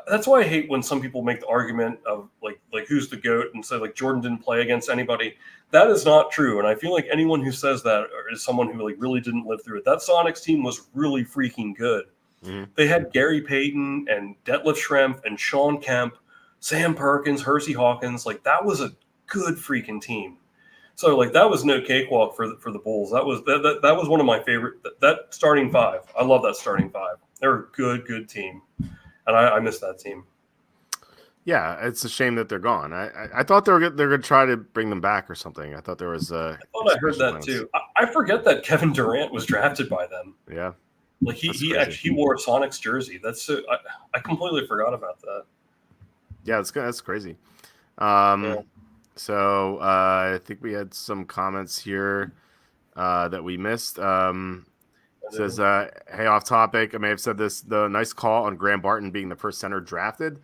that's why I hate when some people make the argument of like who's the GOAT and say like Jordan didn't play against anybody. That is not true. And I feel like anyone who says that is someone who like really didn't live through it. That Sonics team was really freaking good. Mm-hmm. They had Gary Payton and Detlef Schrempf and Sean Kemp, Sam Perkins, Hersey Hawkins. Like that was a good freaking team. So like that was no cakewalk for the Bulls. That was one of my favorite. That starting five. I love that starting five. They're a good team, and I miss that team. Yeah, it's a shame that they're gone. I thought they're going to try to bring them back or something. I thought there was. I heard that too. I forget that Kevin Durant was drafted by them. Yeah. Like he wore a Sonics jersey. That's I completely forgot about that. Yeah, that's crazy. Yeah. So I think we had some comments here that we missed. Says, "Hey, off topic. I may have said this. The nice call on Graham Barton being the first center drafted.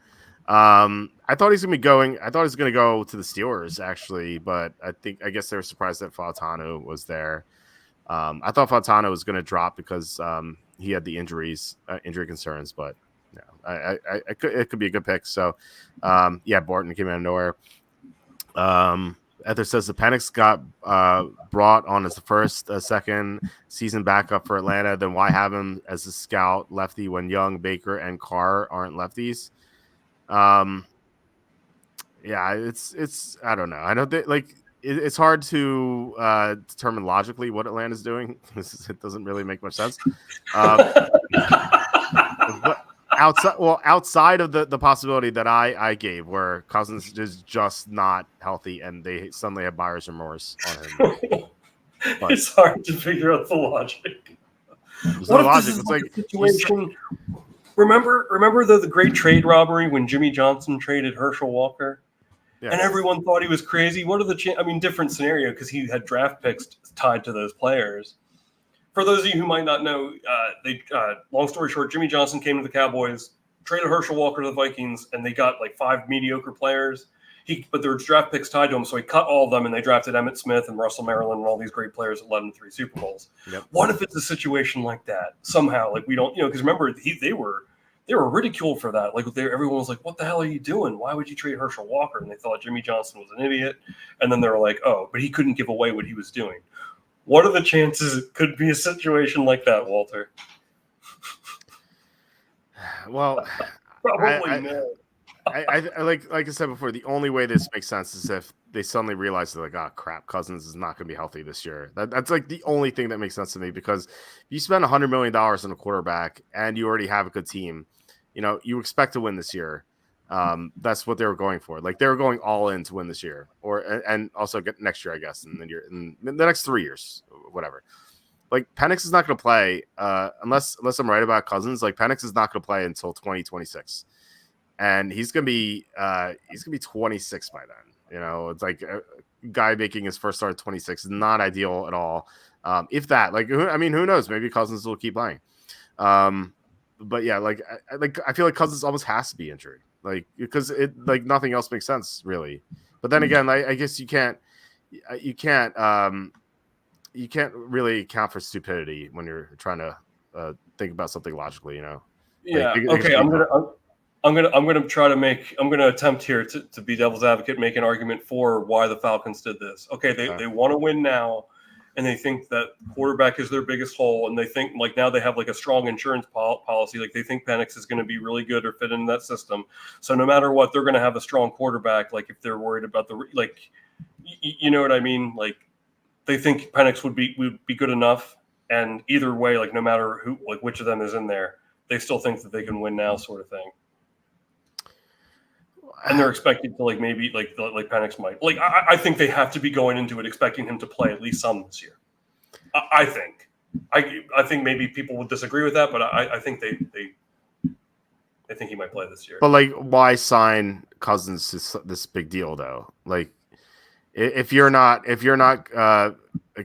I thought he's gonna be going. I thought he was gonna go to the Steelers actually, but I guess they were surprised that Fautanu was there. I thought Fautanu was going to drop because he had the injury concerns, but yeah, it could be a good pick. So, yeah, Barton came out of nowhere. Ether says the Penix got brought on as the first, second season backup for Atlanta. Then why have him as a scout lefty when Young, Baker, and Carr aren't lefties? Yeah, it's I don't know. I know that like. It's hard to determine logically what Atlanta's doing. It doesn't really make much sense. But outside of the possibility that I gave, where Cousins is just not healthy and they suddenly have buyer's remorse on him. But it's hard to figure out the logic. There's no logic. It's like situation. Remember the great trade robbery when Jimmy Johnson traded Herschel Walker? And everyone thought he was crazy. What are the I mean, different scenario because he had draft picks tied to those players. For those of you who might not know, long story short, Jimmy Johnson came to the Cowboys, traded Herschel Walker to the Vikings, and they got like 5 mediocre players. But there were draft picks tied to him, so he cut all of them, and they drafted Emmitt Smith and Russell Maryland and all these great players that led him to 3 Super Bowls. Yep. What if it's a situation like that somehow? Like we don't, because remember they were ridiculed for that. Like everyone was like, "What the hell are you doing? Why would you trade Herschel Walker?" And they thought Jimmy Johnson was an idiot. And then they were like, "Oh, but he couldn't give away what he was doing." What are the chances it could be a situation like that, Walter? Well, probably no. Like I said before, the only way this makes sense is if they suddenly realize they're like, oh crap, Cousins is not going to be healthy this year. That's like the only thing that makes sense to me, because if you spend $100 million on a quarterback and you already have a good team, you expect to win this year. That's what they were going for. Like they were going all in to win this year, and also get next year, I guess, and then in the next 3 years, whatever. Like Penix is not going to play unless I'm right about Cousins. Like Penix is not going to play until 2026. And he's gonna be 26 by then. It's like a guy making his first start at 26 is not ideal at all. If that, who knows? Maybe Cousins will keep playing. But yeah, I feel like Cousins almost has to be injured, because it nothing else makes sense really. But then again, I guess you can't really account for stupidity when you're trying to think about something logically. Yeah. Okay. I'm gonna attempt here to be devil's advocate, make an argument for why the Falcons did this. Okay, they want to win now, and they think that quarterback is their biggest hole, and they think now they have a strong insurance policy. Like they think Penix is going to be really good or fit into that system. So no matter what, they're going to have a strong quarterback. Like if they're worried about you know what I mean? Like they think Penix would be good enough, and either way, no matter which of them is in there, they still think that they can win now, sort of thing. And they're expected to maybe Penix might. I think they have to be going into it expecting him to play at least some this year. I think. I think maybe people would disagree with that, but I think they think he might play this year. But why sign Cousins to this big deal though? If you're not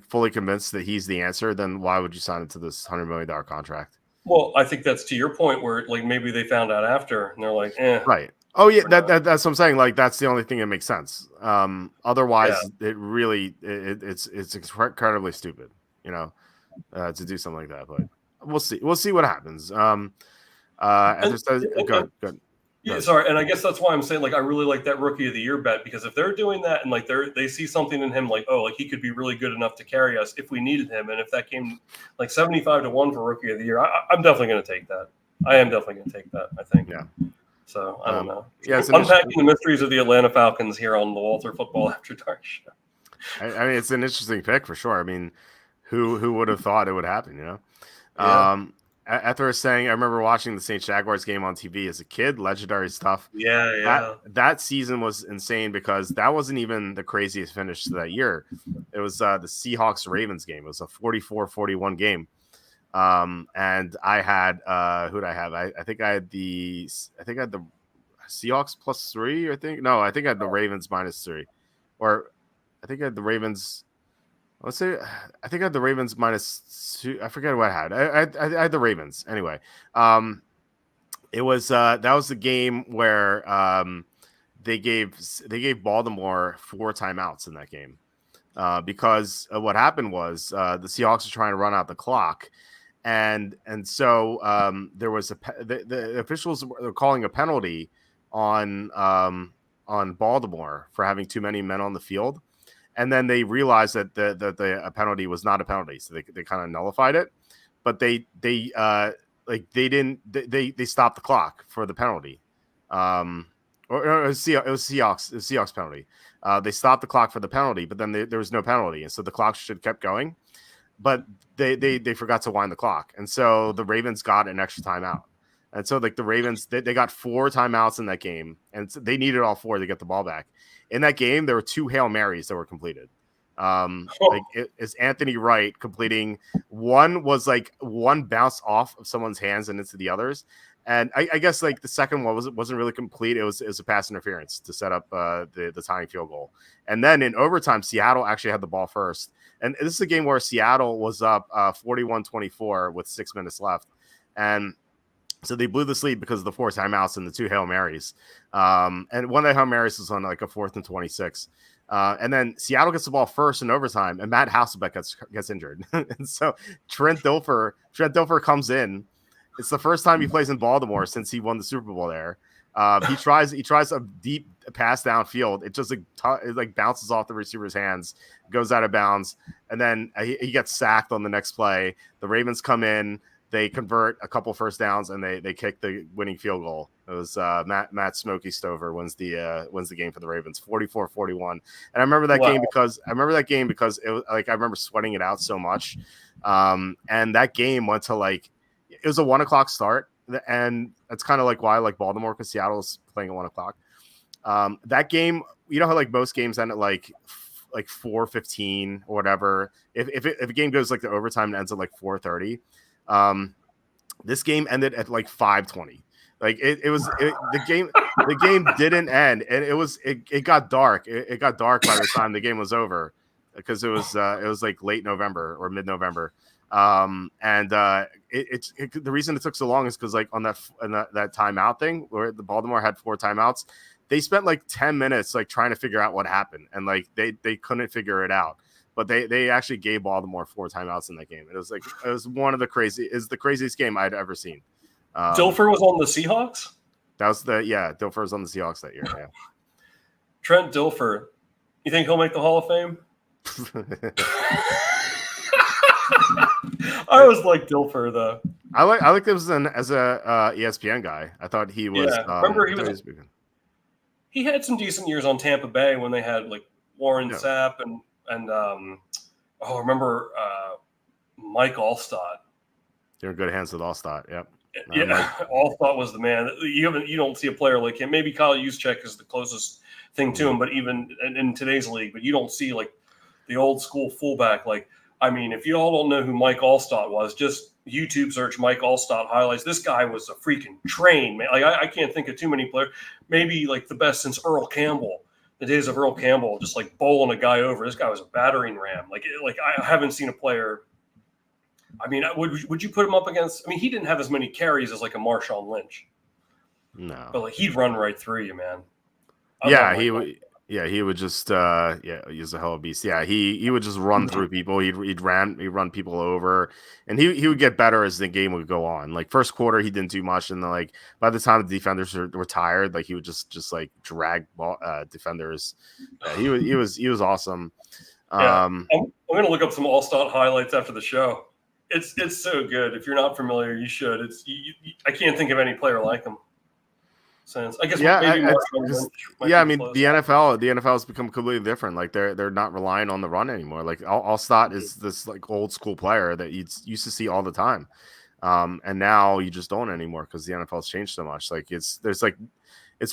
fully convinced that he's the answer, then why would you sign him to this $100 million contract? Well, I think that's to your point where maybe they found out after and they're like, eh. Right. Oh yeah, that's what I'm saying. That's the only thing that makes sense. Otherwise, it really it's incredibly stupid, to do something like that. But we'll see. We'll see what happens. Go ahead. Yeah, sorry, and I guess that's why I'm saying I really like that Rookie of the Year bet, because if they're doing that and they see something in him he could be really good enough to carry us if we needed him, and if that came 75 to 1 for Rookie of the Year, I'm definitely going to take that. I am definitely going to take that. I think. Yeah. So I don't know. Yeah, unpacking the mysteries of the Atlanta Falcons here on the Walter Football After Dark show. I mean, it's an interesting pick for sure. I mean, who would have thought it would happen? Yeah. Ether is saying, I remember watching the Saints Jaguars game on TV as a kid. Legendary stuff. Yeah. That season was insane because that wasn't even the craziest finish to that year. It was the Seahawks Ravens game. It was a 44-41 game. And I had who did I have? I think I had the Seahawks +3. I think I had the Ravens -3, or I think I had the Ravens. I think I had the Ravens -2. I forget what I had. I had the Ravens anyway. It was that was the game where they gave Baltimore 4 timeouts in that game because what happened was the Seahawks were trying to run out the clock. And so there was the officials were calling a penalty on Baltimore for having too many men on the field, and then they realized that the penalty was not a penalty, so they kind of nullified it, but they stopped the clock for the penalty, or it was Seahawks penalty. They stopped the clock for the penalty, but then there was no penalty, and so the clock should have kept going. But they forgot to wind the clock, and so the Ravens got an extra timeout, and so the Ravens they got 4 timeouts in that game, and so they needed all 4 to get the ball back. In that game, there were 2 Hail Marys that were completed. It's Anthony Wright completing one was one bounced off of someone's hands and into the others, And I guess like the second one wasn't really complete. It was a pass interference to set up the tying field goal. And then in overtime, Seattle actually had the ball first. And this is a game where Seattle was up 41-24 with 6 minutes left. And so they blew this lead because of the 4 timeouts and the 2 Hail Marys. And one of the Hail Marys was on like a 4th and 26. And then Seattle gets the ball first in overtime, and Matt Hasselbeck gets injured. And so Trent Dilfer comes in. It's the first time he plays in Baltimore since he won the Super Bowl there. He tries a deep pass downfield. It just it bounces off the receiver's hands, goes out of bounds, and then he gets sacked on the next play. The Ravens come in, they convert a couple first downs, and they kick the winning field goal. It was Matt Smokey Stover wins the game for the Ravens, 44-41. And I remember that game because it was like I remember sweating it out so much. And that game went to like it was a 1 o'clock start, and that's kind of like why I like Baltimore, because Seattle's playing at 1 o'clock. That game, you know how like most games end at like 4:15 or whatever. If a game goes like to overtime and ends at like 4:30, this game ended at like 5:20. Like the game didn't end, and it got dark. It got dark by the time the game was over, because it was like late November or mid-November. The reason it took so long is because like on that timeout thing where the Baltimore had 4 timeouts, they spent like 10 minutes like trying to figure out what happened, and like they couldn't figure it out. But they actually gave Baltimore 4 timeouts in that game. It was the craziest game I'd ever seen. Dilfer was on the Seahawks? That was Dilfer was on the Seahawks that year. Yeah. Trent Dilfer. You think he'll make the Hall of Fame? I always liked Dilfer though. I like him as a ESPN guy. I thought he was. Yeah. Remember he had some decent years on Tampa Bay when they had like Warren Sapp and remember Mike Allstott. You're in good hands with Allstott. Yep. Yeah, Allstott was the man. You don't see a player like him. Maybe Kyle Juszczyk is the closest thing to him, but even in today's league, but you don't see like the old school fullback. Like, I mean, if you all don't know who Mike Allstott was, just YouTube search Mike Allstott highlights. This guy was a freaking train, man. Like I can't think of too many players. Maybe like the best since Earl Campbell. The days of Earl Campbell, just like bowling a guy over. This guy was a battering ram. Like I haven't seen a player. I mean, would you put him up against? I mean, he didn't have as many carries as like a Marshawn Lynch. No, but like he'd run right through you, man. He would. Yeah, he would just he's a hell of a beast. Yeah, he would just run through people. He'd run people over, and he would get better as the game would go on. Like first quarter, he didn't do much, and then like by the time the defenders were tired, like he would just like drag defenders. Yeah, he was awesome. I'm gonna look up some Allstott highlights after the show. It's so good. If you're not familiar, you should. I can't think of any player like him. Since I guess I mean the NFL has become completely different. Like they're not relying on the run anymore. Like Allstott is this like old school player that you used to see all the time, and now you just don't anymore because the NFL's changed so much. Like it's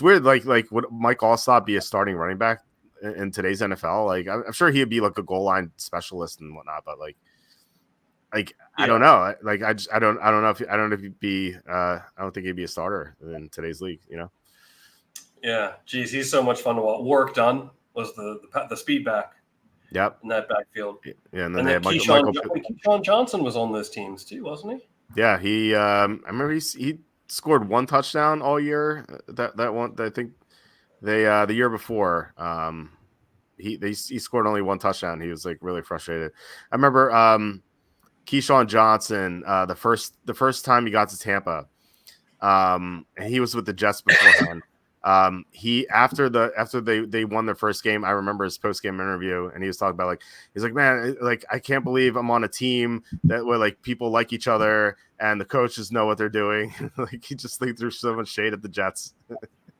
weird. Like would Mike Allstott be a starting running back in today's NFL? Like I'm sure he'd be like a goal line specialist and whatnot, but like I don't know. Like I don't know if he'd be. I don't think he'd be a starter in today's league. You know. Yeah, geez, he's so much fun to watch. Work done was the speed back. Yep. In that backfield. Yeah, and then they had Keyshawn Johnson was on those teams too, wasn't he? Yeah, he. I remember he scored 1 touchdown all year. That one. I think they the year before. He scored only 1 touchdown. He was like really frustrated. I remember. Keyshawn Johnson, the first time he got to Tampa, and he was with the Jets beforehand. He after they won their first game, I remember his post game interview, and he was talking about he's like, man, like I can't believe I'm on a team that where like people like each other and the coaches know what they're doing. Like he just threw so much shade at the Jets.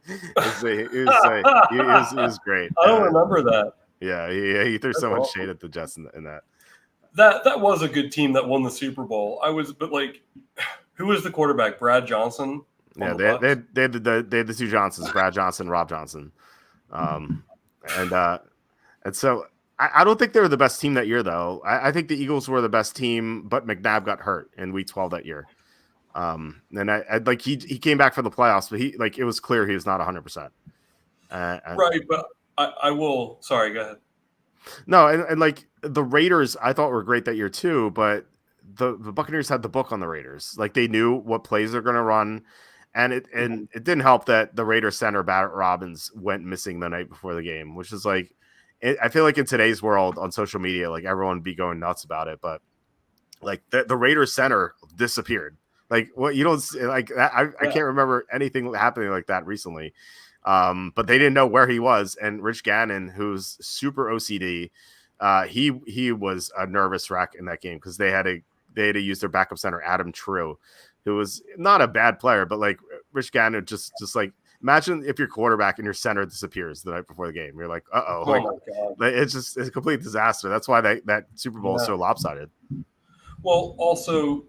It was great. I don't remember that. Yeah, he threw so much shade at the Jets in that. That was a good team that won the Super Bowl. Who was the quarterback? Brad Johnson. Yeah, they had the 2 Johnsons, Brad Johnson, Rob Johnson, and so I don't think they were the best team that year though. I think the Eagles were the best team, but McNabb got hurt in Week 12 that year. And I like he came back for the playoffs, but it was clear he was not 100%. Right, but I will. Sorry, go ahead. No, and like the Raiders, I thought were great that year too, but the Buccaneers had the book on the Raiders. Like they knew what plays they're going to run, and it didn't help that the Raiders center Barrett Robbins went missing the night before the game, which is like I feel like in today's world on social media, like everyone would be going nuts about it, but like the Raiders center disappeared. Like what you don't like I can't remember anything happening like that recently. But they didn't know where he was. And Rich Gannon, who's super OCD, he was a nervous wreck in that game because they had to use their backup center Adam True, who was not a bad player, but like Rich Gannon just like imagine if your quarterback and your center disappears the night before the game. You're like, uh-oh. Like, it's a complete disaster. That's why that Super Bowl is so lopsided. Well, also,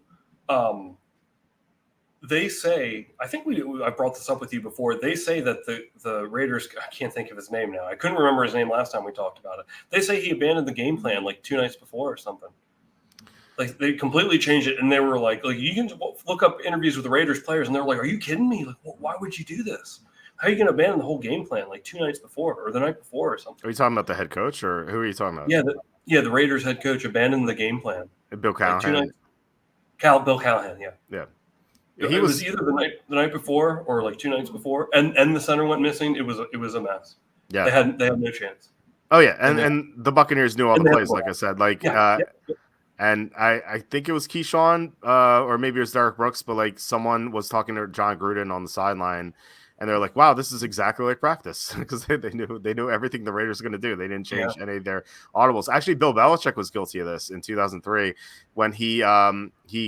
they say, I think I brought this up with you before. They say that the Raiders, I can't think of his name now. I couldn't remember his name last time we talked about it. They say he abandoned the game plan like 2 nights before or something. Like they completely changed it, and they were like you can look up interviews with the Raiders players, and they're like, "Are you kidding me? Like, why would you do this? How are you going to abandon the whole game plan like 2 nights before or the night before or something?" Are you talking about the head coach, or who are you talking about? Yeah, the Raiders head coach abandoned the game plan. Bill Callahan. Bill Callahan, yeah. It was either the night before or like 2 nights before, and the center went missing. It was a mess. Yeah, they had no chance. Oh yeah, and the Buccaneers knew all the plays, like I said, and I think it was Keyshawn, or maybe it was Derek Brooks, but like someone was talking to John Gruden on the sideline, and they're like, "Wow, this is exactly like practice," because they knew everything the Raiders were going to do. They didn't change any of their audibles. Actually, Bill Belichick was guilty of this in 2003 when he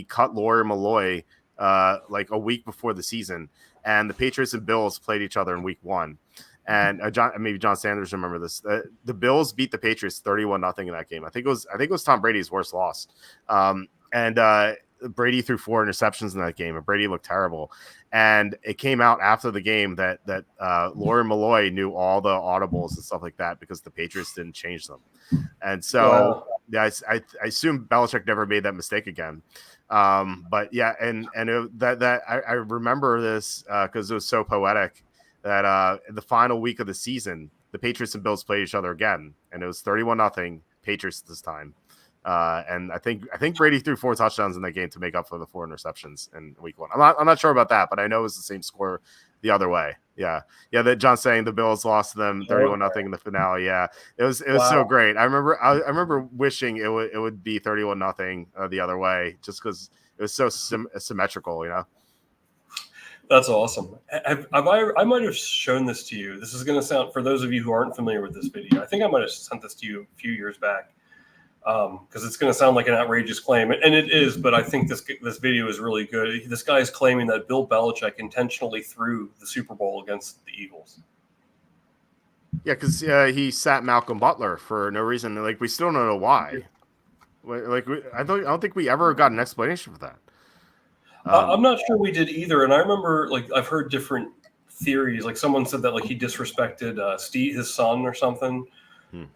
cut Lawyer Malloy like a week before the season, and the Patriots and Bills played each other in week 1. And maybe John Sanders remember this. The Bills beat the Patriots 31-0 in that game. I think it was Tom Brady's worst loss. And Brady threw 4 interceptions in that game, and Brady looked terrible. And it came out after the game that Lawyer Malloy knew all the audibles and stuff like that because the Patriots didn't change them. And so I assume Belichick never made that mistake again. But yeah, and I remember this because it was so poetic. That in the final week of the season, the Patriots and Bills played each other again, and it was 31-0 Patriots this time. And I think Brady threw 4 touchdowns in that game to make up for the 4 interceptions in week 1. I'm not sure about that, but I know it was the same score the other way. Yeah. That John's saying the Bills lost to them 31-0 in the finale. Yeah, it was so great. I remember wishing it would be 31-0 the other way, just because it was so symmetrical, you know. That's awesome. I might have shown this to you. This is going to sound, for those of you who aren't familiar with this video, I think I might have sent this to you a few years back because it's going to sound like an outrageous claim, and it is, but I think this video is really good. This guy is claiming that Bill Belichick intentionally threw the Super Bowl against the Eagles. Yeah, because he sat Malcolm Butler for no reason. Like, we still don't know why. Like, I don't think we ever got an explanation for that. I'm not sure we did either. And I remember, like, I've heard different theories. Like, someone said that, like, he disrespected Steve, his son, or something.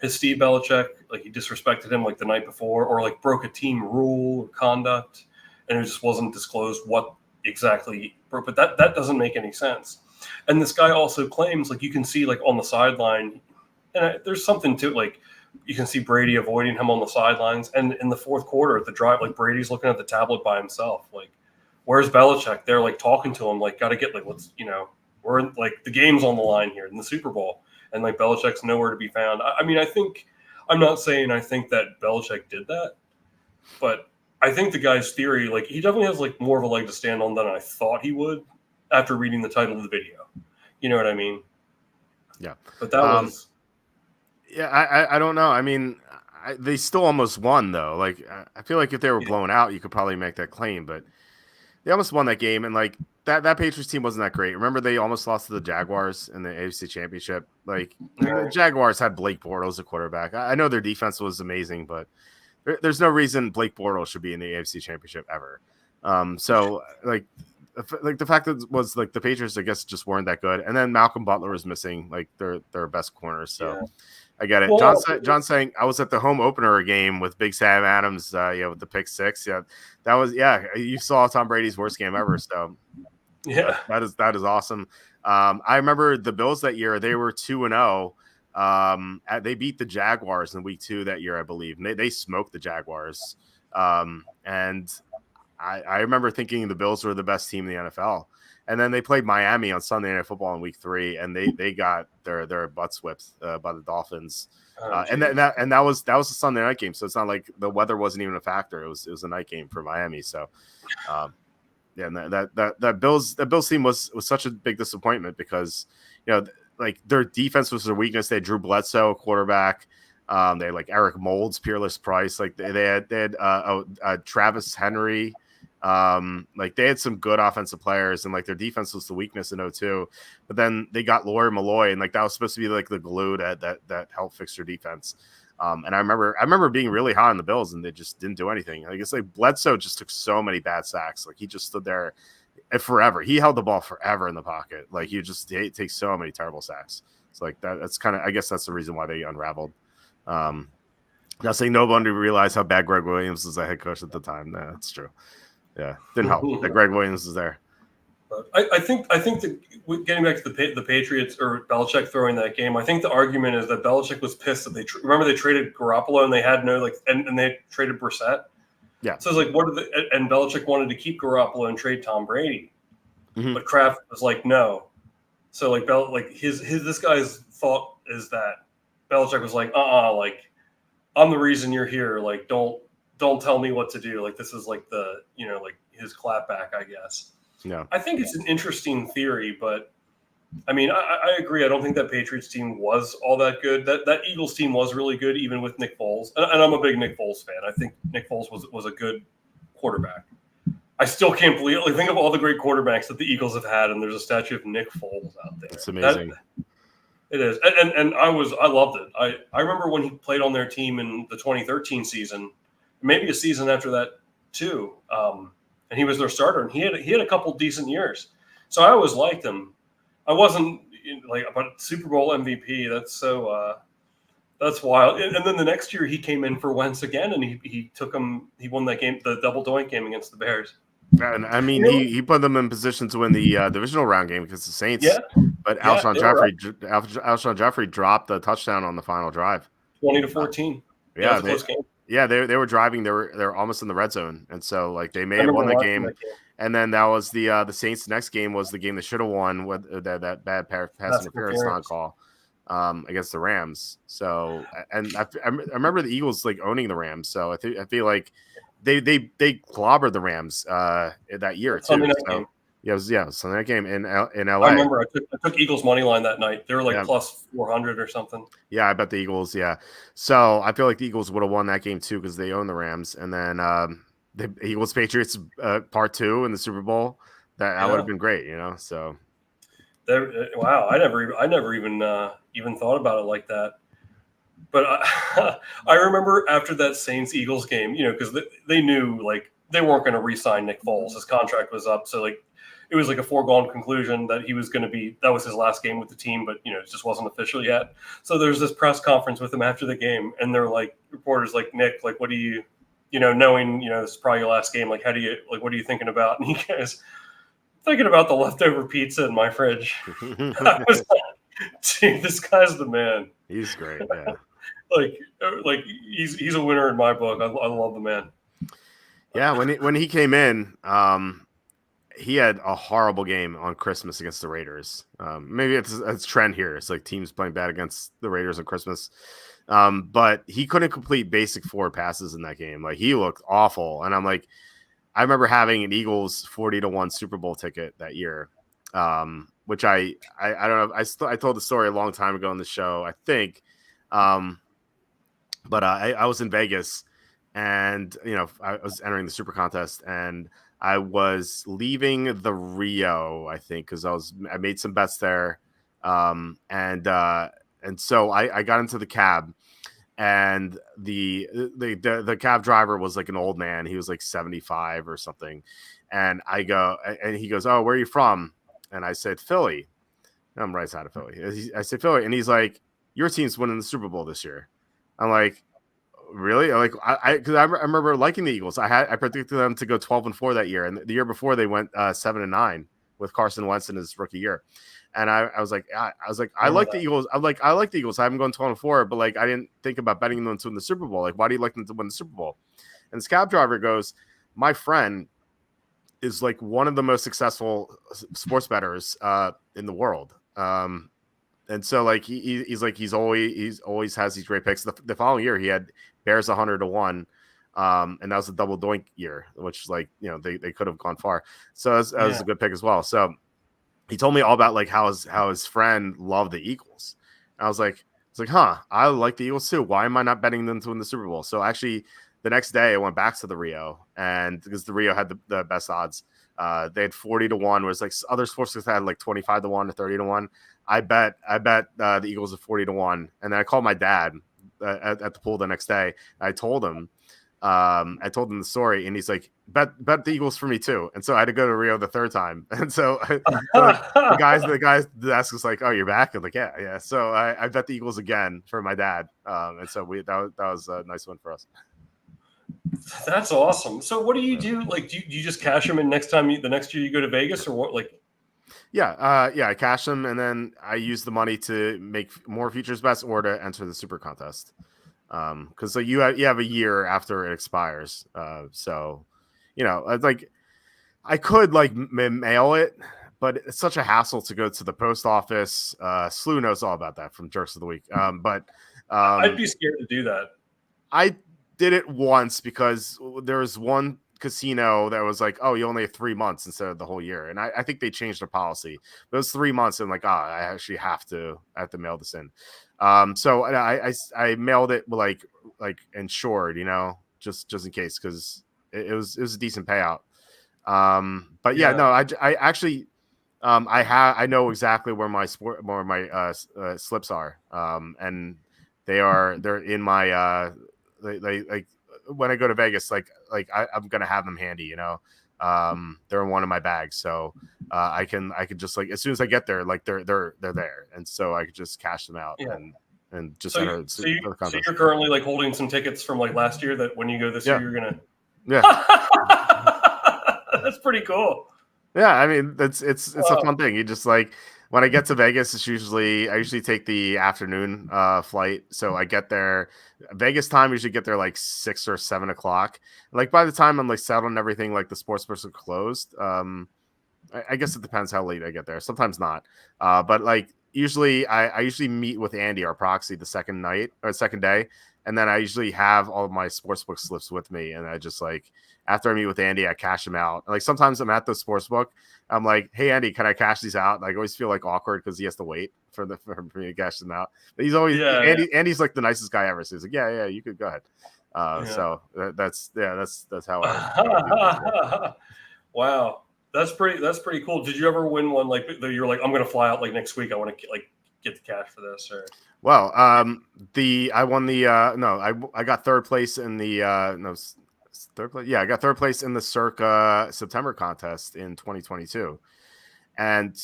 His Steve Belichick, like, he disrespected him, like, the night before, or like broke a team rule or conduct, and it just wasn't disclosed what exactly broke. But that doesn't make any sense. And this guy also claims, like, you can see, like, on the sideline, and there's something to, like, you can see Brady avoiding him on the sidelines, and in the fourth quarter at the drive, like, Brady's looking at the tablet by himself, like. Where's Belichick? They're like talking to him, like, got to get, like, we're in, like, the game's on the line here in the Super Bowl, and like Belichick's nowhere to be found. I mean, I'm not saying I think that Belichick did that, but I think the guy's theory, like, he definitely has, like, more of a leg to stand on than I thought he would after reading the title of the video. You know what I mean? Yeah. But that was. Yeah, I don't know. I mean, they still almost won, though. Like, I feel like if they were blown out, you could probably make that claim, but. They almost won that game, and like that Patriots team wasn't that great. Remember, they almost lost to the Jaguars in the AFC Championship. Like, the Jaguars had Blake Bortles a quarterback. I know their defense was amazing, but there's no reason Blake Bortles should be in the AFC Championship ever. So like the fact that it was like the Patriots, I guess, just weren't that good, and then Malcolm Butler was missing, like their best corner. So I get it. Well, John saying I was at the home opener game with Big Sam Adams, with the pick six. Yeah, that was you saw Tom Brady's worst game ever. So yeah, that is awesome. I remember the Bills that year. They were 2-0. They beat the Jaguars in week 2 that year, I believe. And they smoked the Jaguars. And I remember thinking the Bills were the best team in the NFL. And then they played Miami on Sunday Night Football in week 3, and they got their butts whipped by the Dolphins. And that was a Sunday night game, so it's not like the weather wasn't even a factor. It was a night game for Miami. So, and that Bills team was such a big disappointment because like their defense was their weakness. They had Drew Bledsoe, quarterback. They had like Eric Moulds, Peerless Price. Like they had Travis Henry. Like they had some good offensive players, and like their defense was the weakness in 0-2. But then they got Lawyer Malloy, and like that was supposed to be like the glue that helped fix their defense. And I remember being really high on the Bills, and they just didn't do anything. Like it's like Bledsoe just took so many bad sacks. Like he just stood there forever. He held the ball forever in the pocket. Like he takes so many terrible sacks. It's like that's kind of, I guess that's the reason why they unraveled. Not saying nobody realized how bad Greg Williams was a head coach at the time. No, that's true. Yeah, didn't help that Greg Williams was there. I think that getting back to the Patriots or Belichick throwing that game, I think the argument is that Belichick was pissed that they traded Garoppolo and they had no and they traded Brissett. Yeah. So it's like and Belichick wanted to keep Garoppolo and trade Tom Brady, but Kraft was like no. So like this guy's thought is that Belichick was like like I'm the reason you're here. Like don't tell me what to do. Like this is like the like his clapback, I guess. Yeah, I think it's an interesting theory, but I mean, I agree. I don't think that Patriots team was all that good. That Eagles team was really good, even with Nick Foles. And I'm a big Nick Foles fan. I think Nick Foles was a good quarterback. I still can't believe it. Like, think of all the great quarterbacks that the Eagles have had, and there's a statue of Nick Foles out there. It's amazing. It is, and I loved it. I remember when he played on their team in the 2013 season, maybe a season after that too. And he was their starter, and he had a couple decent years. So I always liked him. I wasn't but Super Bowl MVP. That's wild. And then the next year he came in for Wentz again, and he won that game, the double doink game against the Bears. And I mean, he put them in position to win the divisional round game against the Saints. Yeah. But Alshon Jeffrey dropped the touchdown on the final drive, 20-14. Yeah, they were driving. They were almost in the red zone, and so like they may have won the game. And then that was the Saints' next game was the game they should have won with that bad pass interference non-call against the Rams. So and I remember the Eagles like owning the Rams. So I feel like they clobbered the Rams that year too. So, it was Sunday night game in LA. I remember I took Eagles money line that night. They were like plus 400 or something. Yeah, I bet the Eagles. Yeah, so I feel like the Eagles would have won that game too because they own the Rams. And then the Eagles Patriots part 2 in the Super Bowl. That would have been great, So wow, I never even thought about it like that. But I remember after that Saints Eagles game, because they knew like they weren't going to re-sign Nick Foles. His contract was up, so like. It was like a foregone conclusion that he was going to be, that was his last game with the team, but it just wasn't official yet. So there's this press conference with him after the game, and they're like, reporters like, Nick, like, what do you, knowing, this is probably your last game, like, what are you thinking about? And he goes, thinking about the leftover pizza in my fridge. I was like, dude, this guy's the man. He's great, yeah. like he's a winner in my book. I love the man. Yeah, when he came in, he had a horrible game on Christmas against the Raiders. Maybe it's a trend here. It's like teams playing bad against the Raiders on Christmas. But he couldn't complete basic 4 passes in that game. Like he looked awful. And I'm like, I remember having an Eagles 40-1 Super Bowl ticket that year. Which I don't know. I told the story a long time ago on the show, I think. But I was in Vegas and, I was entering the Super Contest and I was leaving the Rio, I think, because I made some bets there, and so I got into the cab, and the cab driver was like an old man. He was like 75 or something, and he goes, "Oh, where are you from?" And I said, "Philly." And I'm right side of Philly. I said, "Philly," and he's like, your team's winning the Super Bowl this year. I'm like, really? Like, because I remember liking the Eagles. I predicted them to go 12-4 that year, and the year before they went 7-9 with Carson Wentz in his rookie year. And I was like, I like the Eagles. I like the Eagles. I haven't gone 12-4, but like I didn't think about betting them to win the Super Bowl. Like, why do you like them to win the Super Bowl? And this cab driver goes, my friend is like one of the most successful sports bettors in the world. And so like he's always has these great picks. The following year he had Bears 100-1. And that was a double doink year, which like, they could have gone far. So that was a good pick as well. So he told me all about like how his friend loved the Eagles. And I was like, I like the Eagles too. Why am I not betting them to win the Super Bowl? So actually the next day I went back to the Rio, and because the Rio had the best odds, they had 40-1, whereas like other sports had like 25-1 or 30-1. I bet the Eagles at 40-1. And then I called my dad at the pool the next day. I told him the story, and he's like, bet the Eagles for me too. And so I had to go to Rio the third time. And so the guys the desk was like, oh, you're back? I'm like, yeah. So I bet the Eagles again for my dad. And so that was a nice one for us. That's awesome. So what do you do? Like, do you just cash them in the next year you go to Vegas, or what? Like, I cash them, and then I use the money to make more futures bets or to enter the super contest. Because so you have a year after it expires. So, like I could like mail it, but it's such a hassle to go to the post office. Slew knows all about that from Jerks of the Week. But I'd be scared to do that. I did it once because there was one casino that was like, oh, you only have 3 months instead of the whole year. And I think they changed their policy. But it was 3 months, and like, I actually have to mail this in. So I mailed it like insured, just in case, because it was a decent payout. But I actually I know exactly where my slips are. And they're in my like when I go to Vegas, I'm gonna have them handy, they're in one of my bags, so I can just like as soon as I get there, like they're there, and so I could just cash them out and just enter. So you're currently like holding some tickets from like last year that when you go this year you're gonna. That's pretty cool. Yeah, I mean it's a fun thing. You just like. When I get to Vegas, I usually take the afternoon flight. So I get there Vegas time. I usually get there like 6 or 7 o'clock. Like by the time I'm like settled and everything, like the sports books are closed. I guess it depends how late I get there. Sometimes not. But like usually I usually meet with Andy, our proxy, the second day. And then I usually have all of my sportsbook slips with me. And I just like, after I meet with Andy, I cash them out. Like sometimes I'm at the sportsbook. I'm like, hey, Andy, can I cash these out? And I always feel like awkward because he has to wait for me to cash them out. But he's always, Andy's like the nicest guy ever. So he's like, yeah, you could go ahead. So that's how I Wow. That's pretty cool. Did you ever win one like you're like, I'm going to fly out like next week. I want to like get the cash for this, or? Well, I won the I got third place in the third place. Yeah, I got third place in the Circa September contest in 2022, and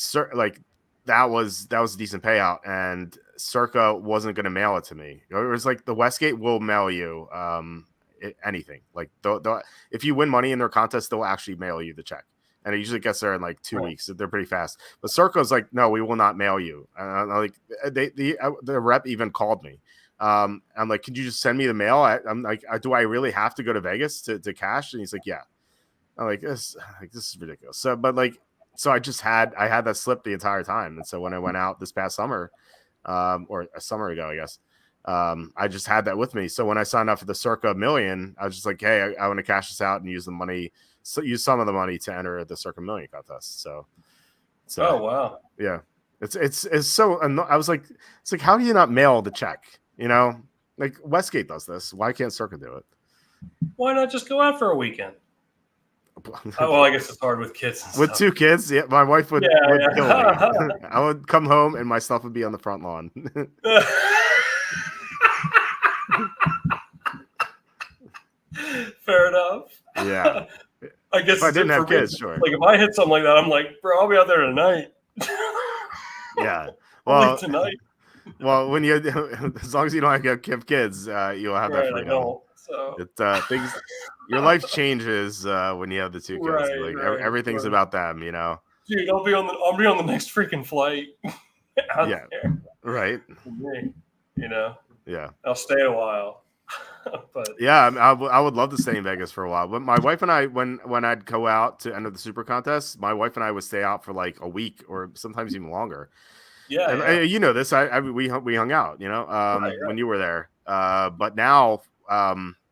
that was a decent payout. And Circa wasn't going to mail it to me. It was like the Westgate will mail you anything. Like if you win money in their contest, they'll actually mail you the check. And it usually gets there in like 2 weeks. They're pretty fast. But Circo's like, no, we will not mail you. Like the rep even called me. I'm like, could you just send me the mail? I'm like, do I really have to go to Vegas to cash? And he's like, yeah. I'm like, this is ridiculous. So, but like, so I had that slip the entire time. And so when I went out this past summer, or a summer ago, I guess, I just had that with me. So when I signed up for the Circa Million, I was just like, hey, I want to cash this out and use the money. So use some of the money to enter the Circa Million contest. So oh wow, yeah, it's so. I was like, it's like, how do you not mail the check? Like Westgate does this. Why can't Circa do it? Why not just go out for a weekend? Well, I guess it's hard with kids. With 2 kids, yeah, my wife would kill me. I would come home and my stuff would be on the front lawn. Fair enough. Yeah. I guess if I didn't have kids, sure. Like if I hit something like that, I'm like, bro, I'll be out there tonight. Yeah. Well, tonight. Well, when you as long as you don't have kids, you'll have that Right, I freedom. don't. So It things your life changes when you have the two kids. right, Like right, of everything's course. about them, you know. Dude, I'll be on the next freaking flight out Yeah, there. right. For me, you know, Yeah. I'll stay a while, but Yeah, I would love to stay in Vegas for a while. But my wife and I, when I'd go out to enter the Super Contest, my wife and I would stay out for like a week or sometimes even longer. yeah, And yeah, you know this, we hung out, you know, right, when you were there. But now,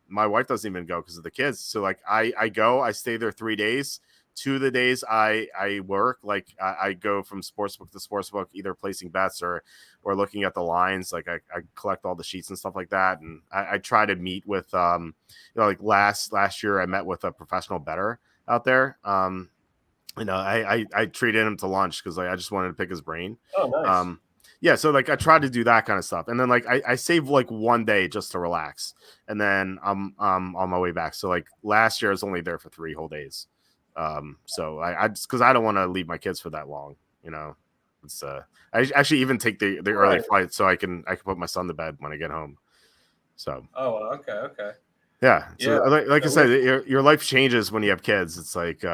my wife doesn't even go because of the kids. So like, I go, I stay there 3 days. 2 of the days I work, like I go from sportsbook to sportsbook, either placing bets or looking at the lines. Like I collect all the sheets and stuff like that, and I try to meet with you know, like last year I met with a professional bettor out there. You know, I treated him to lunch because like I just wanted to pick his brain. oh, nice. Um, yeah, so like I try to do that kind of stuff, and then like I save like one day just to relax, and then I'm on my way back. So like last year I was only there for 3 whole days. So I just because I don't want to leave my kids for that long, you know. It's I actually even take the early Right. flight so I can put my son to bed when I get home. So Oh, okay, okay. yeah, so Yeah. like I No, said, your life changes when you have kids. It's like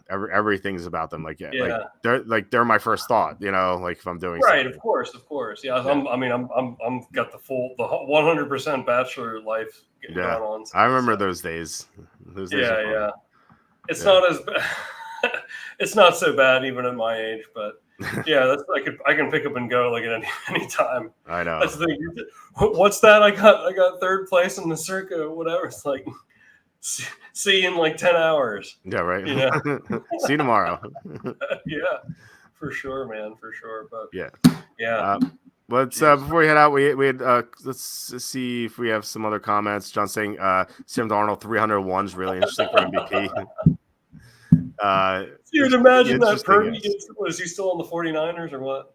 everything's about them. Like yeah. they're my first thought. You know, like if I'm doing Right, something. of course. Yeah, Yeah, I'm got the 100% bachelor life going yeah. on. I remember So, those days. Those days are yeah, fun. yeah. It's Yeah, not as it's not so bad even at my age, but yeah, that's I can pick up and go like at any time. I know. That's the thing. What's that? I got third place in the circuit, whatever. It's like see you in like 10 hours. Yeah, right. You know? See you tomorrow. Yeah, for sure, man, for sure. But Yeah. yeah, Uh, let's Jesus. before we head out, we had let's see if we have some other comments. John saying Sam Darnold 301 is really interesting for MVP. You'd It's pretty imagine that interesting. Purdy gets, was he still on the 49ers or what?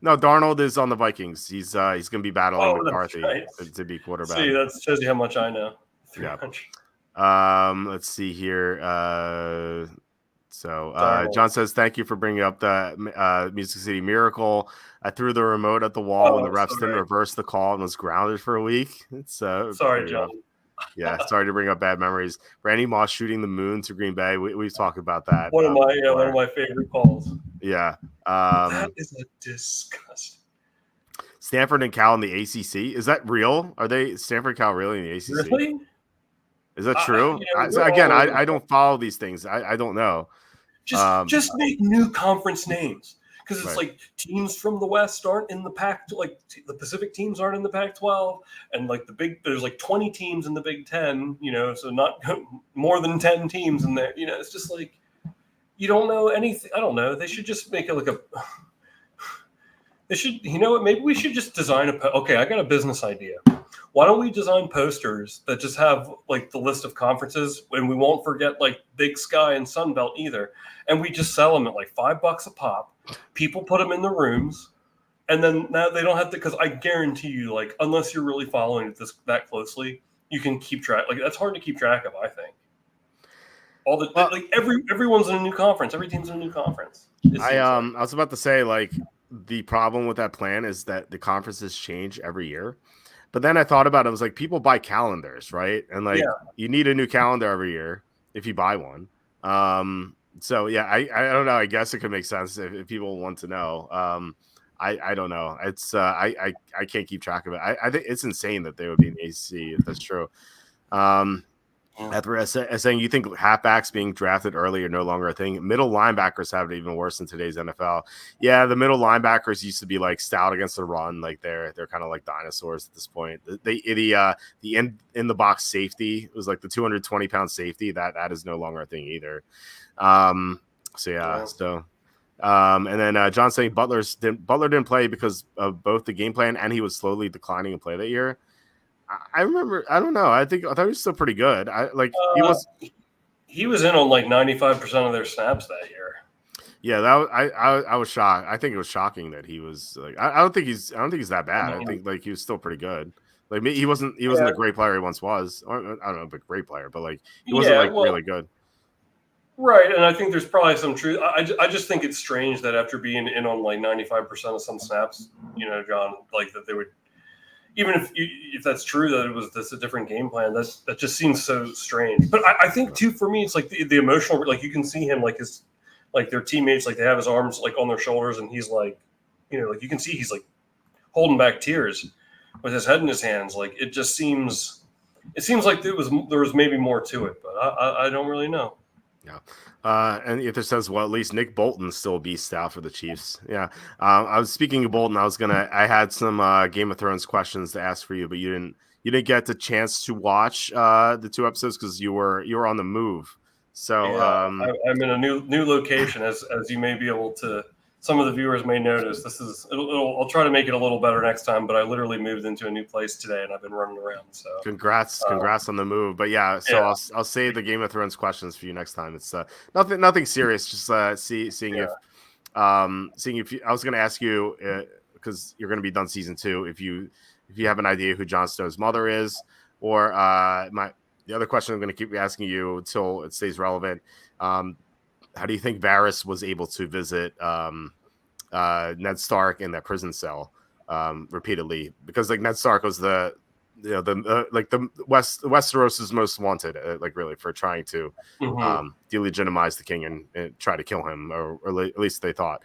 No, Darnold is on the Vikings. He's going to be battling Oh, that's McCarthy right. to be quarterback. See, that shows you how much I know. Yeah. 300. Let's see here. So Darnold. John says, "Thank you for bringing up the Music City Miracle. I threw the remote at the wall when Oh, the I'm refs didn't sorry. reverse the call and was grounded for a week. It's Sorry, pretty John. rough. Yeah, sorry to bring up bad memories. Randy Moss shooting the moon to Green Bay. We've talked about that. One of Before. my favorite calls. Yeah. That is a disgust. Stanford and Cal in the ACC. Is that real? Are they Stanford and Cal really in the ACC? Really? Is that true? So We're again, all over I don't follow these things. I don't know. just make new conference names because it's Right. like teams from the West aren't in the Pac, like the Pacific teams aren't in the Pac-12, and like there's like 20 teams in the Big Ten, you know, so not more than 10 teams in there, you know. It's just like you don't know anything. I don't know. They should just make it like a. They should, you know what? Maybe we should just design okay, I got a business idea. Why don't we design posters that just have like the list of conferences, and we won't forget like Big Sky and Sunbelt either, and we just sell them at like $5 a pop. People put them in the rooms, and then now they don't have to. Because I guarantee you, like unless you're really following it that closely, you can keep track. Like that's hard to keep track of. I think like everyone's in a new conference. Every team's in a new conference. I was about to say like the problem with that plan is that the conferences change every year. But then I thought about it. I was like, people buy calendars, right? And like, you need a new calendar every year if you buy one. So yeah, I don't know. I guess it could make sense if people want to know. I don't know. It's I can't keep track of it. I think it's insane that they would be in the ACC if that's true. After saying you think halfbacks being drafted early are no longer a thing. Middle linebackers have it even worse in today's NFL. Yeah, the middle linebackers used to be like stout against the run, like they're kind of like dinosaurs at this point. The in the box safety was like the 220-pound safety that is no longer a thing either. And then John saying Butler didn't play because of both the game plan and he was slowly declining in play that year. I remember. I don't know. I thought he was still pretty good. He was in on like 95% of their snaps that year. Yeah, I was shocked. I think it was shocking that he was like. I don't think he's that bad. I think like he was still pretty good. Like he wasn't a great player he once was. Or, I don't know, but great player, but like he wasn't really good. Right, and I think there's probably some truth. I just think it's strange that after being in on like 95% of some snaps, John, like that they would, even if that's true that it was a different game plan, that just seems so strange. But I think too, for me, it's like the emotional, like you can see him like their teammates, like they have his arms like on their shoulders, and he's like, like you can see he's like holding back tears with his head in his hands. Like it seems like there was maybe more to it, but I don't really know. Yeah. And if it says, well, at least Nick Bolton's still a beast out for the Chiefs. Yeah. I was speaking of Bolton. I had some Game of Thrones questions to ask for you, but you didn't get the chance to watch the 2 episodes because you were on the move. So yeah, I'm in a new location, as you may be able to. Some of the viewers may notice I'll try to make it a little better next time, but I literally moved into a new place today and I've been running around. So congrats on the move. But yeah, so yeah. I'll save the Game of Thrones questions for you next time. It's nothing serious. Just seeing if I was going to ask you because you're going to be done season 2. If you have an idea who Jon Snow's mother is, or the other question I'm going to keep asking you until it stays relevant. How do you think Varys was able to visit Ned Stark in that prison cell repeatedly? Because like Ned Stark was the Westeros' most wanted, like really for trying to delegitimize the king and try to kill him, or at least they thought.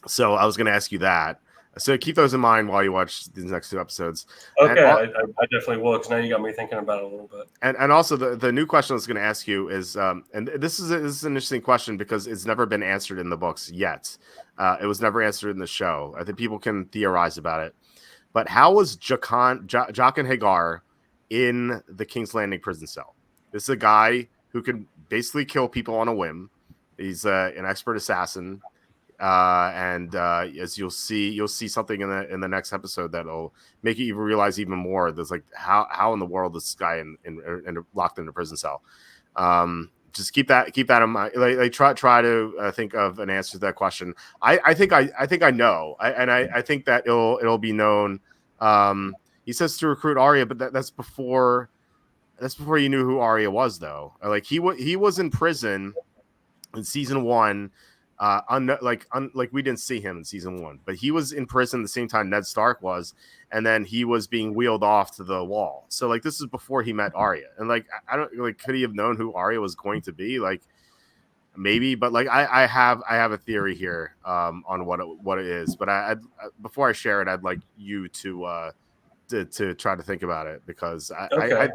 So I was going to ask you that. So keep those in mind while you watch these next 2 episodes. Okay, I definitely will, because now you got me thinking about it a little bit. And also the new question I was going to ask you is, and this is an interesting question because it's never been answered in the books yet. It was never answered in the show. I think people can theorize about it. But how was Jaqen Hagar in the King's Landing prison cell? This is a guy who can basically kill people on a whim. He's an expert assassin. And as you'll see something in the next episode that'll make you even realize even more. There's like how in the world is this guy in locked in a prison cell? Just keep that in mind. Like try to think of an answer to that question. I think I know, I think that it'll be known. He says to recruit Arya, but that's before you knew who Arya was, though. Like he was in prison in season 1. Like we didn't see him in season 1, but he was in prison the same time Ned Stark was, and then he was being wheeled off to the wall. So like this is before he met Arya, and like I don't like could he have known who Arya was going to be? Like maybe, but like I have a theory here on what it is. But I before I share it, I'd like you to try to think about it, because I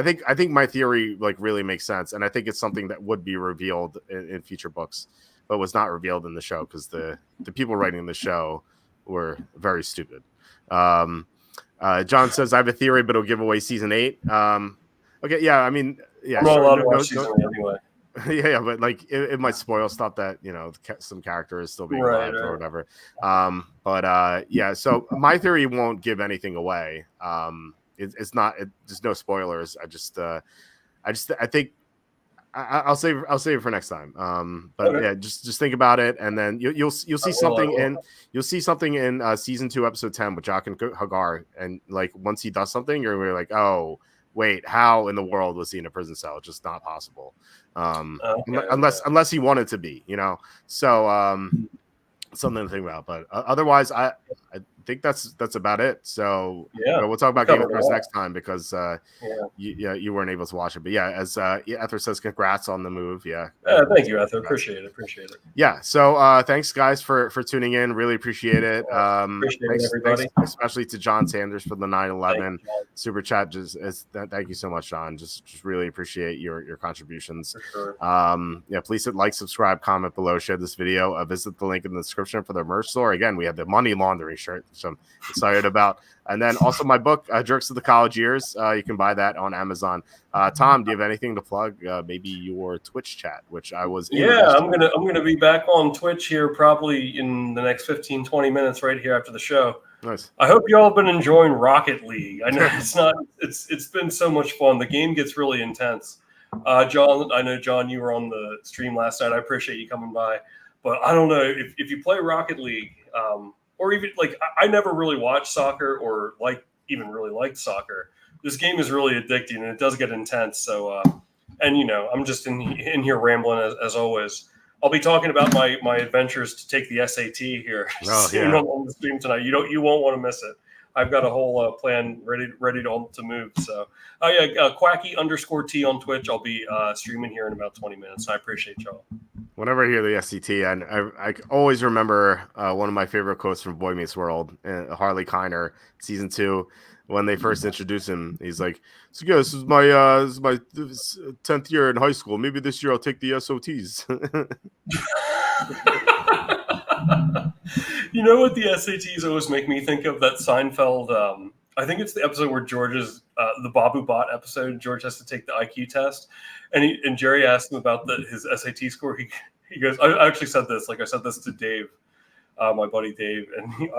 think my theory like really makes sense, and I think it's something that would be revealed in future books, but was not revealed in the show because the people writing the show were very stupid. John says, I have a theory, but it'll give away season 8. Okay, yeah, I mean, yeah, I'm not allowed to watch season 8 anyway. Yeah, but like it might spoil stuff that some character is still being alive or whatever. But yeah, so my theory won't give anything away. It's not. There's no spoilers. I think. I'll save it for next time. But yeah, just think about it, and then you'll see something in season 2, episode 10 with Jaqen Hagar, and like once he does something, you're really like, oh wait, how in the world was he in a prison cell? It's just not possible, unless he wanted to be, So something to think about. But otherwise, I think that's about it. So yeah, we'll talk about Game of Thrones next time, because you weren't able to watch it. But yeah, as Ether says, congrats on the move. Yeah, thank you, Ether. Appreciate it. Yeah, so thanks guys for tuning in. Really appreciate it. Thanks everybody, especially to John Sanders for the 9/11 super chat. Thank you so much, John. Just really appreciate your contributions. For sure. Please hit like, subscribe, comment below, share this video. Visit the link in the description for the merch store. Again, we have the money laundering shirt, which I'm excited about, and then also my book, Jerks of the College Years. You can buy that on Amazon. Tom, do you have anything to plug? Maybe your Twitch chat, which I was I'm gonna be back on Twitch here probably in the next 15-20 minutes right here after the show. Nice. I hope you all have been enjoying Rocket League. I know it's been so much fun. The game gets really intense. John, I know John, you were on the stream last night. I appreciate you coming by, but I don't know if you play Rocket League, or even like I never really watched soccer or even really liked soccer. This game is really addicting, and it does get intense. So And I'm just in here rambling as always. I'll be talking about my adventures to take the SAT here soon on the stream tonight. You won't want to miss it. I've got a whole plan ready to move. So, Quacky_T on Twitch. I'll be streaming here in about 20 minutes. I appreciate y'all. Whenever I hear the SCT, and I always remember one of my favorite quotes from Boy Meets World, Harley Kiner, season 2, when they first introduced him. He's like, "So yeah, this is my 10th year in high school. Maybe this year I'll take the SOTs." You know what the SATs always make me think of? That Seinfeld. I think it's the episode where George's the Babu Bot episode. George has to take the IQ test, and Jerry asked him about his SAT score. He goes, I actually said this. Like I said this to Dave, my buddy Dave, and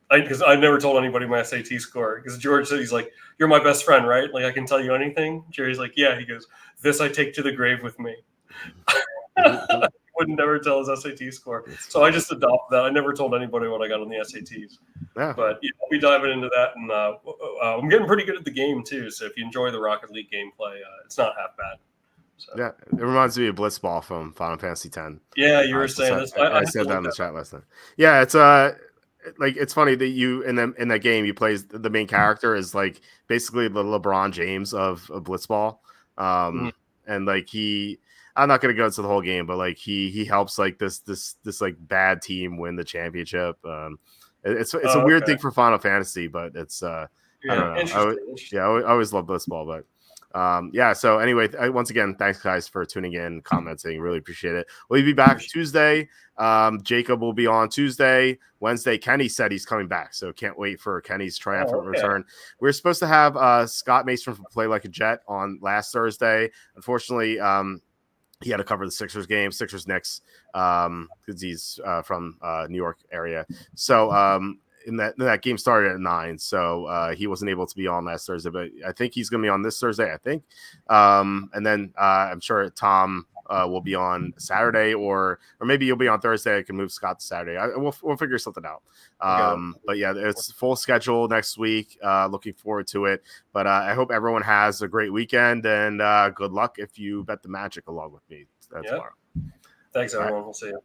because I never told anybody my SAT score. Because George said, he's like, "You're my best friend, right? Like I can tell you anything." Jerry's like, "Yeah." He goes, "This I take to the grave with me." Would never tell his SAT score, so I just adopted that. I never told anybody what I got on the SATs. Yeah. But I'll be diving into that, and I'm getting pretty good at the game too. So if you enjoy the Rocket League gameplay, it's not half bad. So. Yeah, it reminds me of Blitzball from Final Fantasy X. Yeah, you were saying this. I said that in the chat last night. Yeah, it's like it's funny that you in that game you play the main character is like basically the LeBron James of Blitzball, and like I'm not gonna go into the whole game, but like he helps like this like bad team win the championship. It's a weird thing for Final Fantasy, but it's I don't know. I always love Blitzball, but. So anyway, once again, thanks guys for tuning in, commenting, really appreciate it. We'll be back Tuesday. Jacob will be on Tuesday. Wednesday, Kenny said he's coming back, so can't wait for Kenny's triumphant return. We were supposed to have Scott Mason from Play Like a Jet on last Thursday. Unfortunately, he had to cover the Sixers game, Sixers-Knicks, because he's from New York area. So in that game started at 9, so he wasn't able to be on last Thursday, but I think he's going to be on this Thursday, I think. And then I'm sure Tom will be on Saturday, or maybe you'll be on Thursday. I can move Scott to Saturday. We'll figure something out. But yeah, it's full schedule next week. Looking forward to it. But I hope everyone has a great weekend, and good luck if you bet the Magic along with me tomorrow. Thanks, everyone. We'll see you.